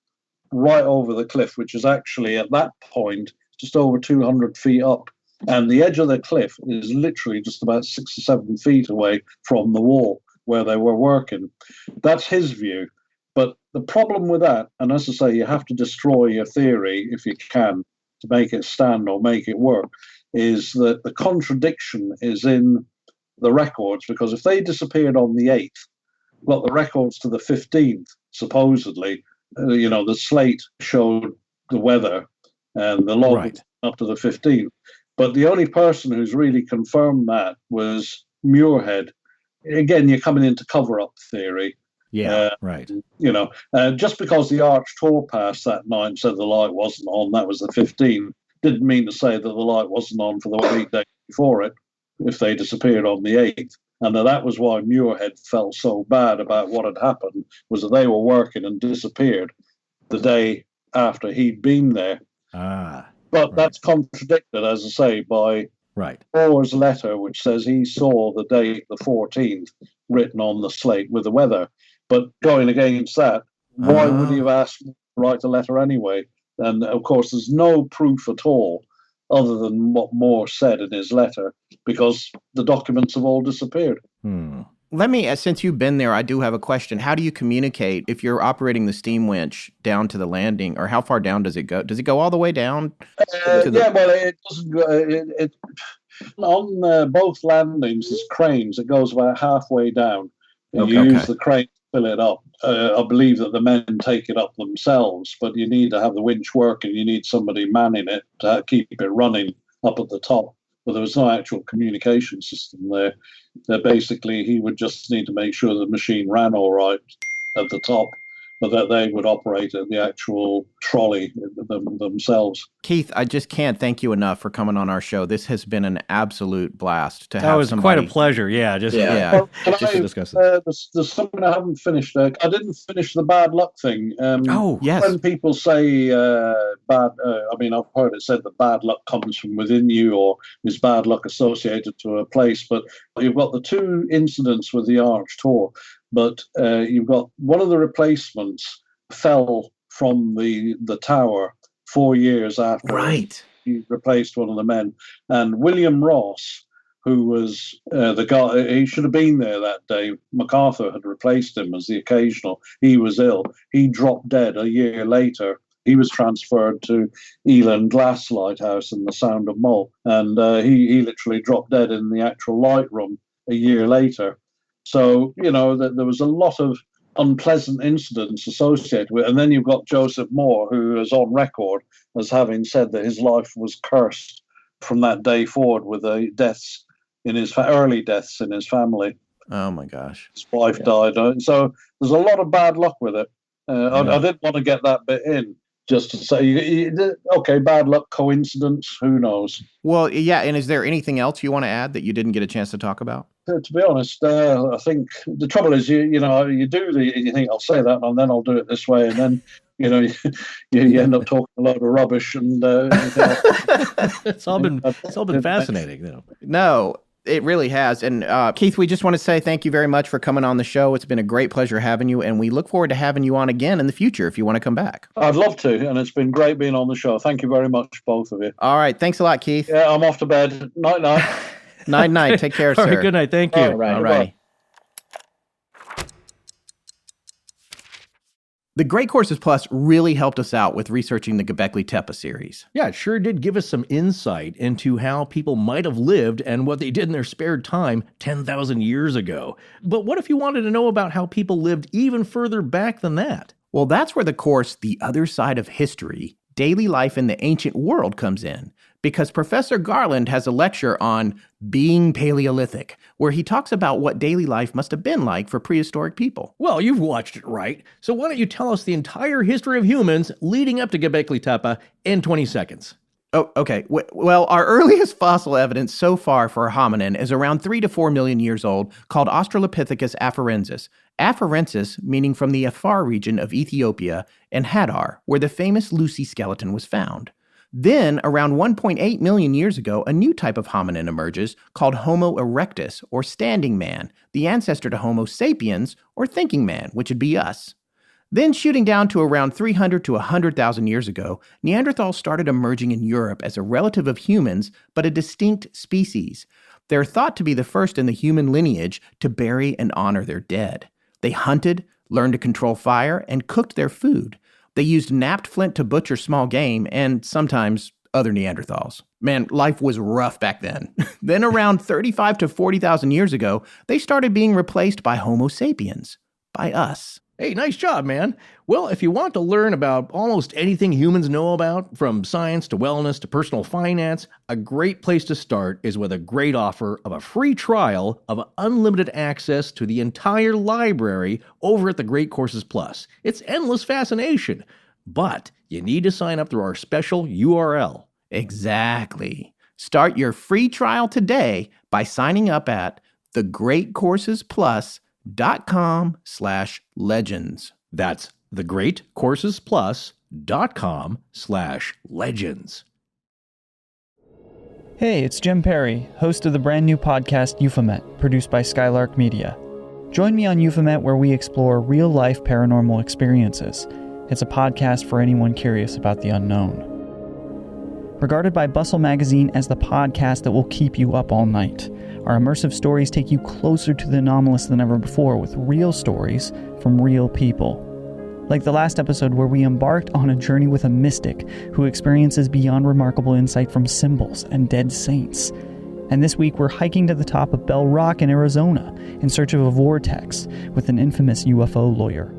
right over the cliff, which is actually at that point just over 200 feet up. And the edge of the cliff is literally just about 6 or 7 feet away from the wall where they were working. That's his view. But the problem with that, and as I say, you have to destroy your theory if you can to make it stand or make it work, is that the contradiction is in the records, because if they disappeared on the 8th, got the records to the 15th, supposedly, the slate showed the weather and the log up to the 15th. But the only person who's really confirmed that was Muirhead. Again, you're coming into cover-up theory. Yeah, right. Just because the Arch tore past that night and said the light wasn't on, that was the 15th, didn't mean to say that the light wasn't on for the 8 days before it, if they disappeared on the 8th. And that was why Muirhead felt so bad about what had happened, was that they were working and disappeared the day after he'd been there. But that's contradicted, as I say, by Moore's letter, which says he saw the date, the 14th, written on the slate with the weather. But going against that, why would he have asked to write the letter anyway? And, of course, there's no proof at all other than what Moore said in his letter, because the documents have all disappeared. Let me, since you've been there, I do have a question. How do you communicate if you're operating the steam winch down to the landing, or how far down does it go? Does it go all the way down? It doesn't go. On both landings, there's cranes. It goes about halfway down. And you use the crane to fill it up. I believe that the men take it up themselves, but you need to have the winch working. You need somebody manning it to keep it running up at the top. But there was no actual communication system there. Basically, he would just need to make sure the machine ran all right at the top, but that they would operate at the actual trolley themselves. Keith, I just can't thank you enough for coming on our show. This has been an absolute blast to have. That was quite a pleasure. Yeah, just to discuss this. There's something I haven't finished. I didn't finish the bad luck thing. Yes. When people say bad, I've heard it said that bad luck comes from within you, or is bad luck associated to a place. But you've got the two incidents with the Arch Tour. But you've got one of the replacements fell from the tower 4 years after he replaced one of the men. And William Ross, who was the guy, he should have been there that day. MacArthur had replaced him as the occasional. He was ill. He dropped dead a year later. He was transferred to Eilean Glass Lighthouse in the Sound of Mull. And he literally dropped dead in the actual light room a year later. So, there was a lot of unpleasant incidents associated with it. And then you've got Joseph Moore, who is on record as having said that his life was cursed from that day forward with the deaths in his early deaths in his family. Oh my gosh. His wife died. So there's a lot of bad luck with it. I didn't want to get that bit in just to say, okay, bad luck, coincidence, who knows? Well, yeah, and is there anything else you want to add that you didn't get a chance to talk about? To be honest, I think the trouble is, you think I'll say that and then I'll do it this way, and then you end up talking a lot of rubbish, and it's all been fascinating, though. No, it really has. And Keith, we just want to say thank you very much for coming on the show. It's been a great pleasure having you, and we look forward to having you on again in the future if you want to come back. I'd love to, and it's been great being on the show. Thank you very much, both of you. All right, thanks a lot, Keith. Yeah, I'm off to bed. Night night. Night night. Take care, sir. All right, good night. Thank you. All right. The Great Courses Plus really helped us out with researching the Göbekli Tepe series. Yeah, it sure did give us some insight into how people might have lived and what they did in their spare time 10,000 years ago. But what if you wanted to know about how people lived even further back than that? Well, that's where the course, The Other Side of History, Daily Life in the Ancient World comes in, because Professor Garland has a lecture on being Paleolithic, where he talks about what daily life must have been like for prehistoric people. Well, you've watched it, right? So why don't you tell us the entire history of humans leading up to Göbekli Tepe in 20 seconds? Oh, okay. Well, our earliest fossil evidence so far for a hominin is around 3 to 4 million years old, called Australopithecus afarensis. Afarensis meaning from the Afar region of Ethiopia, and Hadar, where the famous Lucy skeleton was found. Then, around 1.8 million years ago, a new type of hominin emerges called Homo erectus, or standing man, the ancestor to Homo sapiens, or thinking man, which would be us. Then, shooting down to around 300 to 100,000 years ago, Neanderthals started emerging in Europe as a relative of humans, but a distinct species. They're thought to be the first in the human lineage to bury and honor their dead. They hunted, learned to control fire, and cooked their food. They used knapped flint to butcher small game, and sometimes other Neanderthals. Man, life was rough back then. Then around 35 to 40,000 years ago, they started being replaced by Homo sapiens, by us. Hey, nice job, man. Well, if you want to learn about almost anything humans know about, from science to wellness to personal finance, a great place to start is with a great offer of a free trial of unlimited access to the entire library over at the Great Courses Plus. It's endless fascination, but you need to sign up through our special URL. Exactly. Start your free trial today by signing up at thegreatcoursesplus.com/legends. That's thegreatcoursesplus.com/legends. Hey, it's Jim Perry, host of the brand new podcast Euphomet, produced by Skylark Media. Join me on Euphomet, where we explore real-life paranormal experiences. It's a podcast for anyone curious about the unknown. Regarded by Bustle Magazine as the podcast that will keep you up all night, our immersive stories take you closer to the anomalous than ever before with real stories from real people. Like the last episode where we embarked on a journey with a mystic who experiences beyond remarkable insight from symbols and dead saints. And this week we're hiking to the top of Bell Rock in Arizona in search of a vortex with an infamous UFO lawyer.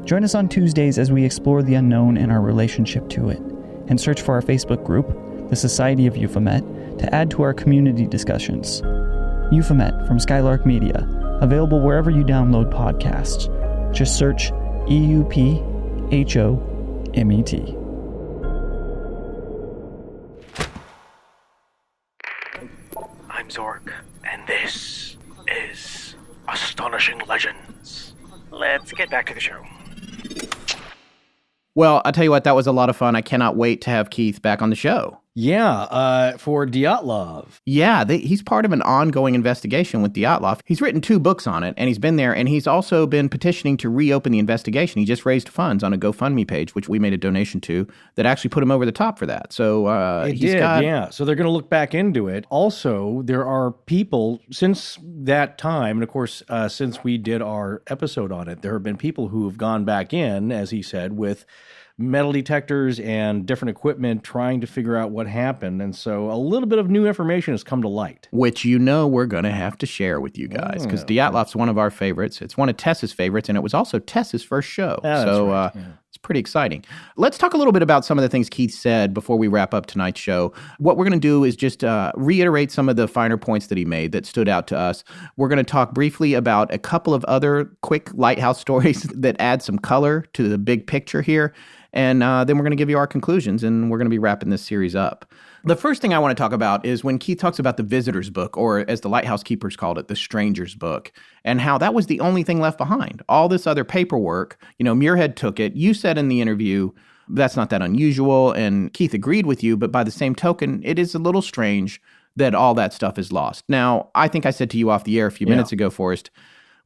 Join us on Tuesdays as we explore the unknown and our relationship to it, and search for our Facebook group, the Society of Euphomet, to add to our community discussions. Euphomet from Skylark Media, available wherever you download podcasts. Just search EUPHOMET. I'm Zork, and this is Astonishing Legends. Let's get back to the show. Well, I'll tell you what, that was a lot of fun. I cannot wait to have Keith back on the show. Yeah, for Dyatlov. Yeah, he's part of an ongoing investigation with Dyatlov. He's written 2 books on it, and he's been there, and he's also been petitioning to reopen the investigation. He just raised funds on a GoFundMe page, which we made a donation to, that actually put him over the top for that. So yeah. So they're going to look back into it. Also, there are people since that time, and of course, since we did our episode on it, there have been people who have gone back in, as he said, with metal detectors and different equipment trying to figure out what happened. And so a little bit of new information has come to light. Which we're going to have to share with you guys, because Dyatlov's one of our favorites. It's one of Tess's favorites, and it was also Tess's first show. That's right. It's pretty exciting. Let's talk a little bit about some of the things Keith said before we wrap up tonight's show. What we're going to do is just reiterate some of the finer points that he made that stood out to us. We're going to talk briefly about a couple of other quick lighthouse stories that add some color to the big picture here. And then we're going to give you our conclusions, and we're going to be wrapping this series up. The first thing I want to talk about is when Keith talks about the visitor's book, or as the Lighthouse Keepers called it, the stranger's book, and how that was the only thing left behind. All this other paperwork, Muirhead took it. You said in the interview, that's not that unusual, and Keith agreed with you, but by the same token, it is a little strange that all that stuff is lost. Now, I think I said to you off the air a few minutes ago, Forrest,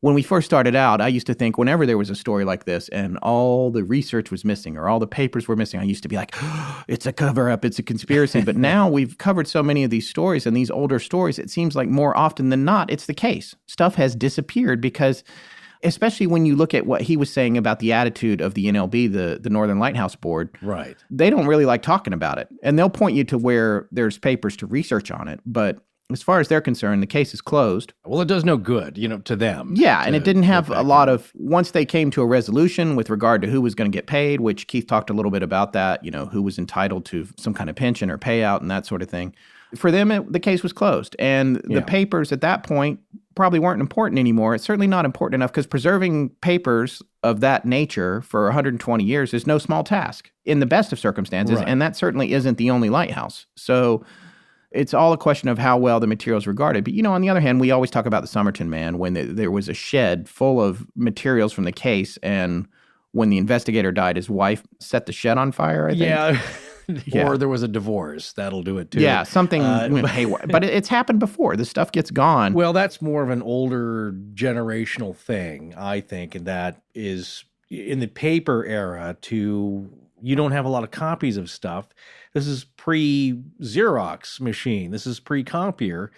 when we first started out, I used to think whenever there was a story like this and all the research was missing or all the papers were missing, I used to be like, oh, it's a cover-up, it's a conspiracy. But now we've covered so many of these stories and these older stories, it seems like more often than not, it's the case. Stuff has disappeared because, especially when you look at what he was saying about the attitude of the NLB, the Northern Lighthouse Board, Right. They don't really like talking about it. And they'll point you to where there's papers to research on it. But as far as they're concerned, the case is closed. Well, it does no good, to them. Yeah, and it didn't have a lot of, once they came to a resolution with regard to who was going to get paid, which Keith talked a little bit about that, who was entitled to some kind of pension or payout and that sort of thing. For them, the case was closed. And the papers at that point probably weren't important anymore. It's certainly not important enough because preserving papers of that nature for 120 years is no small task in the best of circumstances. Right. And that certainly isn't the only lighthouse. So it's all a question of how well the material's regarded. But, on the other hand, we always talk about the Somerton man when there was a shed full of materials from the case, and when the investigator died, his wife set the shed on fire, I think. Yeah. Or there was a divorce. That'll do it, too. Yeah, something went haywire. But it's happened before. The stuff gets gone. Well, that's more of an older generational thing, I think, and that is in the paper era you don't have a lot of copies of stuff. This is pre-Xerox machine. This is pre-copier.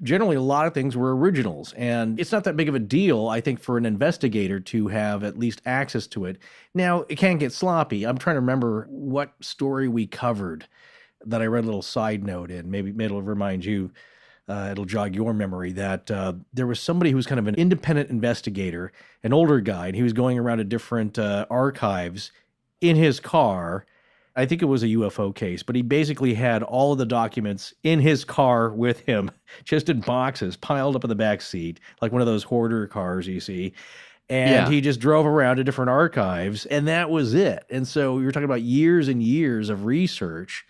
Generally, a lot of things were originals, and it's not that big of a deal, I think, for an investigator to have at least access to it. Now, it can get sloppy. I'm trying to remember what story we covered that I read a little side note in. Maybe it'll remind you, it'll jog your memory, that there was somebody who was kind of an independent investigator, an older guy, and he was going around to different archives in his car. I think it was a UFO case, but he basically had all of the documents in his car with him, just in boxes piled up in the back seat, like one of those hoarder cars you see. And he just drove around to different archives, and that was it. And so you're talking about years and years of research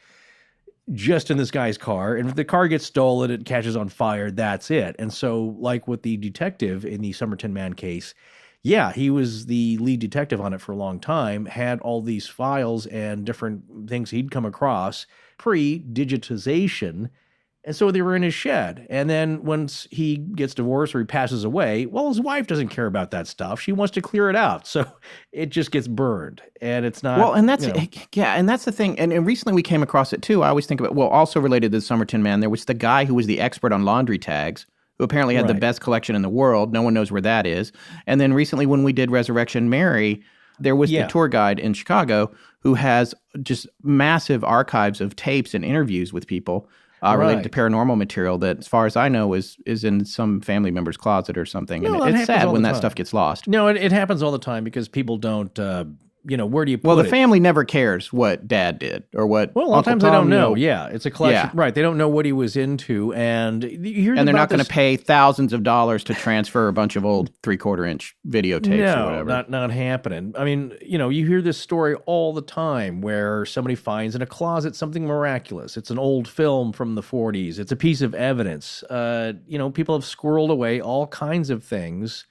just in this guy's car. And if the car gets stolen, it catches on fire, that's it. And so, like with the detective in the Somerton man case, he was the lead detective on it for a long time, had all these files and different things he'd come across pre-digitization, and so they were in his shed. And then once he gets divorced or he passes away, well, his wife doesn't care about that stuff. She wants to clear it out, so it just gets burned, and it's not... Well, and that's, and that's the thing, and recently we came across it too. I always think about, also related to the Somerton man, there was the guy who was the expert on laundry tags, who apparently had the best collection in the world. No one knows where that is. And then recently when we did Resurrection Mary, there was the tour guide in Chicago who has just massive archives of tapes and interviews with people related to paranormal material that, as far as I know, is in some family member's closet or something. No, and it's sad when that stuff gets lost. No, it happens all the time because people don't... where do you put it? Well, the family never cares what Dad did or what. Well, a lot of times they don't know. Yeah, it's a collection. Right, they don't know what he was into, and you hear. And they're not going to pay thousands of dollars to transfer a bunch of old 3/4-inch videotapes or whatever. Not happening. I mean, you hear this story all the time where somebody finds in a closet something miraculous. It's an old film from the 40s. It's a piece of evidence. People have squirreled away all kinds of things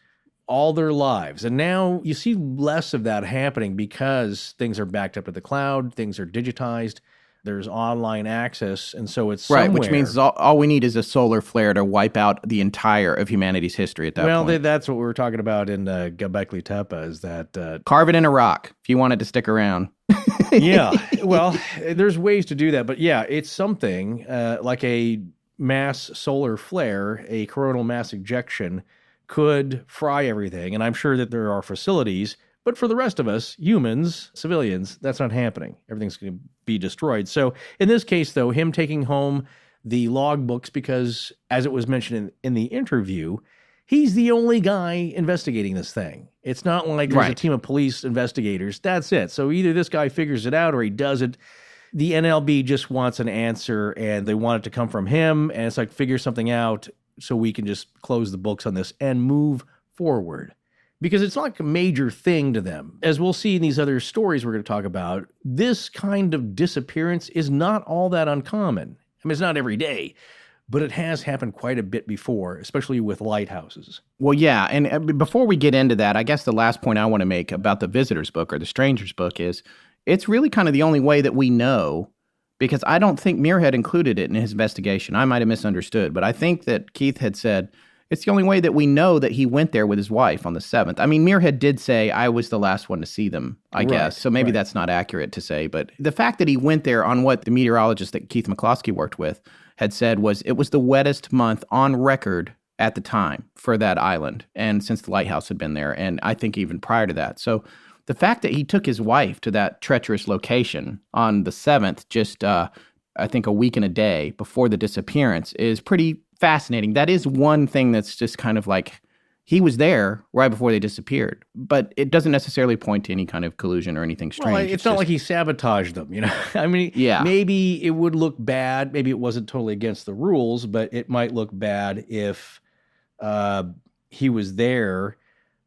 all their lives. And now you see less of that happening because things are backed up to the cloud, things are digitized, there's online access, and so it's somewhere. Right, which means all we need is a solar flare to wipe out the entire of humanity's history at that point. Well, that's what we were talking about in Göbekli Tepe, is that... carve it in a rock if you want it to stick around. Well, there's ways to do that, but it's something like a mass solar flare, a coronal mass ejection, could fry everything. And I'm sure that there are facilities, but for the rest of us, humans, civilians, that's not happening. Everything's going to be destroyed. So in this case, though, him taking home the logbooks, because as it was mentioned in the interview, he's the only guy investigating this thing. It's not like there's a Right. team of police investigators. That's it. So either this guy figures it out or he doesn't. The NLB just wants an answer, and they want it to come from him, and it's like, figure something out so we can just close the books on this and move forward. Because it's not like a major thing to them. As we'll see in these other stories we're going to talk about, this kind of disappearance is not all that uncommon. I mean, it's not every day, but it has happened quite a bit before, especially with lighthouses. Well, yeah, and before we get into that, I guess the last point I want to make about the visitor's book or the stranger's book is it's really kind of the only way that we know, because I don't think Muirhead included it in his investigation. I might have misunderstood, but I think that Keith had said it's the only way that we know that he went there with his wife on the 7th. I mean, Muirhead did say, I was the last one to see them, I guess. So maybe that's not accurate to say. But the fact that he went there on what the meteorologist that Keith McCloskey worked with had said was it was the wettest month on record at the time for that island. And since the lighthouse had been there, and I think even prior to that. So the fact that he took his wife to that treacherous location on the 7th, just I think a week and a day before the disappearance, is pretty fascinating. That is one thing that's just kind of like, he was there right before they disappeared, but it doesn't necessarily point to any kind of collusion or anything strange. Well, it's not like he sabotaged them, you know? I mean, Yeah. maybe it would look bad. Maybe it wasn't totally against the rules, but it might look bad if he was there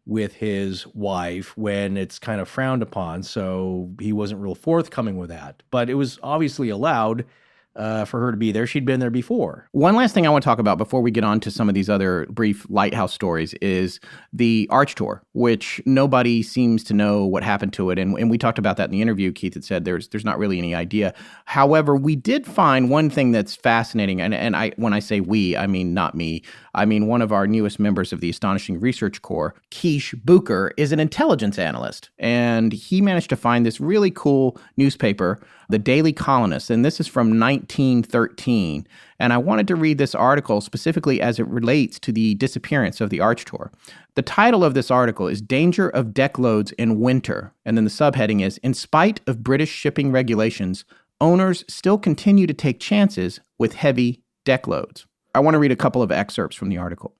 with his wife when it's kind of frowned upon. So he wasn't real forthcoming with that. But it was obviously allowed for her to be there. She'd been there before. One last thing I want to talk about before we get on to some of these other brief lighthouse stories is the Arch Tour, which nobody seems to know what happened to it. And we talked about that in the interview. Keith had said there's not really any idea. However, we did find one thing that's fascinating. And I when I say we, I mean not me. I mean one of our newest members of the Astonishing Research Corps, Keish Bucher, is an intelligence analyst. And he managed to find this really cool newspaper, The Daily Colonist. And this is from 1913. And I wanted to read this article specifically as it relates to the disappearance of the Arch Tour. The title of this article is Danger of Deck Loads in Winter. And then the subheading is, In spite of British shipping regulations, owners still continue to take chances with heavy deck loads. I want to read a couple of excerpts from the article.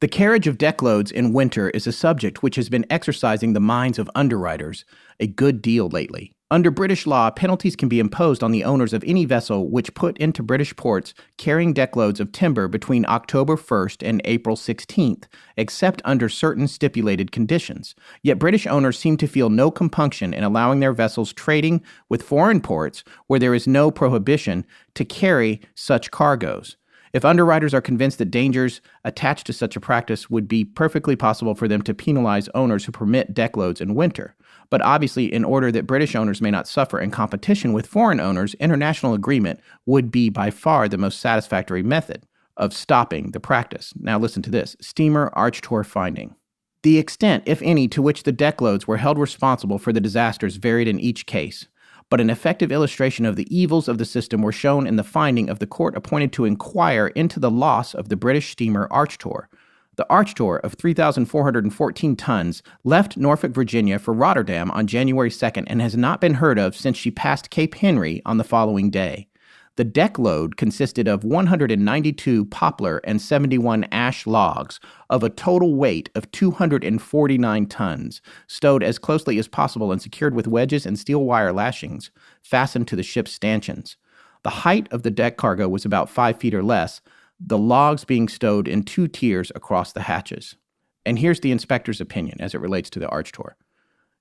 The carriage of deck loads in winter is a subject which has been exercising the minds of underwriters a good deal lately. Under British law, penalties can be imposed on the owners of any vessel which put into British ports carrying deck loads of timber between October 1st and April 16th, except under certain stipulated conditions. Yet British owners seem to feel no compunction in allowing their vessels trading with foreign ports where there is no prohibition to carry such cargoes. If underwriters are convinced that dangers attached to such a practice would be perfectly possible for them to penalize owners who permit deck loads in winter. But obviously, in order that British owners may not suffer in competition with foreign owners, international agreement would be by far the most satisfactory method of stopping the practice. Now listen to this. Steamer Arch Tour finding. The extent, if any, to which the deck loads were held responsible for the disasters varied in each case. But an effective illustration of the evils of the system were shown in the finding of the court appointed to inquire into the loss of the British steamer Arch Tour. The Arch Tour of 3,414 tons left Norfolk, Virginia for Rotterdam on January 2nd and has not been heard of since she passed Cape Henry on the following day. The deck load consisted of 192 poplar and 71 ash logs of a total weight of 249 tons, stowed as closely as possible and secured with wedges and steel wire lashings fastened to the ship's stanchions. The height of the deck cargo was about 5 feet or less, the logs being stowed in 2 tiers across the hatches. And here's the inspector's opinion as it relates to the Arch Tour.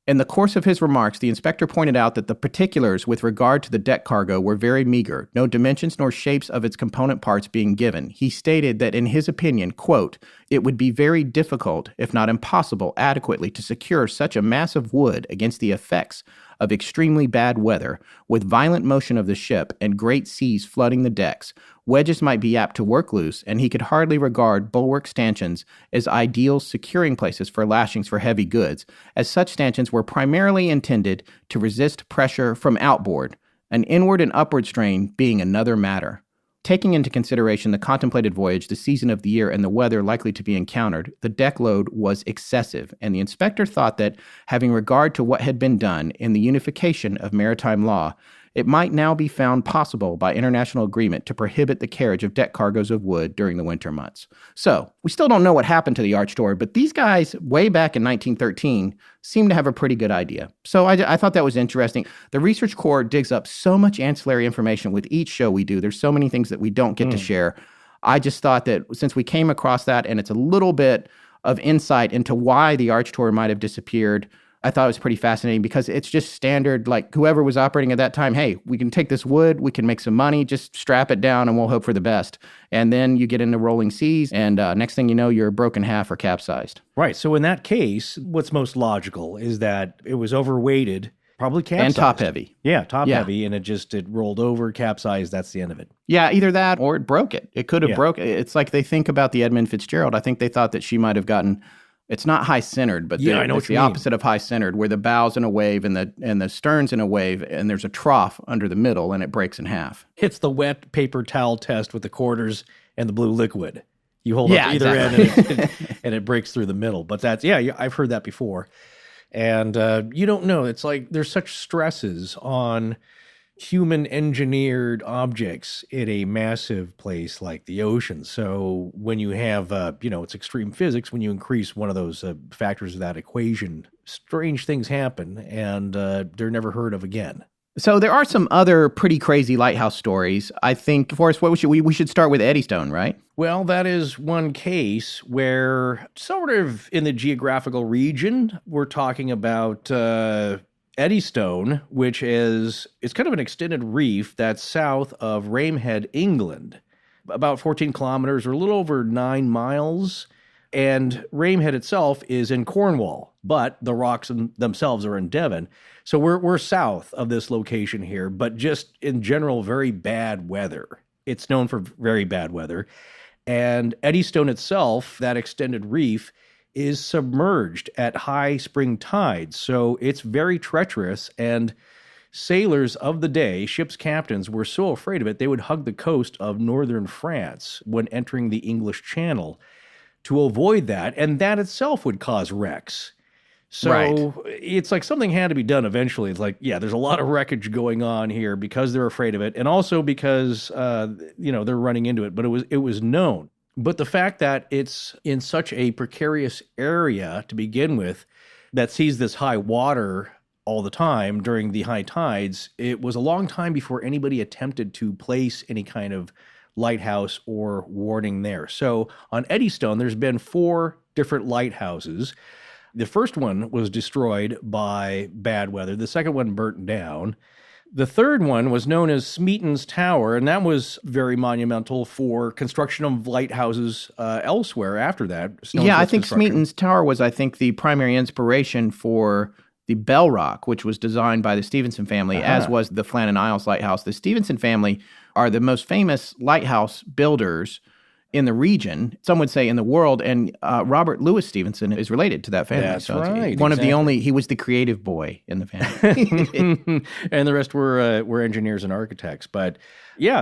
In the course of his remarks, the inspector pointed out that the particulars with regard to the deck cargo were very meager, no dimensions nor shapes of its component parts being given. He stated that in his opinion, quote, it would be very difficult, if not impossible, adequately to secure such a mass of wood against the effects of extremely bad weather, with violent motion of the ship and great seas flooding the decks. Wedges might be apt to work loose, and he could hardly regard bulwark stanchions as ideal securing places for lashings for heavy goods, as such stanchions were primarily intended to resist pressure from outboard, an inward and upward strain being another matter. Taking into consideration the contemplated voyage, the season of the year, and the weather likely to be encountered, the deck load was excessive, and the inspector thought that, having regard to what had been done in the unification of maritime law, it might now be found possible by international agreement to prohibit the carriage of deck cargoes of wood during the winter months. So, we still don't know what happened to the Arch Door, but these guys, way back in 1913, seem to have a pretty good idea. So I thought that was interesting. The Research Corps digs up so much ancillary information with each show we do. There's so many things that we don't get to share. I just thought that since we came across that, and it's a little bit of insight into why the Arch Tour might have disappeared, I thought it was pretty fascinating because it's just standard, like whoever was operating at that time, hey, we can take this wood, we can make some money, just strap it down and we'll hope for the best. And then you get into rolling seas and next thing you know, you're broken half or capsized. Right. So in that case, what's most logical is that it was overweighted, probably capsized. And top heavy. Yeah, top heavy, and it rolled over, capsized, that's the end of it. Yeah, either that or it broke it. It could have broke it. It's like they think about the Edmund Fitzgerald. I think they thought that she might have gotten... It's not high-centered, but it's the opposite of high-centered, where the bow's in a wave and the stern's in a wave, and there's a trough under the middle, and it breaks in half. It's the wet paper towel test with the quarters and the blue liquid. You hold up either end, and it breaks through the middle. But I've heard that before. And you don't know. It's like there's such stresses on human-engineered objects in a massive place like the ocean. So when you have, it's extreme physics, when you increase one of those factors of that equation, strange things happen, and they're never heard of again. So there are some other pretty crazy lighthouse stories. I think, Forrest, we should start with Eddystone, right? Well, that is one case where sort of in the geographical region, we're talking about... Eddystone, which it's kind of an extended reef that's south of Ramehead, England, about 14 kilometers or a little over 9 miles. And Ramehead itself is in Cornwall, but the rocks themselves are in Devon. So we're south of this location here, but just in general, very bad weather. It's known for very bad weather. And Eddystone itself, that extended reef, is submerged at high spring tides, so it's very treacherous, and sailors of the day, ship's captains, were so afraid of it, they would hug the coast of northern France when entering the English Channel to avoid that, and that itself would cause wrecks. So It's like something had to be done eventually. It's like, there's a lot of wreckage going on here because they're afraid of it, and also because, they're running into it, but it was known. But the fact that it's in such a precarious area to begin with that sees this high water all the time during the high tides, it was a long time before anybody attempted to place any kind of lighthouse or warning there. So on Eddystone, there's been 4 different lighthouses. The first one was destroyed by bad weather. The second one burnt down. The third one was known as Smeaton's Tower, and that was very monumental for construction of lighthouses elsewhere after that. I think Smeaton's Tower was, the primary inspiration for the Bell Rock, which was designed by the Stevenson family, as was the Flannan Isles Lighthouse. The Stevenson family are the most famous lighthouse builders in the region, some would say in the world, and Robert Louis Stevenson is related to that family. That's right. One of the only, he was the creative boy in the family. And the rest were engineers and architects. But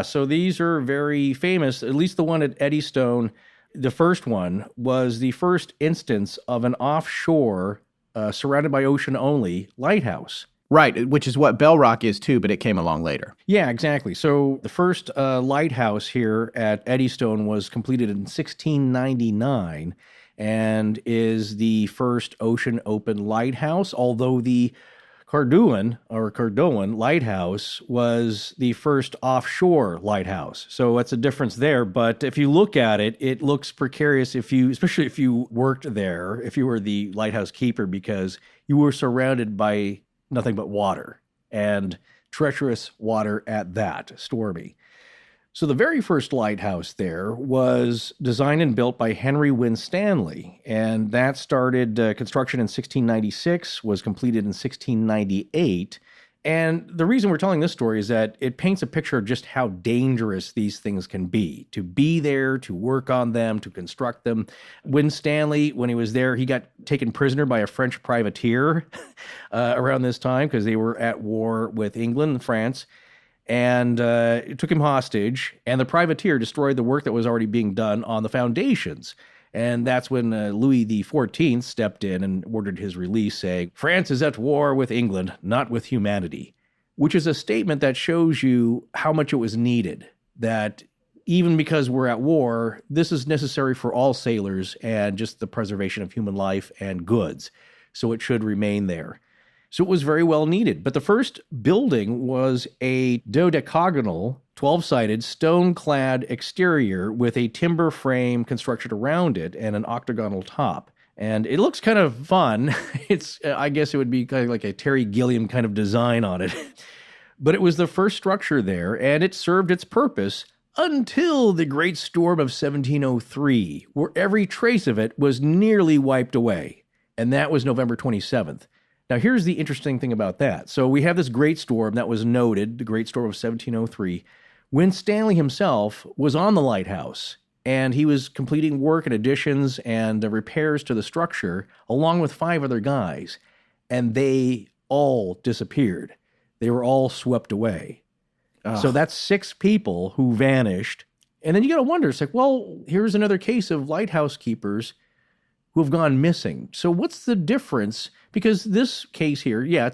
so these are very famous, at least the one at Eddystone. The first one was the first instance of an offshore, surrounded by ocean only, lighthouse. Right, which is what Bell Rock is too, but it came along later. Yeah, exactly. So the first lighthouse here at Eddystone was completed in 1699 and is the first ocean open lighthouse, although the Cardowan Lighthouse was the first offshore lighthouse. So that's a difference there. But if you look at it, it looks precarious especially if you worked there, if you were the lighthouse keeper, because you were surrounded by nothing but water, and treacherous water at that, stormy. So the very first lighthouse there was designed and built by Henry Winstanley, and that started construction in 1696, was completed in 1698. And the reason we're telling this story is that it paints a picture of just how dangerous these things can be. To be there, to work on them, to construct them. Winstanley, when he was there, he got taken prisoner by a French privateer around this time because they were at war with England and France. And it took him hostage, and the privateer destroyed the work that was already being done on the foundations. And that's when Louis XIV stepped in and ordered his release, saying, "France is at war with England, not with humanity." which is a statement that shows you how much it was needed, that even because we're at war, this is necessary for all sailors and just the preservation of human life and goods. So it should remain there. So it was very well needed. But the first building was a dodecagonal, 12-sided, stone-clad exterior with a timber frame constructed around it and an octagonal top. And it looks kind of fun. I guess it would be kind of like a Terry Gilliam kind of design on it. But it was the first structure there, and it served its purpose until the Great Storm of 1703, where every trace of it was nearly wiped away. And that was November 27th. Now, here's the interesting thing about that. So we have this great storm that was noted, the Great Storm of 1703, when Stanley himself was on the lighthouse, and he was completing work and additions and repairs to the structure, along with 5 other guys, and they all disappeared. They were all swept away. So that's 6 people who vanished. And then you got to wonder, it's like, well, here's another case of lighthouse keepers who have gone missing. So what's the difference? Because this case here, yeah,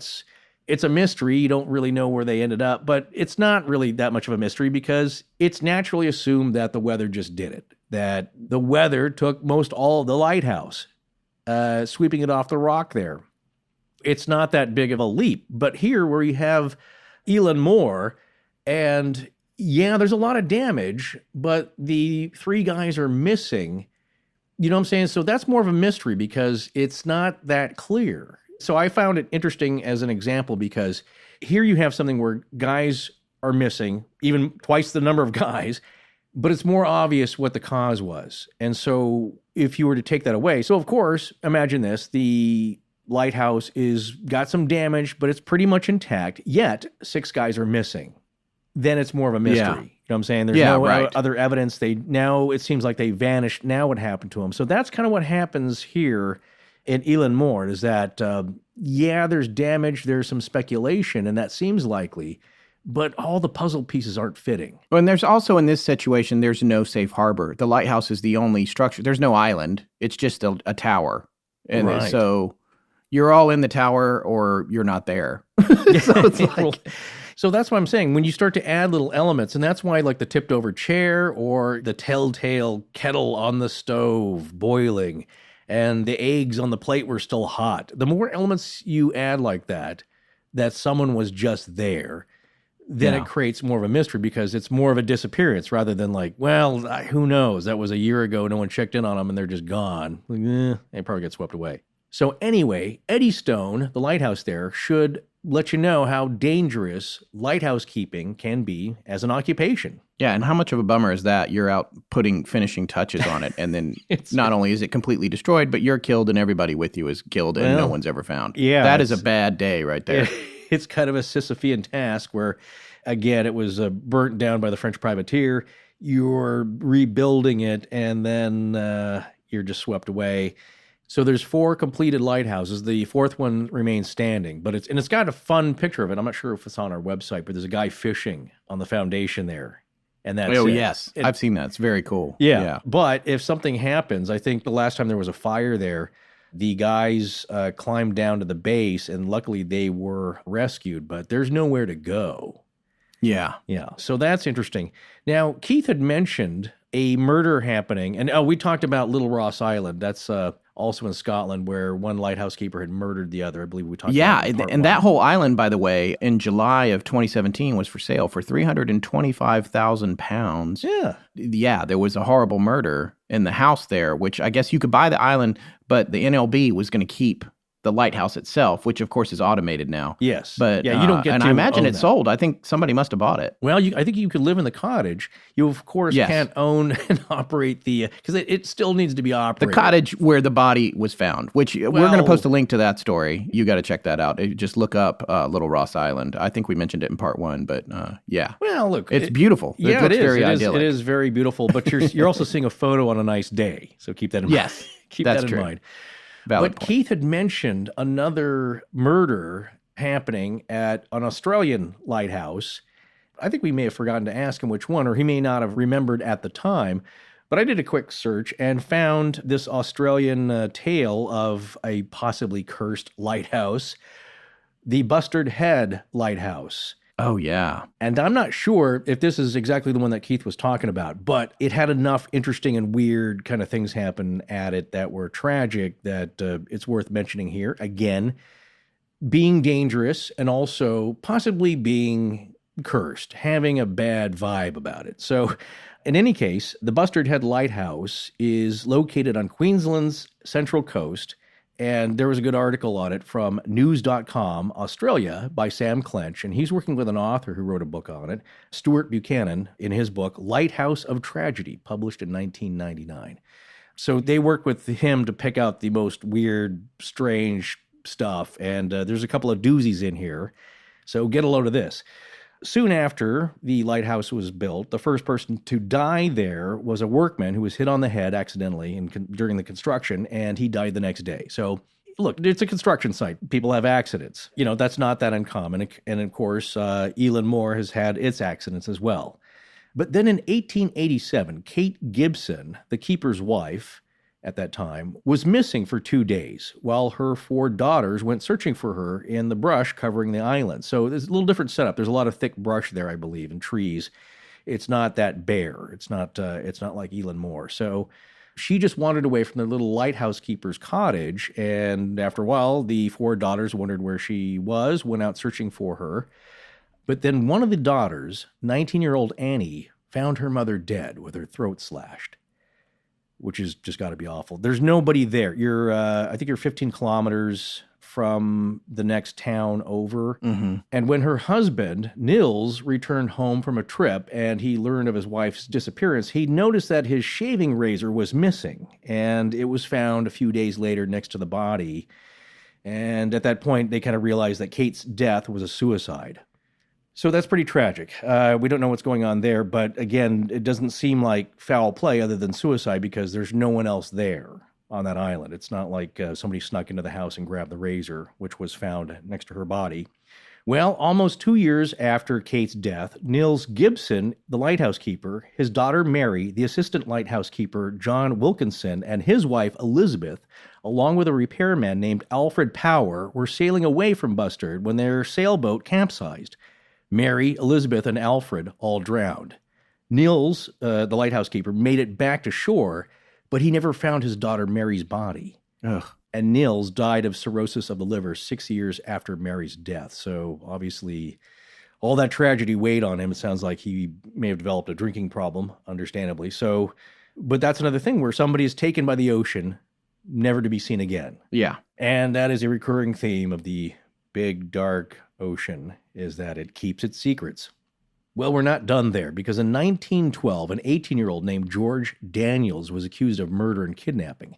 it's a mystery. You don't really know where they ended up, but it's not really that much of a mystery because it's naturally assumed that the weather just did it, that the weather took most all of the lighthouse, sweeping it off the rock there. It's not that big of a leap. But here where you have Eilean Mòr, and yeah, there's a lot of damage, but the 3 guys are missing. You know what I'm saying? So that's more of a mystery because it's not that clear. So I found it interesting as an example because here you have something where guys are missing, even twice the number of guys, but it's more obvious what the cause was. And so if you were to take that away, so of course, imagine this, the lighthouse is got some damage, but it's pretty much intact, yet 6 guys are missing. Then it's more of a mystery. Yeah. You know what I'm saying? There's no other evidence. Now it seems like they vanished. Now what happened to them? So that's kind of what happens here in Eilean Mòr is that, there's damage, there's some speculation, and that seems likely, but all the puzzle pieces aren't fitting. Well, and there's also in this situation, there's no safe harbor. The lighthouse is the only structure. There's no island. It's just a tower. And Right. so you're all in the tower or you're not there. So it's like... So that's what I'm saying. When you start to add little elements, and that's why like the tipped over chair or the telltale kettle on the stove boiling and the eggs on the plate were still hot. The more elements you add like that someone was just there, then it creates more of a mystery because it's more of a disappearance rather than like, well, who knows? That was a year ago. No one checked in on them and they're just gone. Like, they probably get swept away. So anyway, Eddystone, the lighthouse there, should let you know how dangerous lighthouse keeping can be as an occupation. Yeah, and how much of a bummer is that? You're out putting finishing touches on it, and then not only is it completely destroyed, but you're killed and everybody with you is killed and no one's ever found. Yeah. That is a bad day right there. It's kind of a Sisyphean task where, again, it was burnt down by the French privateer. You're rebuilding it, and then you're just swept away. So there's 4 completed lighthouses. The 4th one remains standing, but it's got a fun picture of it. I'm not sure if it's on our website, but there's a guy fishing on the foundation there. And that's it. Yes. I've seen that. It's very cool. Yeah. But if something happens, I think the last time there was a fire there, the guys climbed down to the base, and luckily they were rescued, but there's nowhere to go. Yeah. Yeah. So that's interesting. Now, Keith had mentioned a murder happening, and we talked about Little Ross Island. That's also in Scotland, where one lighthouse keeper had murdered the other. I believe we talked about it in part and 1. that whole island, by the way, in July of 2017 was for sale for £325,000. Yeah. Yeah, there was a horrible murder in the house there, which I guess you could buy the island, but the NLB was going to keep the lighthouse itself, which of course is automated now. Yes. But yeah, you don't get and to I imagine own it's that. sold. I think somebody must have bought it. Well, I think you could live in the cottage. You, of course, can't own and operate because it still needs to be The operated. cottage where the body was found, which we're going to post a link to that story. You got to check that out. Just look up Little Ross Island. I think we mentioned it in part 1, but yeah. Well, look. It's beautiful. Yeah, it looks very It idyllic. is very beautiful, but you're also seeing a photo on a nice day. So keep that in mind. Yes, Keep that's that in true. mind. Valid But point. Keith had mentioned another murder happening at an Australian lighthouse. I think we may have forgotten to ask him which one, or he may not have remembered at the time. But I did a quick search and found this Australian tale of a possibly cursed lighthouse, the Bustard Head Lighthouse. Oh, yeah. And I'm not sure if this is exactly the one that Keith was talking about, but it had enough interesting and weird kind of things happen at it that were tragic that it's worth mentioning here. Again, being dangerous and also possibly being cursed, having a bad vibe about it. So in any case, the Bustard Head Lighthouse is located on Queensland's central coast, and there was a good article on it from news.com, Australia, by Sam Clench, and he's working with an author who wrote a book on it, Stuart Buchanan, in his book, Lighthouse of Tragedy, published in 1999. So they work with him to pick out the most weird, strange stuff, and there's a couple of doozies in here. So get a load of this. Soon after the lighthouse was built, the first person to die there was a workman who was hit on the head accidentally during the construction, and he died the next day. So, look, it's a construction site. People have accidents. You know, that's not that uncommon. And, of course, Eilean Mòr has had its accidents as well. But then in 1887, Kate Gibson, the keeper's wife at that time, was missing for 2 days while her 4 daughters went searching for her in the brush covering the island. So there's a little different setup. There's a lot of thick brush there, I believe, and trees. It's not that bare. It's not like Eilean Mòr. So she just wandered away from their little lighthouse keeper's cottage, and after a while, the 4 daughters wondered where she was, went out searching for her. But then one of the daughters, 19-year-old Annie, found her mother dead with her throat slashed, which is just got to be awful. There's nobody there. I think you're 15 kilometers from the next town over. Mm-hmm. And when her husband, Nils, returned home from a trip and he learned of his wife's disappearance, he noticed that his shaving razor was missing, and it was found a few days later next to the body. And at that point, they kind of realized that Kate's death was a suicide. So that's pretty tragic. We don't know what's going on there, but again, it doesn't seem like foul play other than suicide because there's no one else there on that island. It's not like somebody snuck into the house and grabbed the razor, which was found next to her body. Well, almost 2 years after Kate's death, Nils Gibson, the lighthouse keeper, his daughter Mary, the assistant lighthouse keeper John Wilkinson, and his wife Elizabeth, along with a repairman named Alfred Power, were sailing away from Bustard when their sailboat capsized. Mary, Elizabeth, and Alfred all drowned. Nils, the lighthouse keeper, made it back to shore, but he never found his daughter Mary's body. Ugh. And Nils died of cirrhosis of the liver 6 years after Mary's death. So obviously, all that tragedy weighed on him. It sounds like he may have developed a drinking problem, understandably. So, but that's another thing where somebody is taken by the ocean, never to be seen again. Yeah. And that is a recurring theme of the big, dark ocean, is that it keeps its secrets. Well, we're not done there, because in 1912, an 18-year-old named George Daniels was accused of murder and kidnapping.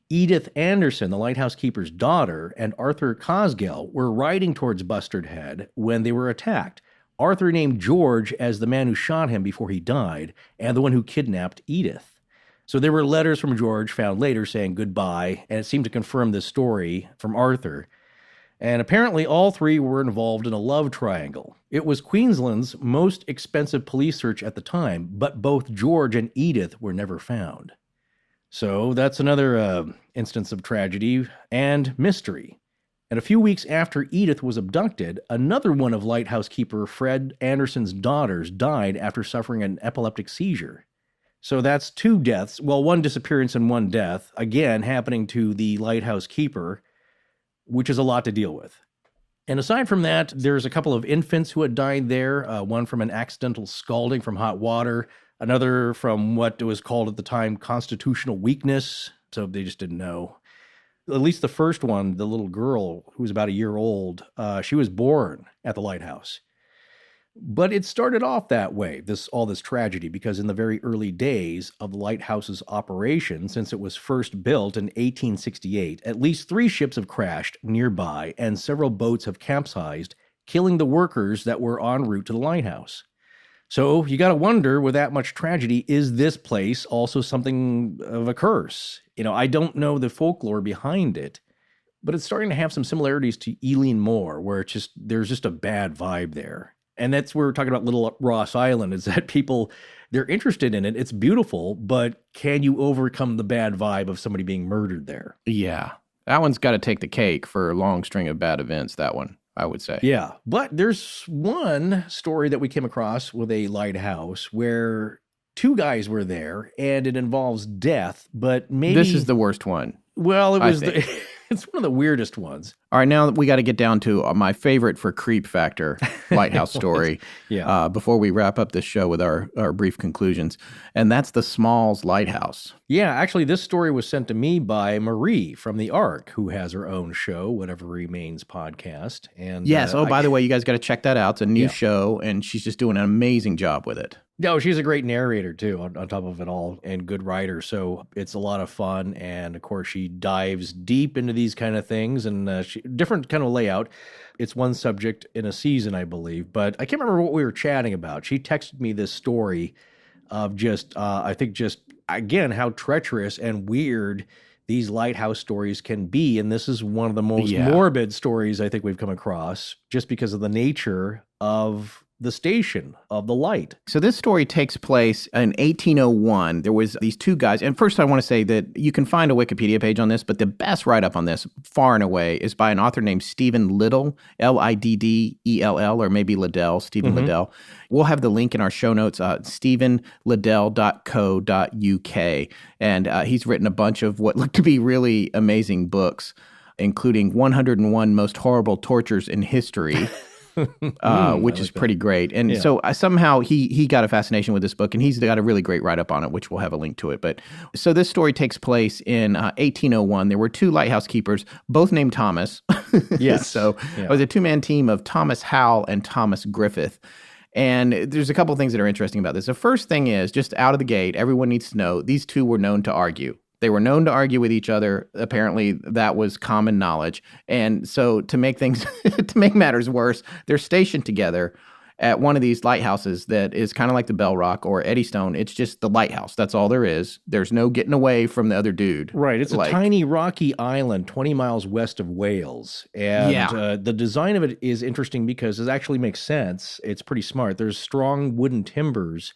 Edith Anderson, the lighthouse keeper's daughter, and Arthur Cosgell were riding towards Bustard Head when they were attacked. Arthur named George as the man who shot him before he died, and the one who kidnapped Edith. So there were letters from George found later saying goodbye, and it seemed to confirm this story from Arthur. And apparently all 3 were involved in a love triangle. It was Queensland's most expensive police search at the time, but both George and Edith were never found. So that's another instance of tragedy and mystery. And a few weeks after Edith was abducted, another one of lighthouse keeper Fred Anderson's daughters died after suffering an epileptic seizure. So that's 2 deaths, well, 1 disappearance and 1 death, again happening to the lighthouse keeper, which is a lot to deal with. And aside from that, there's a couple of infants who had died there, one from an accidental scalding from hot water, another from what was called at the time constitutional weakness, so they just didn't know. At least the first one, the little girl who was about a year old, she was born at the lighthouse. But it started off that way, all this tragedy, because in the very early days of the lighthouse's operation, since it was first built in 1868, at least 3 ships have crashed nearby and several boats have capsized, killing the workers that were en route to the lighthouse. So you got to wonder, with that much tragedy, is this place also something of a curse? You know, I don't know the folklore behind it, but it's starting to have some similarities to Eilean Mòr, where there's just a bad vibe there. And that's where we're talking about Little Ross Island, is that people, they're interested in it. It's beautiful, but can you overcome the bad vibe of somebody being murdered there? Yeah. That one's got to take the cake for a long string of bad events, that one. I would say. Yeah. But there's one story that we came across with a lighthouse where two guys were there and it involves death, but maybe... This is the worst one. Well, it was it's one of the weirdest ones. All right, now we got to get down to my favorite for creep factor lighthouse story before we wrap up this show with our brief conclusions, and that's the Smalls Lighthouse. Yeah, actually, this story was sent to me by Marie from the Ark, who has her own show, Whatever Remains podcast. And yes, by the way, you guys got to check that out. It's a new show, and she's just doing an amazing job with it. No, she's a great narrator, too, on top of it all, and good writer. So it's a lot of fun. And, of course, she dives deep into these kind of things and different kind of layout. It's one subject in a season, I believe. But I can't remember what we were chatting about. She texted me this story of just, again, how treacherous and weird these lighthouse stories can be. And this is one of the most morbid stories I think we've come across just because of the nature of the station of the light. So this story takes place in 1801. There was these two guys. And first I want to say that you can find a Wikipedia page on this, but the best write-up on this, far and away, is by an author named Stephen Liddell, Liddell, or maybe Liddell, Stephen Liddell. We'll have the link in our show notes, stephenliddell.co.uk. And he's written a bunch of what look to be really amazing books, including 101 Most Horrible Tortures in History. Which is pretty great. And so somehow he got a fascination with this book, and he's got a really great write-up on it, which we'll have a link to it. But so this story takes place in 1801. There were two lighthouse keepers, both named Thomas. Yes. So it was a two-man team of Thomas Howell and Thomas Griffith. And there's a couple things that are interesting about this. The first thing is, just out of the gate, everyone needs to know these two were known to argue. They were known to argue with each other. Apparently, that was common knowledge. And so to make matters worse, they're stationed together at one of these lighthouses that is kind of like the Bell Rock or Eddystone. It's just the lighthouse. That's all there is. There's no getting away from the other dude. Right. It's a tiny rocky island 20 miles west of Wales. And the design of it is interesting because it actually makes sense. It's pretty smart. There's strong wooden timbers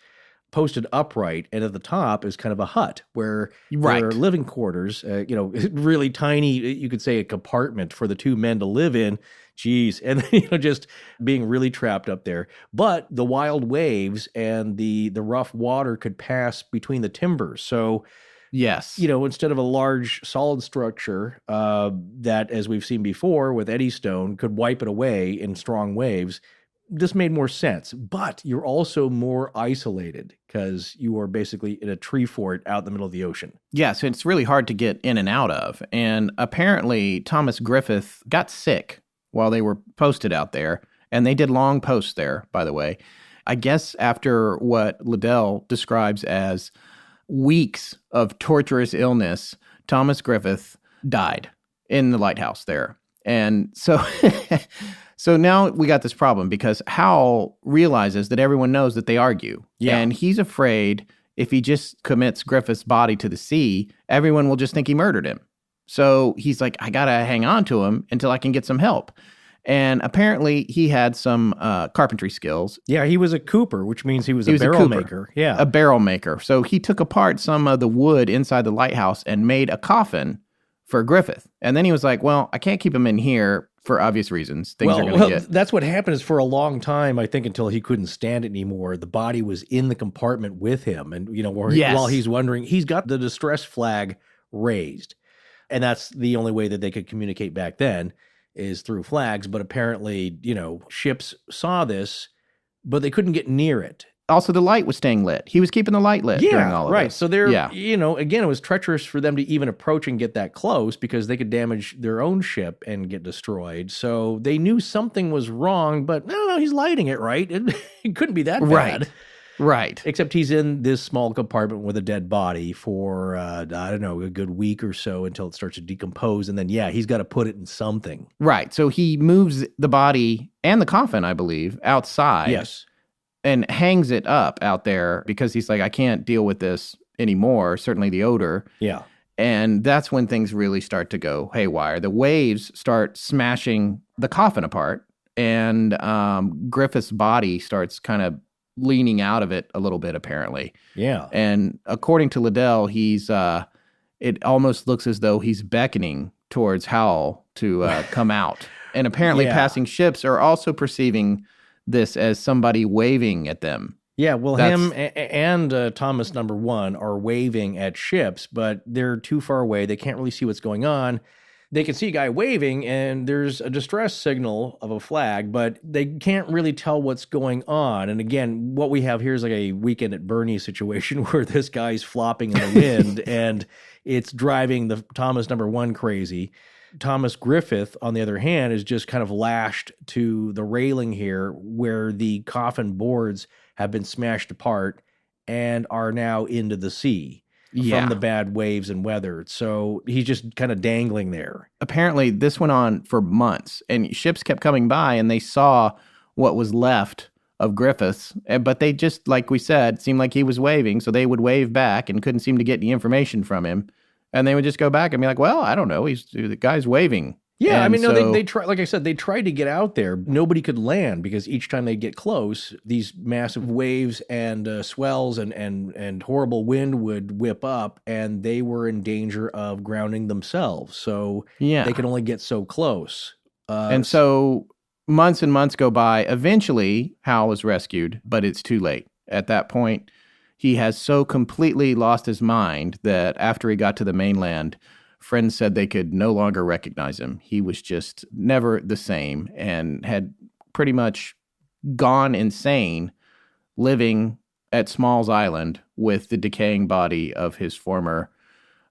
posted upright, and at the top is kind of a hut where there are living quarters, really tiny, you could say a compartment for the two men to live in. Geez. And just being really trapped up there. But the wild waves and the rough water could pass between the timbers. So, yes, instead of a large solid structure that, as we've seen before with Eddystone, could wipe it away in strong waves, this made more sense, but you're also more isolated because you are basically in a tree fort out in the middle of the ocean. Yeah, so it's really hard to get in and out of. And apparently Thomas Griffith got sick while they were posted out there, and they did long posts there, by the way. I guess after what Liddell describes as weeks of torturous illness, Thomas Griffith died in the lighthouse there. And so... So now we got this problem because Howell realizes that everyone knows that they argue. Yeah. And he's afraid if he just commits Griffith's body to the sea, everyone will just think he murdered him. So he's like, I got to hang on to him until I can get some help. And apparently he had some carpentry skills. Yeah, he was a cooper, which means he was a barrel maker. Yeah, a barrel maker. So he took apart some of the wood inside the lighthouse and made a coffin for Griffith. And then he was like, well, I can't keep him in here for obvious reasons. Things are going to get... That's what happened is for a long time, I think, until he couldn't stand it anymore, the body was in the compartment with him. And, while he's wondering, he's got the distress flag raised. And that's the only way that they could communicate back then is through flags. But apparently, ships saw this, but they couldn't get near it. Also, the light was staying lit. He was keeping the light lit during all of this. So they're, again, it was treacherous for them to even approach and get that close because they could damage their own ship and get destroyed. So they knew something was wrong, but no, he's lighting it, right? It couldn't be that bad. Right. Except he's in this small compartment with a dead body for, a good week or so until it starts to decompose. And then, he's got to put it in something. Right. So he moves the body and the coffin, I believe, outside. Yes. And hangs it up out there because he's like, I can't deal with this anymore, certainly the odor. Yeah. And that's when things really start to go haywire. The waves start smashing the coffin apart, and Griffith's body starts kind of leaning out of it a little bit, apparently. Yeah. And according to Liddell, it almost looks as though he's beckoning towards Howell to come out. And apparently Yeah. passing ships are also perceiving this as somebody waving at them. Yeah, well, That's- him and Thomas number 1 are waving at ships, but they're too far away. They can't really see what's going on. They can see a guy waving, and there's a distress signal of a flag, but they can't really tell what's going on. And again, what we have here is like a Weekend at Bernie's situation where this guy's flopping in the wind, and it's driving the Thomas number 1 crazy. Thomas Griffith, on the other hand, is just kind of lashed to the railing here where the coffin boards have been smashed apart and are now into the sea from the bad waves and weather. So he's just kind of dangling there. Apparently, this went on for months, and ships kept coming by, and they saw what was left of Griffiths, but they just, like we said, seemed like he was waving, so they would wave back and couldn't seem to get any information from him. And they would just go back and be like, well, I don't know, the guy's waving. Yeah, and I mean, so, no, they try. Like I said, they tried to get out there. Nobody could land because each time they get close, these massive waves and swells and horrible wind would whip up, and they were in danger of grounding themselves. So they could only get so close. And so months and months go by. Eventually, Hal is rescued, but it's too late. At that point, he has so completely lost his mind that after he got to the mainland, friends said they could no longer recognize him. He was just never the same and had pretty much gone insane living at Smalls Island with the decaying body of his former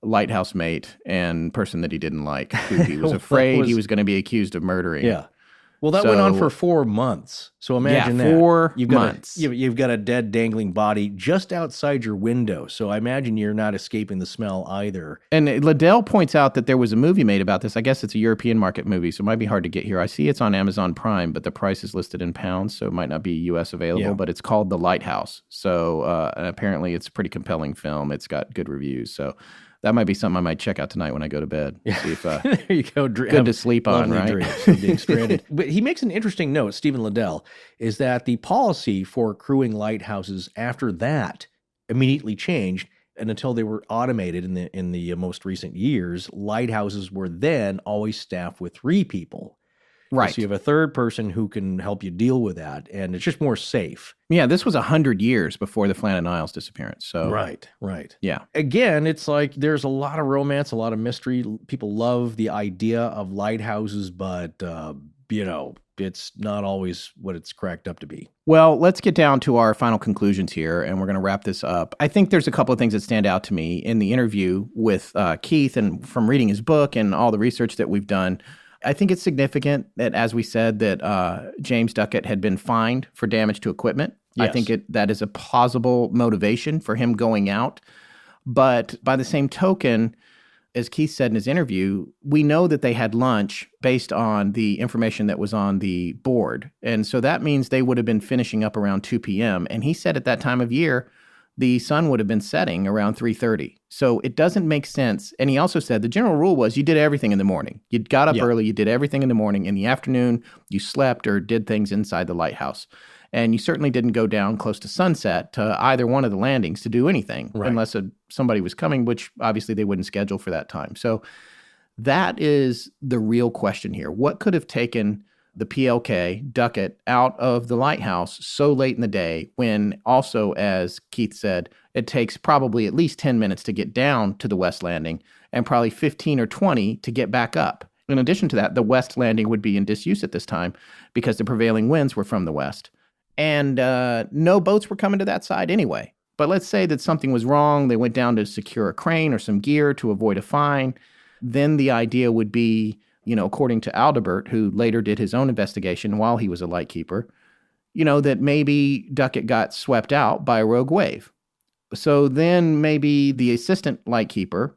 lighthouse mate and person that he didn't like, who he was afraid he was going to be accused of murdering. Yeah. Well, that went on for 4 months. So imagine that. 4 months. You've got a dead dangling body just outside your window. So I imagine you're not escaping the smell either. And Liddell points out that there was a movie made about this. I guess it's a European market movie, so it might be hard to get here. I see it's on Amazon Prime, but the price is listed in pounds, so it might not be U.S. available, but it's called The Lighthouse. So and apparently it's a pretty compelling film. It's got good reviews, so that might be something I might check out tonight when I go to bed. See if, there you go. Good to sleep on, right? Dreams of being stranded. But he makes an interesting note, Stephen Liddell, is that the policy for crewing lighthouses after that immediately changed. And until they were automated in the most recent years, lighthouses were then always staffed with 3 people. Right. So you have a third person who can help you deal with that, and it's just more safe. Yeah, this was 100 years before the Flannan Isles disappearance. So Right. Yeah. Again, it's like there's a lot of romance, a lot of mystery. People love the idea of lighthouses, but, it's not always what it's cracked up to be. Well, let's get down to our final conclusions here, and we're going to wrap this up. I think there's a couple of things that stand out to me in the interview with Keith, and from reading his book and all the research that we've done. I think it's significant that, as we said, that James Duckett had been fined for damage to equipment. Yes. I think that is a plausible motivation for him going out. But by the same token, as Keith said in his interview, we know that they had lunch based on the information that was on the board. And so that means they would have been finishing up around 2 p.m. And he said at that time of year, the sun would have been setting around 3:30. So it doesn't make sense. And he also said the general rule was you did everything in the morning. You got up early, you did everything in the morning. In the afternoon, you slept or did things inside the lighthouse. And you certainly didn't go down close to sunset to either one of the landings to do anything, unless somebody was coming, which obviously they wouldn't schedule for that time. So that is the real question here. What could have taken the PLK, Duckett, out of the lighthouse so late in the day when also, as Keith said, it takes probably at least 10 minutes to get down to the west landing and probably 15 or 20 to get back up. In addition to that, the west landing would be in disuse at this time because the prevailing winds were from the west. And no boats were coming to that side anyway. But let's say that something was wrong. They went down to secure a crane or some gear to avoid a fine. Then the idea would be, according to Aldebert, who later did his own investigation while he was a lightkeeper, that maybe Duckett got swept out by a rogue wave. So then maybe the assistant lightkeeper,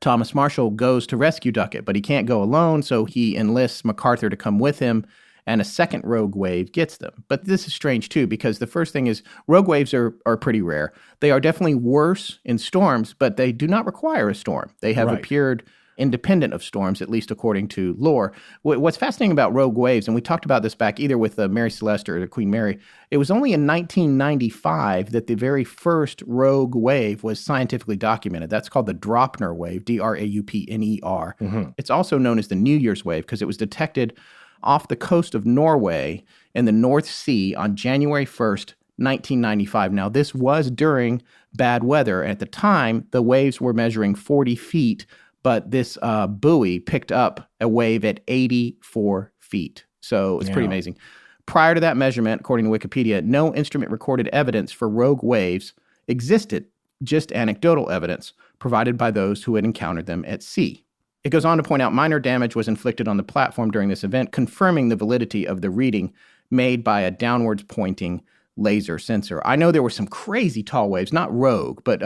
Thomas Marshall, goes to rescue Duckett, but he can't go alone, so he enlists MacArthur to come with him, and a second rogue wave gets them. But this is strange, too, because the first thing is rogue waves are pretty rare. They are definitely worse in storms, but they do not require a storm. They have appeared independent of storms, at least according to lore. What's fascinating about rogue waves, and we talked about this back either with Mary Celeste or the Queen Mary, it was only in 1995 that the very first rogue wave was scientifically documented. That's called the Draupner wave, Draupner. Mm-hmm. It's also known as the New Year's wave because it was detected off the coast of Norway in the North Sea on January 1st, 1995. Now, this was during bad weather. At the time, the waves were measuring 40 feet, but this buoy picked up a wave at 84 feet. So it's pretty amazing. Prior to that measurement, according to Wikipedia, no instrument recorded evidence for rogue waves existed, just anecdotal evidence provided by those who had encountered them at sea. It goes on to point out minor damage was inflicted on the platform during this event, confirming the validity of the reading made by a downwards pointing laser sensor. I know there were some crazy tall waves, not rogue, but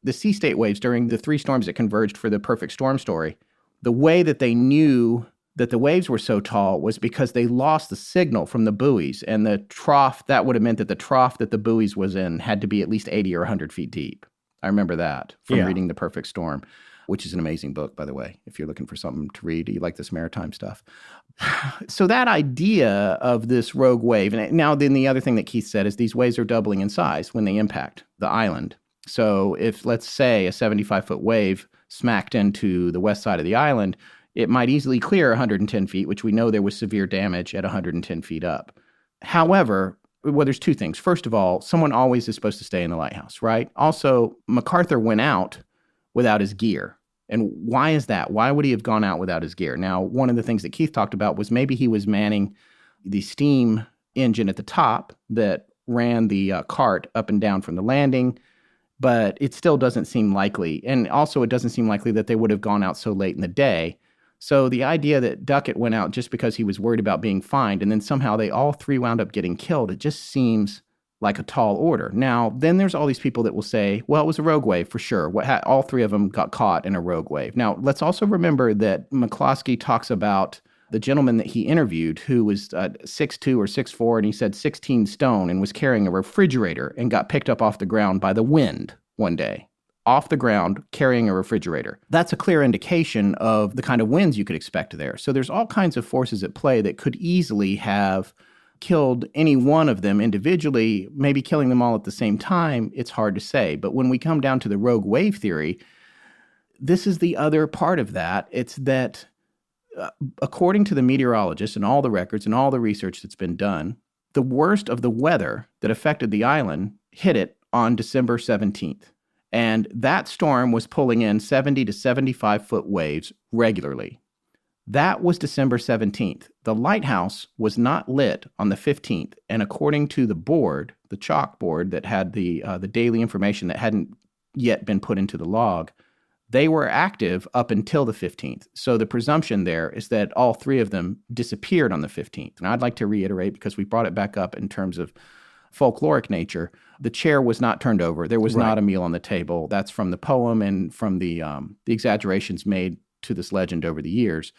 the sea state waves during the 3 storms that converged for the perfect storm story. The way that they knew that the waves were so tall was because they lost the signal from the buoys, and the trough, that would have meant that the trough that the buoys was in had to be at least 80 or 100 feet deep. I remember that from reading The Perfect Storm, which is an amazing book, by the way, if you're looking for something to read. You like this maritime stuff. So that idea of this rogue wave, and now then the other thing that Keith said is these waves are doubling in size when they impact the island. So if, let's say, a 75-foot wave smacked into the west side of the island, it might easily clear 110 feet, which we know there was severe damage at 110 feet up. However, well, there's 2 things. First of all, someone always is supposed to stay in the lighthouse, right? Also, MacArthur went out without his gear. And why is that? Why would he have gone out without his gear? Now, one of the things that Keith talked about was maybe he was manning the steam engine at the top that ran the cart up and down from the landing, but it still doesn't seem likely. And also, it doesn't seem likely that they would have gone out so late in the day. So the idea that Duckett went out just because he was worried about being fined, and then somehow they all 3 wound up getting killed, it just seems like a tall order. Now, then there's all these people that will say, well, it was a rogue wave for sure. All 3 of them got caught in a rogue wave. Now, let's also remember that McCloskey talks about the gentleman that he interviewed who was 6'2" or 6'4", and he said 16 stone and was carrying a refrigerator and got picked up off the ground by the wind one day. Off the ground carrying a refrigerator. That's a clear indication of the kind of winds you could expect there. So there's all kinds of forces at play that could easily have killed any one of them individually, maybe killing them all at the same time. It's hard to say. But when we come down to the rogue wave theory, this is the other part of that. It's that according to the meteorologists and all the records and all the research that's been done, the worst of the weather that affected the island hit it on December 17th. And that storm was pulling in 70 to 75-foot waves regularly. That was December 17th. The lighthouse was not lit on the 15th. And according to the board, the chalkboard that had the daily information that hadn't yet been put into the log, they were active up until the 15th. So the presumption there is that all 3 of them disappeared on the 15th. And I'd like to reiterate, because we brought it back up in terms of folkloric nature, the chair was not turned over. There was not a meal on the table. That's from the poem and from the exaggerations made to this legend over the years.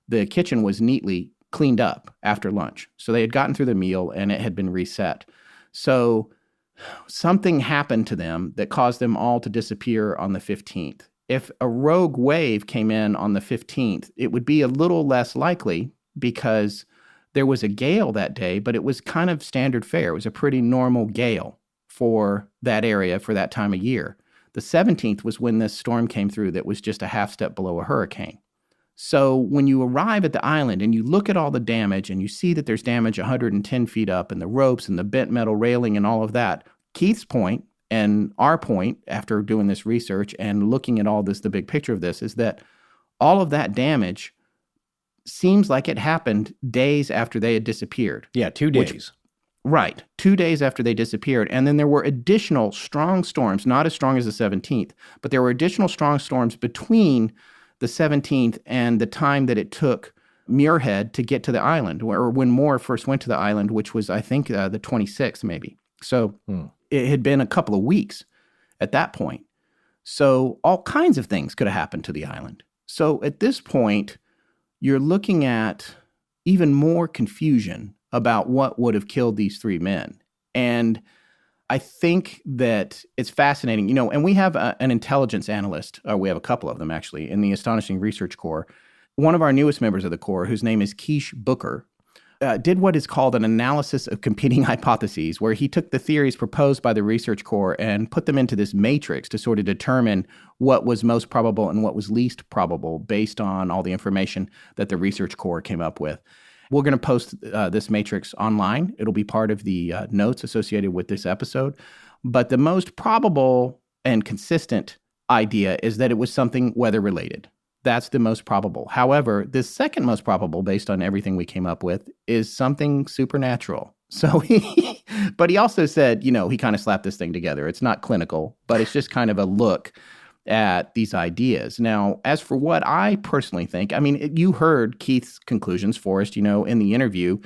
The kitchen was neatly cleaned up after lunch. So they had gotten through the meal and it had been reset. So something happened to them that caused them all to disappear on the 15th. If a rogue wave came in on the 15th, it would be a little less likely because there was a gale that day, but it was kind of standard fare. It was a pretty normal gale for that area for that time of year. The 17th was when this storm came through that was just a half step below a hurricane. So when you arrive at the island and you look at all the damage and you see that there's damage 110 feet up and the ropes and the bent metal railing and all of that, Keith's point and our point after doing this research and looking at all this, the big picture of this, is that all of that damage seems like it happened days after they had disappeared. Yeah, 2 days. Right. 2 days after they disappeared. And then there were additional strong storms, not as strong as the 17th, but there were additional strong storms between the 17th and the time that it took Muirhead to get to the island, or when Mòr first went to the island, which was, I think, the 26th maybe. So it had been a couple of weeks at that point. So all kinds of things could have happened to the island. So at this point, you're looking at even more confusion about what would have killed these 3 men. And I think that it's fascinating, and we have an intelligence analyst, or we have a couple of them actually, in the Astonishing Research Corps. One of our newest members of the Corps, whose name is Keish Booker, did what is called an analysis of competing hypotheses, where he took the theories proposed by the Research Corps and put them into this matrix to sort of determine what was most probable and what was least probable based on all the information that the Research Corps came up with. We're going to post this matrix online. It'll be part of the notes associated with this episode. But the most probable and consistent idea is that it was something weather-related. That's the most probable. However, the second most probable, based on everything we came up with, is something supernatural. So but he also said, he kind of slapped this thing together. It's not clinical, but it's just kind of a look at these ideas. Now, as for what I personally think, you heard Keith's conclusions, Forrest, in the interview.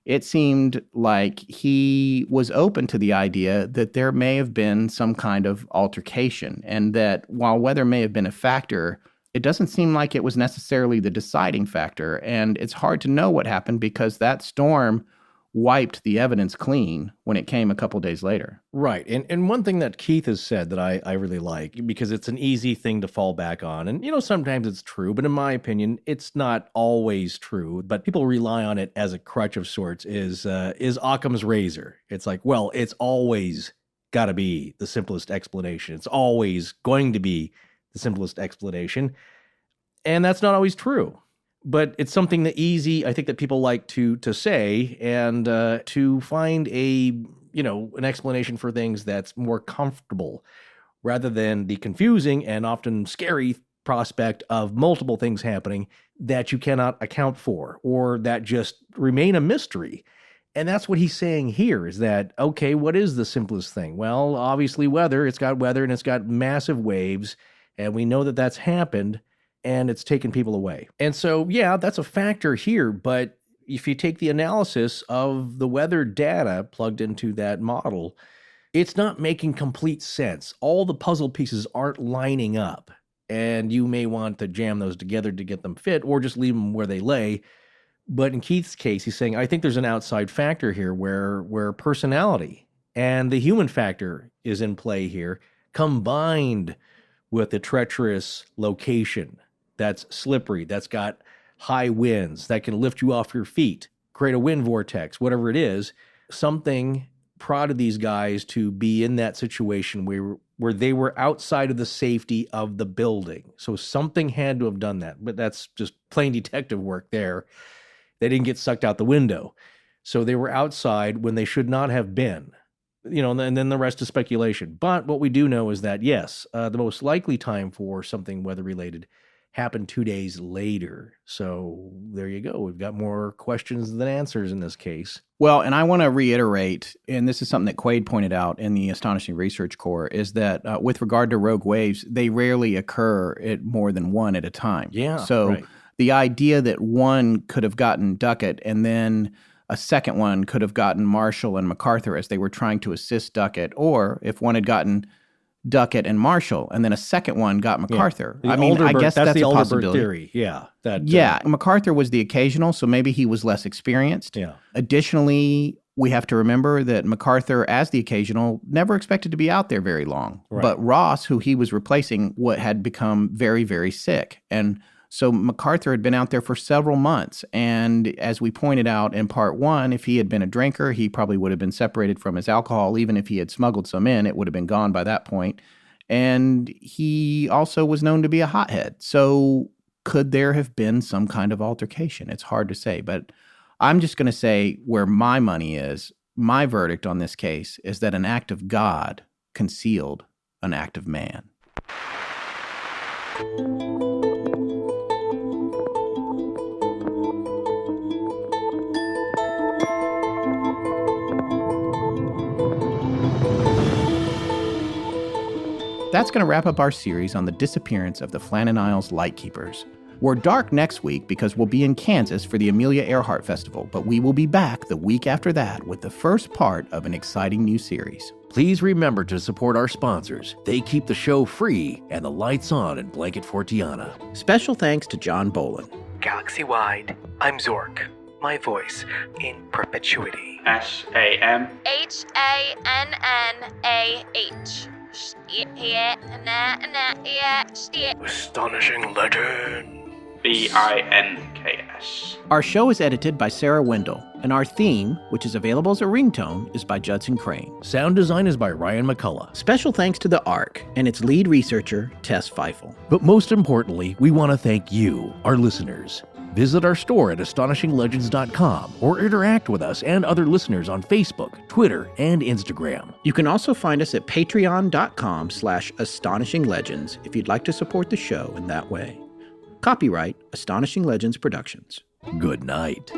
It seemed like he was open to the idea that there may have been some kind of altercation, and that while weather may have been a factor, it doesn't seem like it was necessarily the deciding factor. And it's hard to know what happened because that storm wiped the evidence clean when it came a couple days later. Right. And one thing that Keith has said that I really like, because it's an easy thing to fall back on. And, sometimes it's true, but in my opinion, it's not always true. But people rely on it as a crutch of sorts, is Occam's razor. It's like, well, it's always got to be the simplest explanation. It's always going to be the simplest explanation. And that's not always true. But it's something that I think that people like to say, and to find an explanation for things that's more comfortable, rather than the confusing and often scary prospect of multiple things happening that you cannot account for, or that just remain a mystery. And that's what he's saying here, is that, okay, what is the simplest thing? Well, obviously weather. It's got weather and it's got massive waves, and we know that that's happened. And it's taken people away. And so, yeah, that's a factor here. But if you take the analysis of the weather data plugged into that model, it's not making complete sense. All the puzzle pieces aren't lining up. And you may want to jam those together to get them fit, or just leave them where they lay. But in Keith's case, he's saying, I think there's an outside factor here where personality and the human factor is in play here, combined with the treacherous location that's slippery, that's got high winds, that can lift you off your feet, create a wind vortex, whatever it is. Something prodded these guys to be in that situation where they were outside of the safety of the building. So something had to have done that, but that's just plain detective work there. They didn't get sucked out the window. So they were outside when they should not have been. And then the rest is speculation. But what we do know is that, yes, the most likely time for something weather-related happened 2 days later. So there you go. We've got more questions than answers in this case. Well, and I want to reiterate, and this is something that Quaid pointed out in the Astonishing Research Corps, is that with regard to rogue waves, they rarely occur at more than one at a time. Yeah. So right. The idea that one could have gotten Duckett and then a second one could have gotten Marshall and MacArthur as they were trying to assist Duckett, or if one had gotten Duckett and Marshall, and then a second one got MacArthur. Yeah. I guess that's the a Alderbert possibility. Theory. Yeah. MacArthur was the occasional, so maybe he was less experienced. Yeah. Additionally, we have to remember that MacArthur, as the occasional, never expected to be out there very long. Right. But Ross, who he was replacing, had become very, very sick. And so MacArthur had been out there for several months. And as we pointed out in part one, if he had been a drinker, he probably would have been separated from his alcohol. Even if he had smuggled some in, it would have been gone by that point. And he also was known to be a hothead. So could there have been some kind of altercation? It's hard to say. But I'm just going to say where my money is, my verdict on this case is that an act of God concealed an act of man. That's going to wrap up our series on the disappearance of the Flannan Isles Light Keepers. We're dark next week because we'll be in Kansas for the Amelia Earhart Festival, but we will be back the week after that with the first part of an exciting new series. Please remember to support our sponsors. They keep the show free and the lights on in Blanket Fortiana. Special thanks to John Bolin. Galaxy-wide, I'm Zork. My voice in perpetuity. SAM. HANNAH. Astonishing Legend. BINKS. Our show is edited by Sarah Wendell, and our theme, which is available as a ringtone, is by Judson Crane. Sound design is by Ryan McCullough. Special thanks to the ARC and its lead researcher, Tess Feifel. But most importantly, we want to thank you, our listeners. Visit our store at astonishinglegends.com or interact with us and other listeners on Facebook, Twitter, and Instagram. You can also find us at patreon.com/astonishinglegends if you'd like to support the show in that way. Copyright Astonishing Legends Productions. Good night.